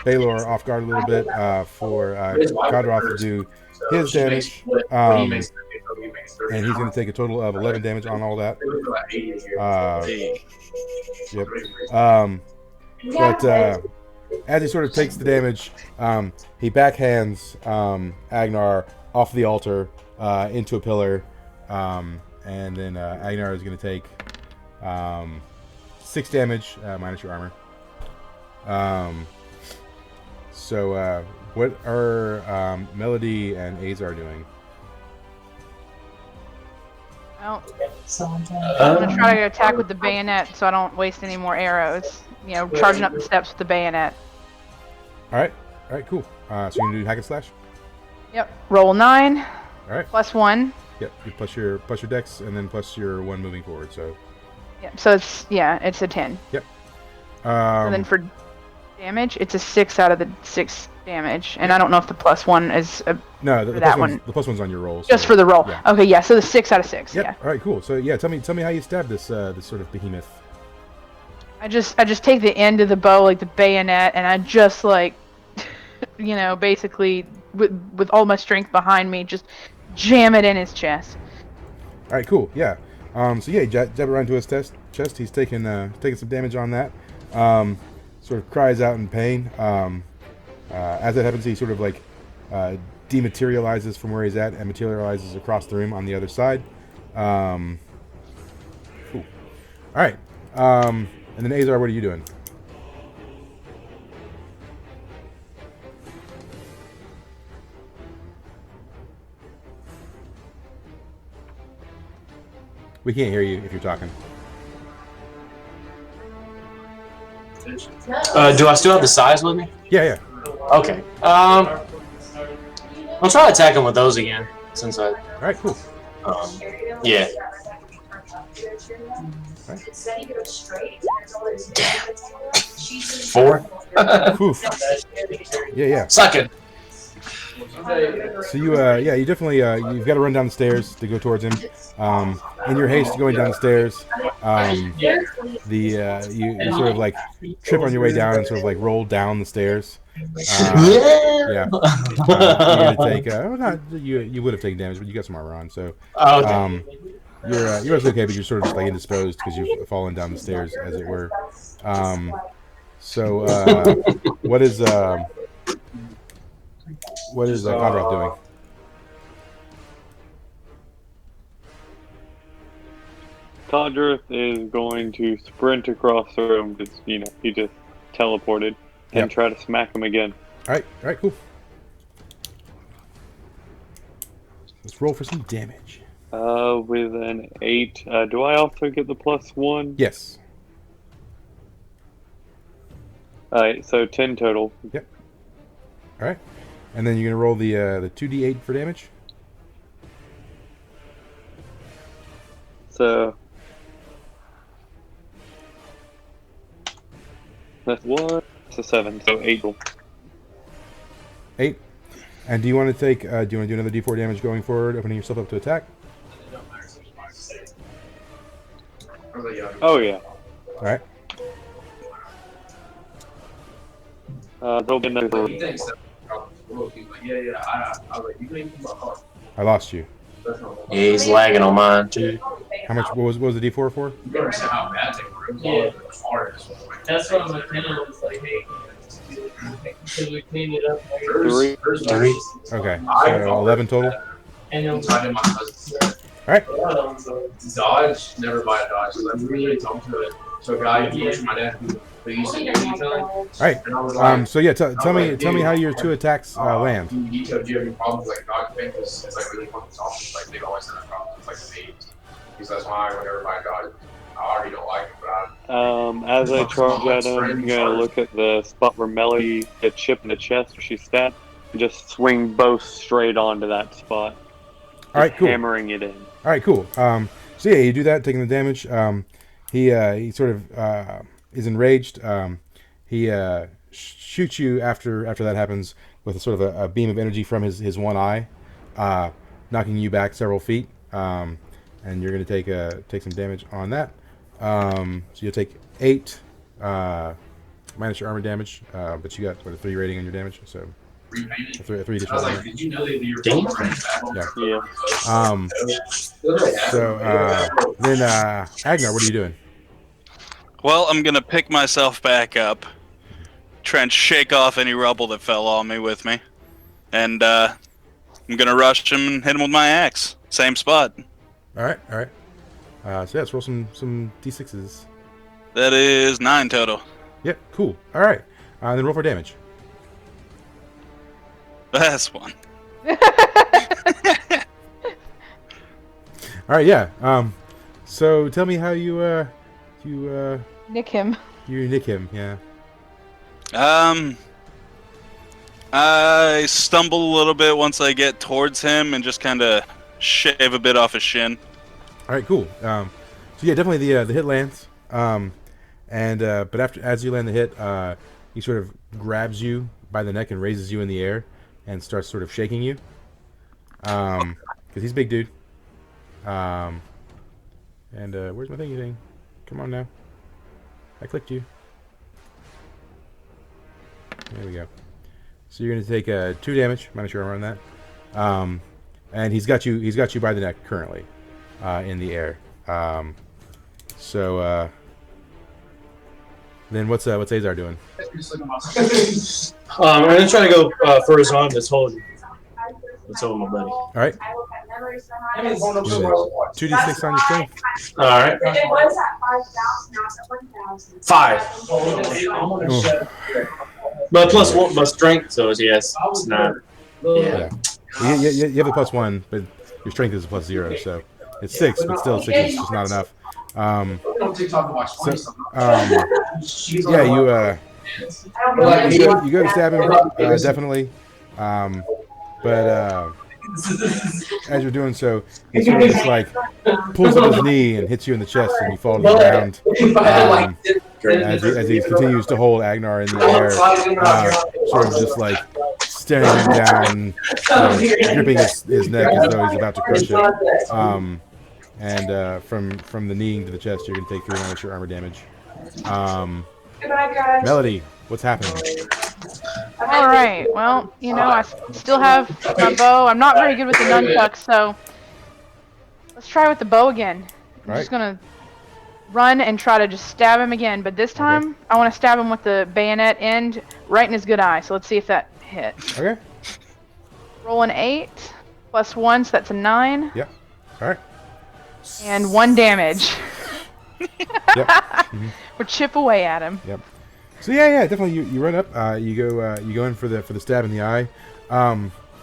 Speaker 2: Baylor off guard a little bit for Kadroth to do his damage. And he's going to take a total of 11 damage on all that. Yep. But as he sort of takes the damage, he backhands Agnar off the altar into a pillar, and then Agnar is going to take 6 damage minus your armor. So what are Melody and Azar doing?
Speaker 4: Well, I'm going to try to attack with the bayonet so I don't waste any more arrows. You know, charging up the steps with the bayonet.
Speaker 2: All right, cool. So you're going to do hack and slash?
Speaker 4: Yep. Roll 9.
Speaker 2: All right.
Speaker 4: +1.
Speaker 2: Yep, you plus your dex and then plus your 1 moving forward, so.
Speaker 4: Yep, so it's a 10.
Speaker 2: Yep.
Speaker 4: And then for damage, it's a 6 out of the 6 damage. And I don't know if the +1 is
Speaker 2: no, the +1's on your roll. So,
Speaker 4: just for the roll.
Speaker 2: Yeah.
Speaker 4: Okay, yeah, so the 6 out of 6.
Speaker 2: Yep.
Speaker 4: Yeah.
Speaker 2: All right, cool. So yeah, tell me how you stab this sort of behemoth.
Speaker 4: I just take the end of the bow, like the bayonet, and I just like, you know, basically with all my strength behind me, just jam it in his chest.
Speaker 2: All right, cool. Yeah. So yeah, jab it right into his chest. He's taking some damage on that. Sort of cries out in pain. As that happens, he sort of like dematerializes from where he's at and materializes across the room on the other side. Cool. All right. And then Azar, what are you doing? We can't hear you if you're talking.
Speaker 1: Do I still have the size with me?
Speaker 2: Yeah.
Speaker 1: Okay. I'll try to attack him with those again, since I.
Speaker 2: All right, cool.
Speaker 1: Yeah.
Speaker 2: Right.
Speaker 1: Damn. 4.
Speaker 2: Oof. Yeah.
Speaker 1: Suck it.
Speaker 2: So you definitely you've got to run down the stairs to go towards him. In your haste going down the stairs, you sort of like trip on your way down and sort of like roll down the stairs. Yeah. You're gonna take you would have taken damage, but you got some armor on, so you're okay, but you're sort of just like indisposed because you've fallen down the stairs, as it were. So what is Conrad doing?
Speaker 3: Condrith is going to sprint across the room because, you know, he just teleported and
Speaker 2: Yep.
Speaker 3: try to smack him again.
Speaker 2: All right, cool. Let's roll for some damage.
Speaker 3: With an 8. Do I also get the +1?
Speaker 2: Yes.
Speaker 3: Alright, so 10 total.
Speaker 2: Yep. All right, and then you're gonna roll the 2d8 for damage.
Speaker 3: So that's 1. It's a 7, so 8 total.
Speaker 2: 8. And do you want to take? Do you want to do another d4 damage going forward, opening yourself up to attack?
Speaker 3: Oh yeah.
Speaker 2: All right.
Speaker 3: There'll be another.
Speaker 7: He thinks that I was like, you can even my car.
Speaker 2: I lost you.
Speaker 1: Yeah, he's lagging on mine too.
Speaker 2: How much? What was the d4 for?
Speaker 7: You don't understand how bad they were. It was all over the car.
Speaker 8: That's what my tenant was like, hey, should we clean it up?
Speaker 3: 3.
Speaker 1: 3.
Speaker 2: Okay, so 11 total.
Speaker 8: And then
Speaker 7: I did my cousin's
Speaker 2: All right.
Speaker 7: Dodge, never buy a Dodge. Because I'm really talking to a guy who works for my dad who used to do detailing.
Speaker 2: All right.
Speaker 7: And I was like,
Speaker 2: So yeah, tell me how your 2 attacks land.
Speaker 7: Do you have any problems with like Dodge thing? Because it's like really fucking soft. Like they always have problems. It's like the age. Because that's why I would never buy a Dodge. I already don't like it, but
Speaker 3: As I charge at him, I'm gonna look at the spot where Melody gets chipped in the chest where she stabbed, and just swing both straight onto that spot.
Speaker 2: All right, cool.
Speaker 3: Hammering it in.
Speaker 2: All right, cool. So yeah, you do that, taking the damage. He sort of is enraged. He shoots you after that happens with a sort of a beam of energy from his one eye, knocking you back several feet. And you're going to take some damage on that. So you'll take 8 minus your armor damage, but you got a 3 rating on your damage, so
Speaker 7: repainted.
Speaker 2: a 3
Speaker 7: I
Speaker 2: additional
Speaker 7: was
Speaker 2: armor.
Speaker 7: like, did you know that you were
Speaker 1: Damn.
Speaker 2: Yeah.
Speaker 3: Yeah.
Speaker 2: So then Agnar, what are you doing?
Speaker 5: Well, I'm gonna pick myself back up, try and shake off any rubble that fell on me with me, and I'm gonna rush him and hit him with my axe. Same spot.
Speaker 2: All right. So yeah, let's roll some d6s.
Speaker 5: That is 9 total.
Speaker 2: Yep, cool. All right. Then roll for damage.
Speaker 5: That's 1.
Speaker 2: All right, yeah. So tell me how you
Speaker 4: Nick him.
Speaker 2: nick him. Yeah.
Speaker 5: I stumble a little bit once I get towards him and just kind of shave a bit off his shin.
Speaker 2: All right, cool. So yeah, definitely the hit lands. But as you land the hit, he sort of grabs you by the neck and raises you in the air and starts sort of shaking you. Because he's a big dude. Where's my thingy thing? Come on now. I clicked you. There we go. So you're gonna take 2 damage minus your armor on that. And he's got you by the neck currently, in the air. Then what's Azar doing?
Speaker 1: I'm gonna try to go for his arm that's holding my buddy.
Speaker 2: All right.
Speaker 6: I mean,
Speaker 2: 2d6 on your strength.
Speaker 1: All right.
Speaker 6: It was at 5,000, now it's at 1,000.
Speaker 1: 5. But plus 1, my strength, so yes, it's 9.
Speaker 2: Yeah. You have a +1, but your strength is a +0, so it's 6, but still 6 is just not enough. Yeah, you go to stab him, definitely. But as you're doing so, he sort of just like pulls up his knee and hits you in the chest, and you fall to the ground. As he continues to hold Agnar in the air, sort of just like staring him down, gripping his neck as though he's about to crush it. From the kneeing to the chest, you're going to take 3 minus your armor damage. Melody, what's happening?
Speaker 4: All right. Well, I still have my bow. I'm not very good with the nunchucks, so let's try with the bow again. I'm just gonna run and try to just stab him again, but this time I want to stab him with the bayonet end right in his good eye. So let's see if that hits.
Speaker 2: Okay.
Speaker 4: Roll an 8 plus 1, so that's a 9.
Speaker 2: Yep. All right.
Speaker 4: And 1 damage.
Speaker 2: Yep. Mhm.
Speaker 4: Or chip away at him.
Speaker 2: Yep. So yeah, definitely. You run up. You go in for the stab in the eye.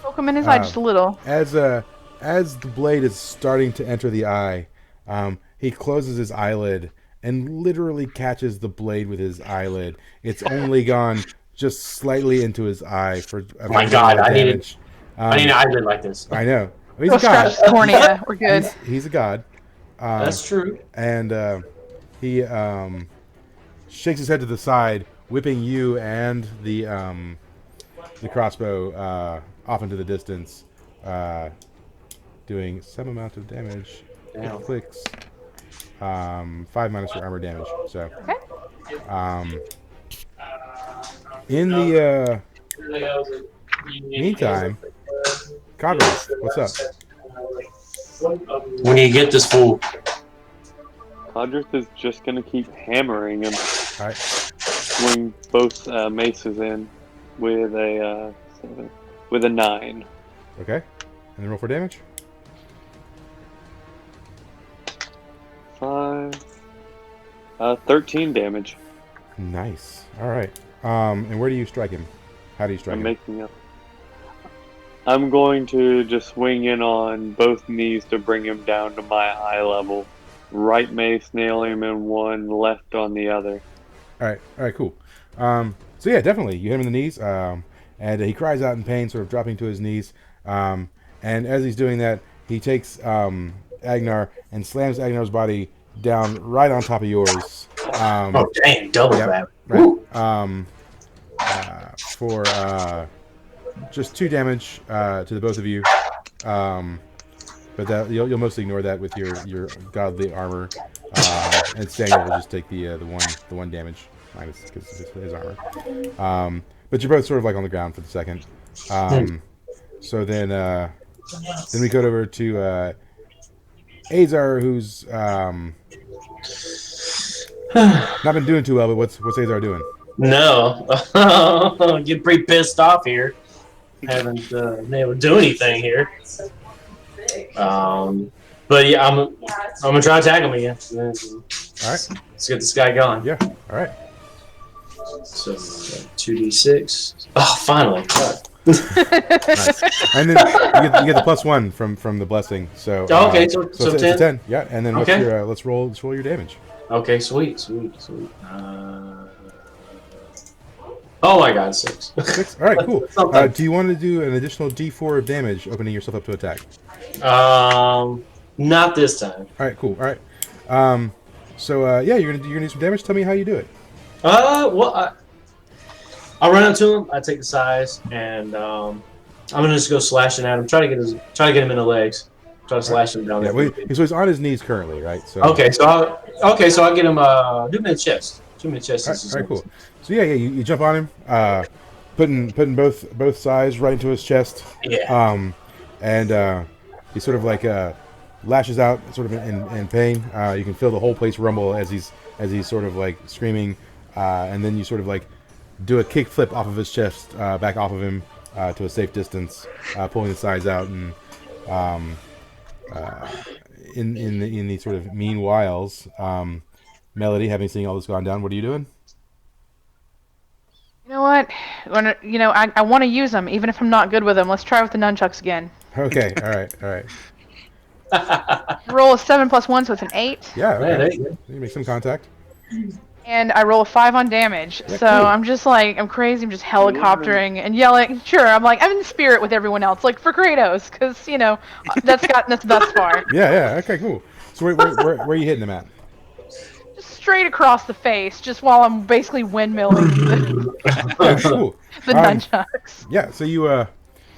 Speaker 4: Poke him in his eye just a little.
Speaker 2: As the blade is starting to enter the eye, he closes his eyelid and literally catches the blade with his eyelid. It's only gone just slightly into his eye for
Speaker 1: Oh my God, I need an eyelid like this.
Speaker 2: I know. Well, he's
Speaker 4: Go
Speaker 2: a god.
Speaker 4: scratch his cornea. We're good.
Speaker 2: He's a god.
Speaker 1: That's true.
Speaker 2: And he shakes his head to the side, whipping you and the crossbow off into the distance, doing some amount of damage.
Speaker 1: Damn.
Speaker 2: It clicks. 5 minus your armor damage. So, in the meantime, Conrad, what's up?
Speaker 1: We need to get this fool.
Speaker 3: Codric is just gonna keep hammering him.
Speaker 2: All right.
Speaker 3: Swing both maces in with a 9.
Speaker 2: Okay. And then roll for damage.
Speaker 3: 5. 13 damage.
Speaker 2: Nice. All right. And where do you strike him? How do you strike
Speaker 3: I'm
Speaker 2: him?
Speaker 3: making up. I'm going to just swing in on both knees to bring him down to my eye level. Right mace nail him in one, left on the other.
Speaker 2: All right, cool. So yeah, definitely, you hit him in the knees, and he cries out in pain, sort of dropping to his knees. And as he's doing that, he takes Agnar and slams Agnar's body down right on top of yours.
Speaker 1: Oh dang, double that.
Speaker 2: Right. For just 2 damage to the both of you. But that you'll mostly ignore that with your godly armor, and Samuel will just take the one damage minus because his armor. But you're both sort of like on the ground for the second. So then we go over to Azar, who's not been doing too well. But what's Azar doing?
Speaker 1: No, getting pretty pissed off here. Haven't been able to do anything here. But yeah, I'm gonna try to tag him again.
Speaker 2: All right,
Speaker 1: let's get this guy going.
Speaker 2: Yeah. All right.
Speaker 1: So 2d6. Oh, finally.
Speaker 2: Nice. And then you get the +1 from the blessing. So
Speaker 1: okay, so
Speaker 2: it's a
Speaker 1: 10.
Speaker 2: 10. Yeah, and then
Speaker 1: Okay.
Speaker 2: let's roll your damage.
Speaker 1: Okay, sweet. Oh my God, 6.
Speaker 2: 6. All right, cool. Do you want to do an additional D4 of damage, opening yourself up to attack?
Speaker 1: Not this time.
Speaker 2: All right, cool. All right. So yeah, you're gonna do some damage. Tell me how you do it.
Speaker 1: Well, I'll run up to him. I take the size, and I'm gonna just go slashing at him. Try to get him in the legs. Try to slash him down there.
Speaker 2: So he's on his knees currently, right? So
Speaker 1: okay, so I'll get him. Do him in the chest. Shoot me in the chest.
Speaker 2: All right, cool. So yeah, you jump on him, putting both sides right into his chest.
Speaker 1: Yeah.
Speaker 2: And he sort of like lashes out, sort of in pain. You can feel the whole place rumble as he's sort of like screaming, and then you sort of like do a kick flip off of his chest, back off of him to a safe distance, pulling the sides out, and in the sort of meanwhiles, Melody, having seen all this gone down, what are you doing?
Speaker 4: You know what? I want to use them, even if I'm not good with them. Let's try with the nunchucks again.
Speaker 2: Okay, all right.
Speaker 4: Roll a 7 + 1, so it's an 8.
Speaker 2: Yeah, okay.
Speaker 1: there you go.
Speaker 2: You make some contact.
Speaker 4: And I roll a 5 on damage.
Speaker 2: Yeah,
Speaker 4: so
Speaker 2: cool.
Speaker 4: I'm just like, I'm crazy. I'm just helicoptering and yelling. Sure, I'm like, I'm in spirit with everyone else, like for Kratos, because that's gotten us thus far.
Speaker 2: Yeah. Okay, cool. So where are you hitting him at?
Speaker 4: Just straight across the face, just while I'm basically windmilling
Speaker 2: Cool.
Speaker 4: the nunchucks.
Speaker 2: Yeah. So you hit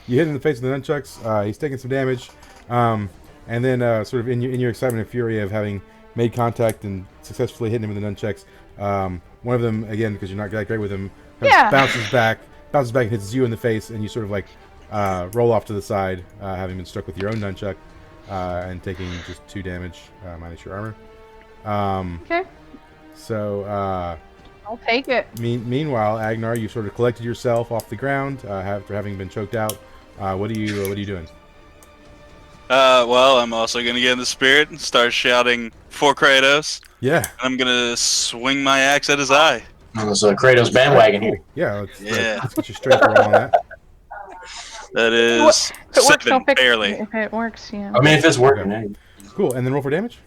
Speaker 2: him in the face with the nunchucks. He's taking some damage, and then sort of in your excitement and fury of having made contact and successfully hitting him with the nunchucks, one of them, again, because you're not that great with him, bounces back and hits you in the face, and you sort of like roll off to the side, having been struck with your own nunchuck, and taking just 2 damage minus your armor.
Speaker 4: Okay.
Speaker 2: So
Speaker 4: I'll take it.
Speaker 2: Meanwhile, Agnar, you sort of collected yourself off the ground after having been choked out. What are you doing?
Speaker 5: Well, I'm also gonna get in the spirit and start shouting for Kratos.
Speaker 2: Yeah.
Speaker 5: I'm gonna swing my axe at his eye.
Speaker 1: There's a Kratos bandwagon here.
Speaker 2: Yeah,
Speaker 5: Yeah.
Speaker 2: let's get you straight to roll on that.
Speaker 5: That is
Speaker 4: If it works,
Speaker 5: 7,
Speaker 4: I'll fix
Speaker 5: barely.
Speaker 4: it. If it works, yeah.
Speaker 1: I mean, if it's working,
Speaker 2: Okay.
Speaker 1: hey.
Speaker 2: Cool, and then roll for damage.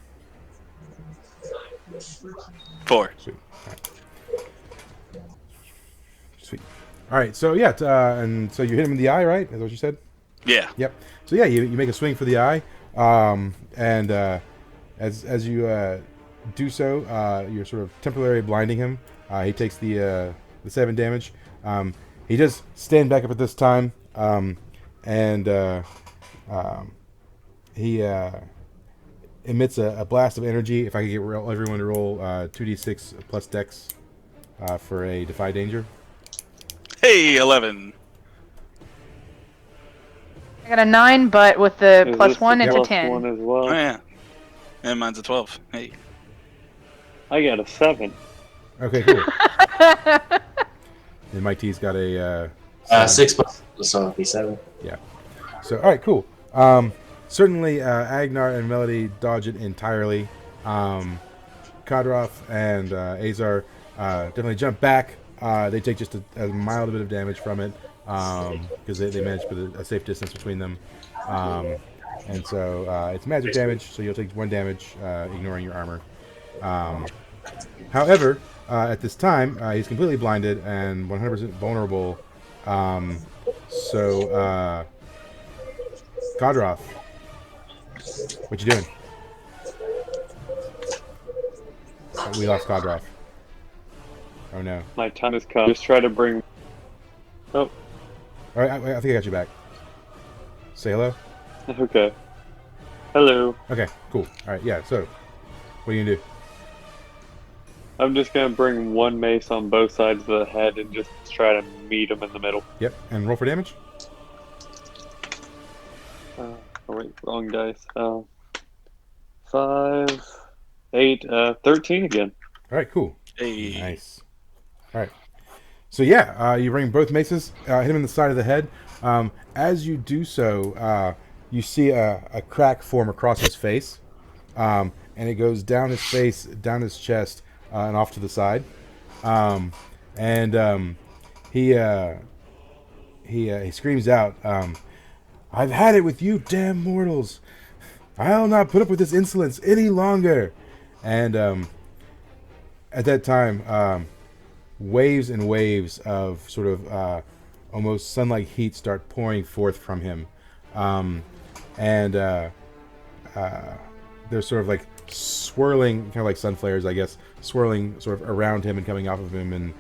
Speaker 5: 4.
Speaker 2: Sweet. Sweet. All right, so yeah, and so you hit him in the eye, right? Is that what you said?
Speaker 5: Yeah.
Speaker 2: Yep. So yeah, you make a swing for the eye, and as you do so, you're sort of temporarily blinding him. He takes the 7 damage. He does stand back up at this time, and he emits a blast of energy. If I could get everyone to roll 2d6 plus dex for a Defy danger.
Speaker 5: Hey, 11.
Speaker 4: I got a 9, but with the
Speaker 3: Is
Speaker 4: plus
Speaker 3: this
Speaker 4: 1,
Speaker 3: the
Speaker 4: it's a
Speaker 3: plus
Speaker 4: 10.
Speaker 3: 1 as well?
Speaker 5: Oh, yeah. And mine's a 12. Hey.
Speaker 3: I got a 7.
Speaker 2: Okay, cool. And Mike T's got a
Speaker 1: 6 plus, so it'll be 7.
Speaker 2: yeah. So all right, cool. Certainly, Agnar and Melody dodge it entirely. Kadroth and Azar definitely jump back. They take just a mild bit of damage from it because they managed to put a safe distance between them. And so it's magic damage, so you'll take 1 damage, ignoring your armor. However, at this time, he's completely blinded and 100% vulnerable. So, Kadroth, what you doing? We lost Kadroth. Oh no.
Speaker 3: My time has come. Just try to bring... Oh,
Speaker 2: All right, I think I got you back. Say hello.
Speaker 3: okay. Hello.
Speaker 2: Okay, cool. All right, yeah. So, what are you gonna do?
Speaker 3: I'm just going to bring 1 mace on both sides of the head and just try to meet him in the middle.
Speaker 2: Yep, and roll for damage.
Speaker 3: Oh wait, wrong dice. 5, 8, 13 again.
Speaker 2: All right, cool.
Speaker 5: Hey.
Speaker 2: Nice. All right. So yeah, you bring both maces, hit him in the side of the head. As you do so, you see a crack form across his face, and it goes down his face, down his chest, and off to the side. He screams out, "I've had it with you, damn mortals! I'll not put up with this insolence any longer!" And at that time, waves and waves of sort of almost sun-like heat start pouring forth from him, and they're sort of like swirling, kind of like sun flares, I guess, swirling sort of around him and coming off of him, and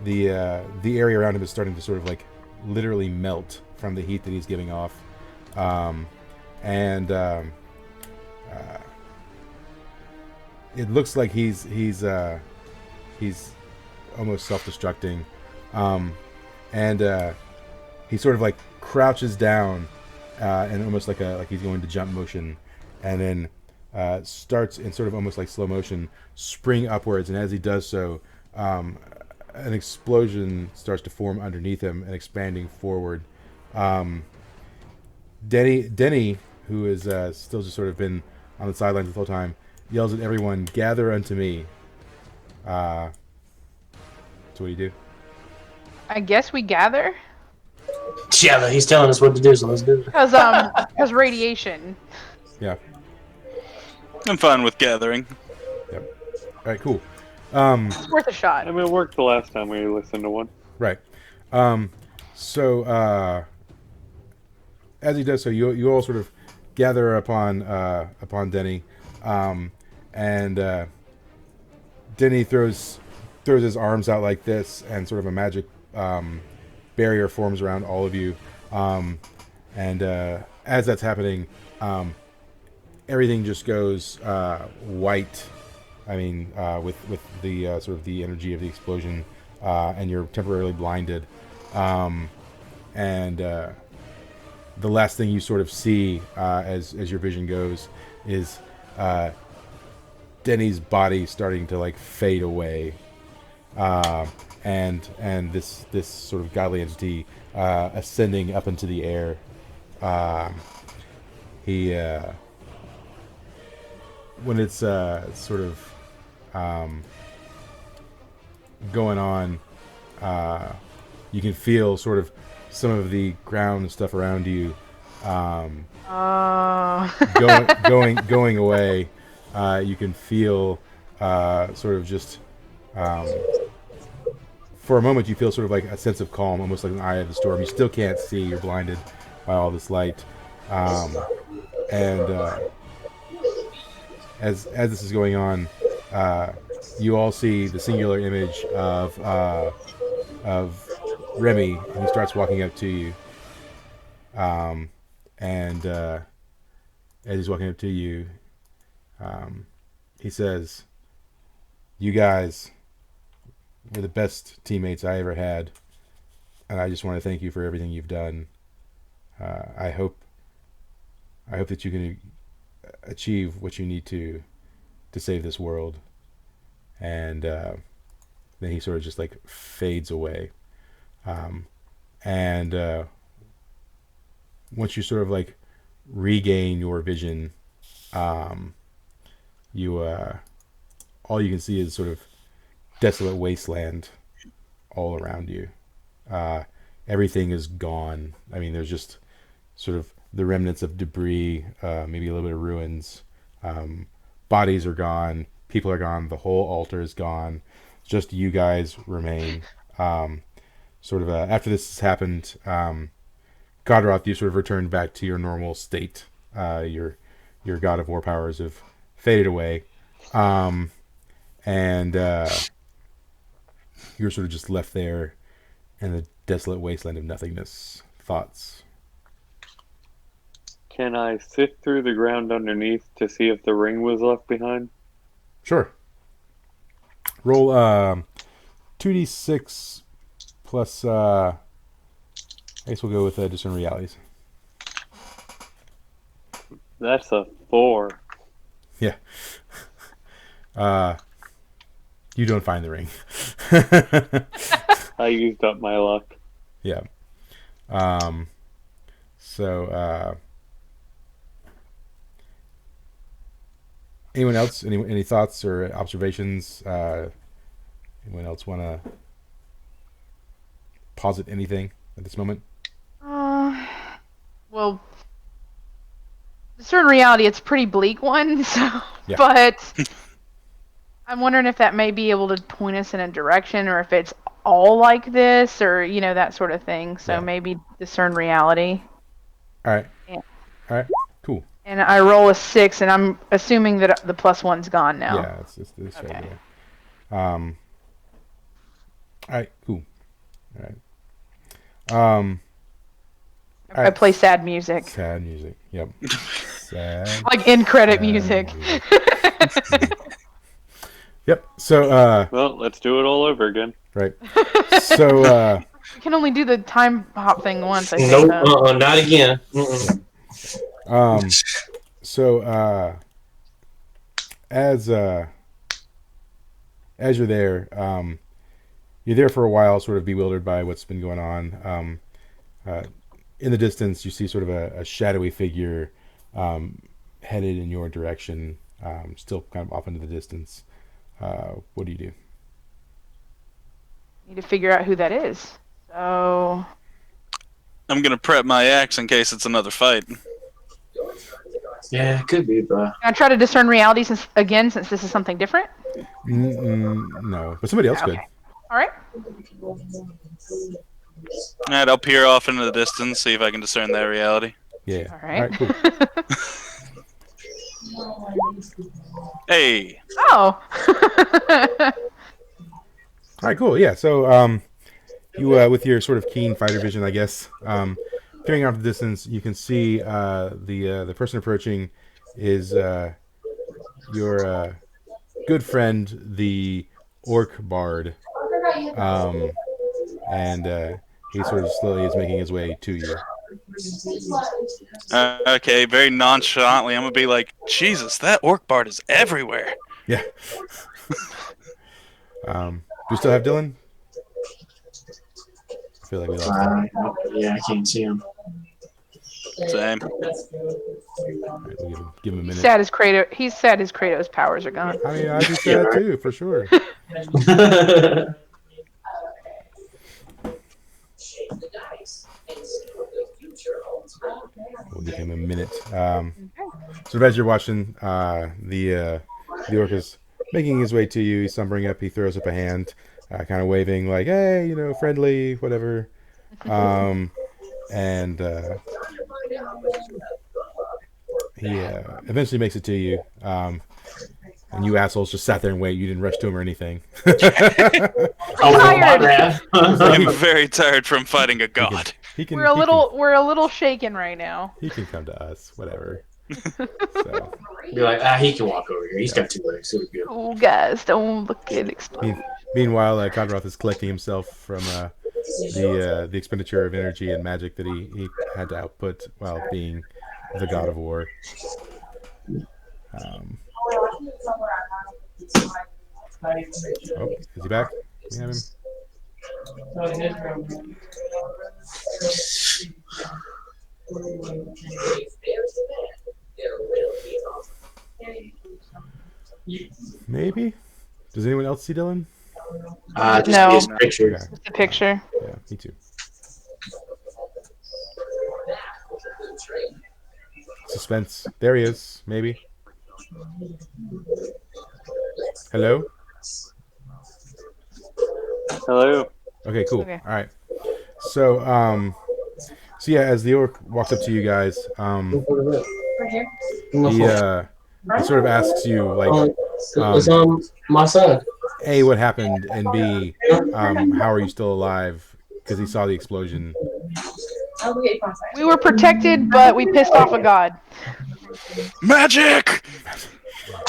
Speaker 2: the area around him is starting to sort of like literally melt from the heat that he's giving off, and it looks like he's almost self-destructing, and he sort of like crouches down, and almost like he's going to jump motion, and then starts in sort of almost like slow motion, spring upwards, and as he does so, an explosion starts to form underneath him and expanding forward. Denny, who is still just sort of been on the sidelines the whole time, yells at everyone, "Gather unto me." So what do you do?
Speaker 4: I guess we gather.
Speaker 1: Yeah, he's telling us what to do, so let's do it.
Speaker 4: Because radiation.
Speaker 2: Yeah.
Speaker 5: I'm fine with gathering.
Speaker 2: Yep. All right. Cool.
Speaker 4: It's worth a shot.
Speaker 3: I mean, it worked the last time we listened to one.
Speaker 2: Right. So as he does so, you all sort of gather upon Denny, and Denny throws his arms out like this, and sort of a magic barrier forms around all of you. And as that's happening, everything just goes white. I mean, with the sort of the energy of the explosion, and you're temporarily blinded. And the last thing you sort of see as your vision goes is Denny's body starting to like fade away, and this sort of godly entity ascending up into the air, he when it's sort of going on, you can feel sort of some of the ground and stuff around you going away. You can feel sort of just for a moment you feel sort of like a sense of calm, almost like an eye of the storm. You still can't see; you're blinded by all this light, and as this is going on, you all see the singular image of Remy, and he starts walking up to you. And as he's walking up to you, he says, "You guys were the best teammates I ever had, and I just want to thank you for everything you've done. I hope that you can achieve what you need to save this world." And then he sort of just like fades away. And once you sort of like regain your vision, you all you can see is sort of desolate wasteland all around you. Everything is gone. I mean, there's just sort of the remnants of debris, maybe a little bit of ruins. Bodies are gone. People are gone. The whole altar is gone. Just you guys remain. Sort of after this has happened, Godroth, you sort of returned back to your normal state. Your God of War powers have faded away, and you're sort of just left there in the desolate wasteland of nothingness. Thoughts?
Speaker 3: Can I sift through the ground underneath to see if the ring was left behind?
Speaker 2: Sure. Roll 2d6 plus. I guess we'll go with discern realities.
Speaker 3: That's a 4.
Speaker 2: Yeah. You don't find the ring.
Speaker 3: I used up my luck.
Speaker 2: Yeah. So, anyone else? Any thoughts or observations? Anyone else want to posit anything at this moment?
Speaker 4: Well, discern reality, it's a pretty bleak one, so
Speaker 2: Yeah.
Speaker 4: but I'm wondering if that may be able to point us in a direction, or if it's all like this, or that sort of thing. So
Speaker 2: Yeah.
Speaker 4: maybe discern reality.
Speaker 2: All right.
Speaker 4: Yeah.
Speaker 2: All right. Cool.
Speaker 4: And I roll a 6, and I'm assuming that the +1's gone now.
Speaker 2: Yeah, it's this
Speaker 4: Okay.
Speaker 2: right here. All right. Cool. All right.
Speaker 4: I play sad music,
Speaker 2: Sad music. Yep. Sad.
Speaker 4: like in credit
Speaker 2: sad
Speaker 4: music.
Speaker 2: Mhm. Yep. So,
Speaker 3: Well, let's do it all over again.
Speaker 2: right. So,
Speaker 4: You can only do the time hop thing once, I think.
Speaker 1: Nope,
Speaker 4: though.
Speaker 1: not again. Mm-mm.
Speaker 2: so, as you're there, you're there for a while, sort of bewildered by what's been going on. In the distance, you see sort of a shadowy figure headed in your direction, still kind of off into the distance. What do you do?
Speaker 4: Need to figure out who that is. So
Speaker 5: I'm gonna prep my axe in case it's another fight.
Speaker 1: Yeah, it could be, but
Speaker 4: can I try to discern reality since this is something different?
Speaker 2: No, but somebody else could.
Speaker 4: Okay. All right.
Speaker 5: Alright, I'll peer off into the distance, see if I can discern that reality.
Speaker 2: Yeah.
Speaker 4: All right.
Speaker 2: Cool.
Speaker 5: Hey!
Speaker 4: Oh.
Speaker 2: All right, cool. Yeah. So, you with your sort of keen fighter vision, I guess, peering off the distance, you can see the person approaching is your good friend, the orc bard, and he sort of slowly is making his way to you.
Speaker 5: Okay, very nonchalantly, I'm gonna be like, Jesus, that orc bard is everywhere.
Speaker 2: Yeah. Do you still have Dylan? I feel like we lost him.
Speaker 1: yeah, I can't see him.
Speaker 5: Same.
Speaker 2: All right, we'll give him a minute.
Speaker 4: He's sad his Kratos powers are gone.
Speaker 2: I mean, I'd be sad too, for sure. We'll give him a minute. So as you're watching, the orca's making his way to you. He's slumbering up. He throws up a hand, kind of waving like, "Hey, you know, friendly, whatever." And he eventually makes it to you. And you assholes just sat there and wait. You didn't rush to him or anything.
Speaker 5: I'm very tired from fighting a god.
Speaker 4: We're a little shaken right now.
Speaker 2: He can come to us, whatever. So.
Speaker 1: Be like, he can walk over here. He's got 2 legs. It'll be good.
Speaker 4: Oh, guys, don't look at explode.
Speaker 2: Meanwhile, Conroth is collecting himself from the expenditure of energy and magic that he had to output while being the god of war. Oh, is he back? We have him. Maybe. Does anyone else see Dylan?
Speaker 1: Just
Speaker 4: No.
Speaker 1: his picture.
Speaker 2: Okay.
Speaker 4: Just a picture.
Speaker 2: Yeah, me too. Suspense. There he is. Maybe. Hello?
Speaker 3: Hello.
Speaker 2: Okay, cool.
Speaker 4: Okay.
Speaker 2: All right. So, yeah, as the orc walks up to you guys, he sort of asks you, like,
Speaker 1: It's on my side.
Speaker 2: A, what happened, and B, how are you still alive? Because he saw the explosion.
Speaker 4: We were protected, but we pissed off a god.
Speaker 5: Magic!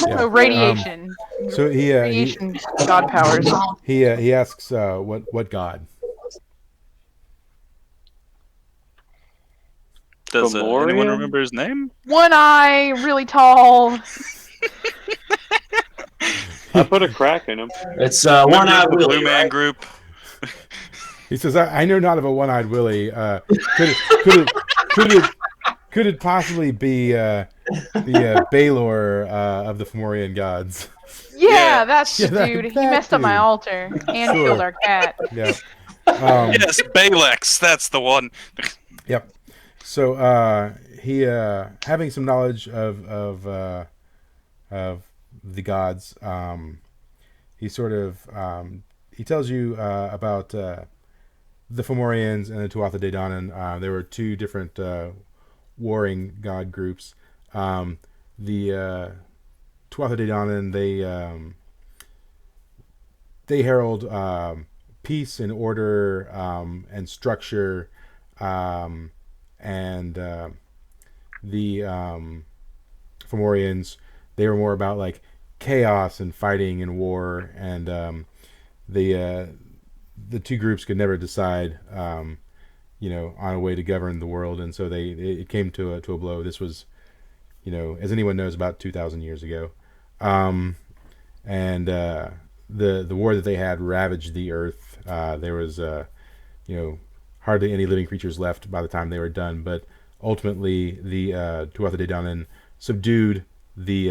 Speaker 2: Yeah.
Speaker 4: Radiation.
Speaker 2: So
Speaker 4: Radiation god powers.
Speaker 2: he asks, what god?
Speaker 5: Does anyone
Speaker 3: Fomorian?
Speaker 5: remember his name?
Speaker 4: One eye, really tall.
Speaker 3: I put a crack in him.
Speaker 1: It's one-eyed
Speaker 5: The Blue
Speaker 1: Willie,
Speaker 5: Man
Speaker 1: right?
Speaker 5: Group.
Speaker 2: He says, I know not of a one-eyed Willie. Could it possibly be the Baylor of the Fomorian gods?
Speaker 4: Yeah, that's the
Speaker 2: that-
Speaker 4: dude. He
Speaker 2: that
Speaker 4: messed up my
Speaker 2: dude.
Speaker 4: altar and
Speaker 2: Sure.
Speaker 4: killed our cat.
Speaker 2: Yeah.
Speaker 5: Yes, Balex. That's the one.
Speaker 2: Yep. So he having some knowledge of the gods, he sort of he tells you about the Fomorians and the Tuatha De Danann. There were 2 different warring god groups. The Tuatha De Danann, they herald peace and order and structure. And the Fomorians, they were more about like chaos and fighting and war, and the 2 groups could never decide, on a way to govern the world, and so it came to a blow. This was, as anyone knows, about 2,000 years ago, and the war that they had ravaged the earth. There was hardly any living creatures left by the time they were done, but ultimately the Tuatha De Danann subdued the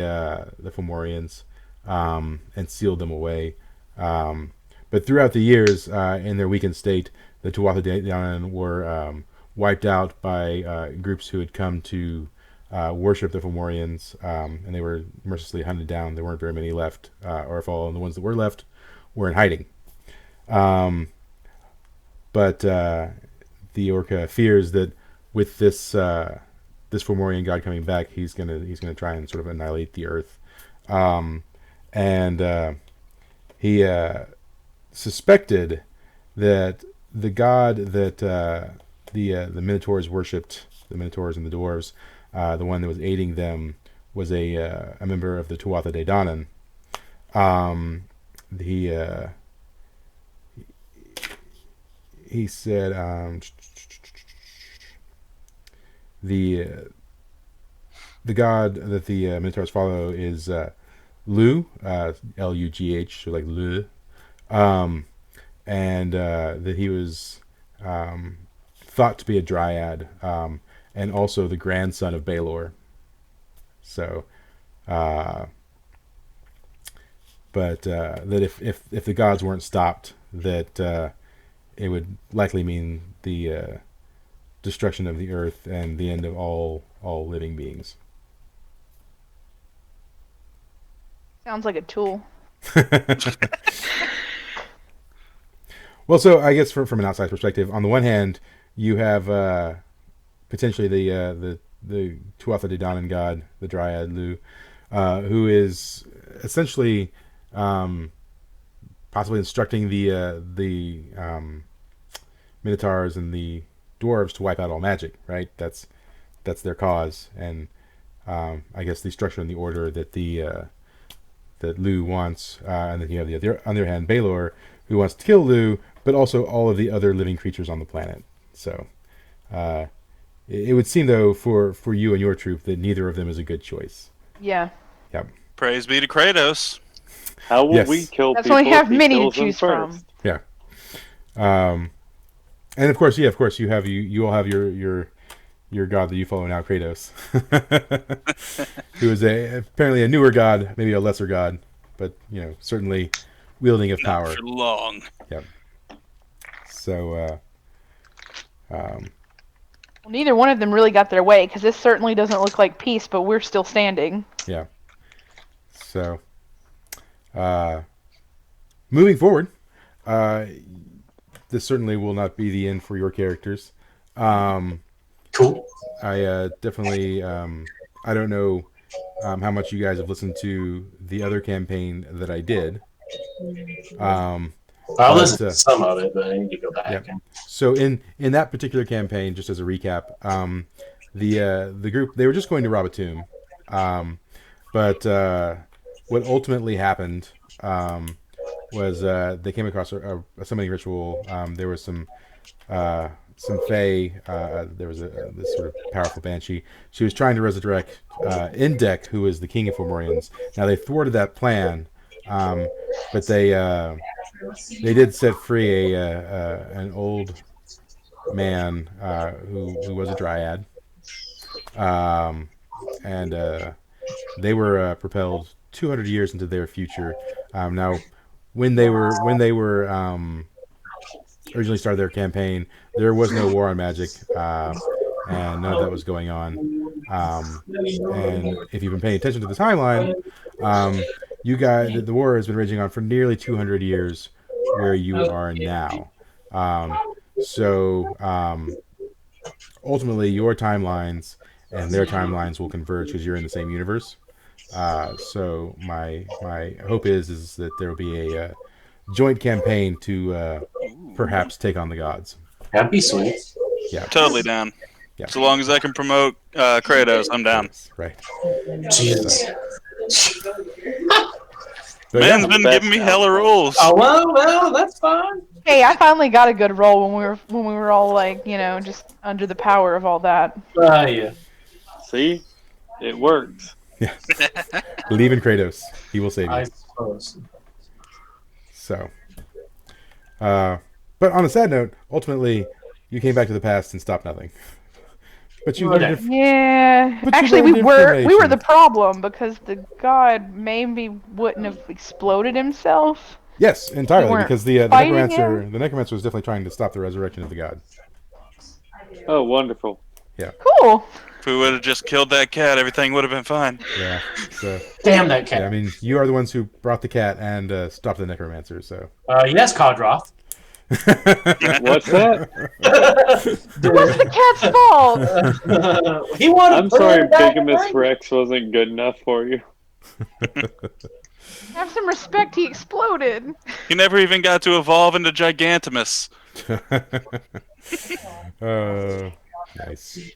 Speaker 2: Fomorians and sealed them away. But throughout the years, in their weakened state, the Tuatha De Danann were wiped out by groups who had come to worship the Fomorians, and they were mercilessly hunted down. There weren't very many left, or if all of the ones that were left were in hiding. But the Orca fears that with this Fomorian god coming back, he's gonna try and sort of annihilate the earth, and he suspected that the god that the Minotaurs worshipped, the Minotaurs and the dwarves, the one that was aiding them, was a member of the Tuatha De Danann. He said the god that the Minotaurs follow is Lugh, L-U-G-H, so like Lugh, and that he was thought to be a dryad, and also the grandson of Baelor. So, but that if the gods weren't stopped, that it would likely mean the destruction of the earth and the end of all living beings.
Speaker 4: Sounds like a tool.
Speaker 2: Well, so I guess from an outside perspective, on the one hand, you have potentially the Tuatha De Danann god, the Dryad Lu, who is essentially possibly instructing the Minotaurs and the dwarves to wipe out all magic. Right? That's their cause, and I guess the structure and the order that that Lu wants, and then you have on the other hand Baelor, who wants to kill Lu, but also all of the other living creatures on the planet. So it would seem, though, for you and your troop, that neither of them is a good choice.
Speaker 4: Yeah.
Speaker 2: Yep.
Speaker 5: Praise be to Kratos.
Speaker 3: How will we kill
Speaker 4: That's
Speaker 3: people
Speaker 4: when we have
Speaker 3: if he
Speaker 4: many to
Speaker 3: kills them
Speaker 4: choose from.
Speaker 3: first?
Speaker 2: Yeah. And of course, you all have your god that you follow now, Kratos, who is apparently a newer god, maybe a lesser god, but certainly wielding of power.
Speaker 5: Not for long.
Speaker 2: Yep. So,
Speaker 4: Well, neither one of them really got their way, because this certainly doesn't look like peace, but we're still standing.
Speaker 2: yeah. So, moving forward, this certainly will not be the end for your characters.
Speaker 1: Cool.
Speaker 2: I definitely, I don't know how much you guys have listened to the other campaign that I did.
Speaker 1: I'll listen to some of it, but I need to go back.
Speaker 2: Yeah. So in that particular campaign, just as a recap, the group, they were just going to rob a tomb, but what ultimately happened was they came across a summoning ritual. There was some fae. There was this sort of powerful banshee. She was trying to resurrect Indek, who is the king of Fomorians. Now they thwarted that plan, but they did set free an old man who was a dryad, and they were propelled 200 years into their future. Now, when they were originally started their campaign, there was no war on magic, and none of that was going on. And if you've been paying attention to the timeline, you guys, the war has been raging on for nearly 200 years, where you are now. So ultimately, your timelines and their timelines will converge because you're in the same universe. So my hope is that there will be a joint campaign to perhaps take on the gods.
Speaker 1: That'd be sweet.
Speaker 2: Yeah,
Speaker 5: Totally down.
Speaker 2: Yeah.
Speaker 5: So long as I can promote Kratos, I'm down.
Speaker 2: Right.
Speaker 1: Jesus.
Speaker 2: But
Speaker 5: Man's been giving me hella rules.
Speaker 1: Oh well, that's fine.
Speaker 4: Hey, I finally got a good roll when we were all like, just under the power of all that.
Speaker 1: Yeah.
Speaker 3: See? It works.
Speaker 2: Yeah. Believe in Kratos. He will save you.
Speaker 1: I suppose.
Speaker 2: So, but on a sad note, ultimately, you came back to the past and stopped nothing. But you learned
Speaker 4: Yeah.
Speaker 2: But you
Speaker 4: Actually,
Speaker 2: learned
Speaker 4: we were
Speaker 2: information.
Speaker 4: the problem because the god maybe wouldn't have exploded himself.
Speaker 2: Yes, entirely,
Speaker 4: weren't
Speaker 2: because the
Speaker 4: fighting
Speaker 2: necromancer was definitely trying to stop the resurrection of the god.
Speaker 3: Oh, wonderful.
Speaker 4: Cool.
Speaker 5: If we would have just killed that cat, everything would have been fine.
Speaker 2: Yeah. So,
Speaker 1: Damn that cat.
Speaker 2: yeah, I mean, you are the ones who brought the cat and stopped the necromancer. So.
Speaker 1: Yes, Kodroth.
Speaker 3: What's that?
Speaker 4: It wasn't the cat's fault.
Speaker 1: He wanted.
Speaker 3: I'm sorry Bigamous Rex wasn't good enough for you.
Speaker 4: Have some respect. He exploded.
Speaker 5: He never even got to evolve into Gigantimus.
Speaker 2: Nice.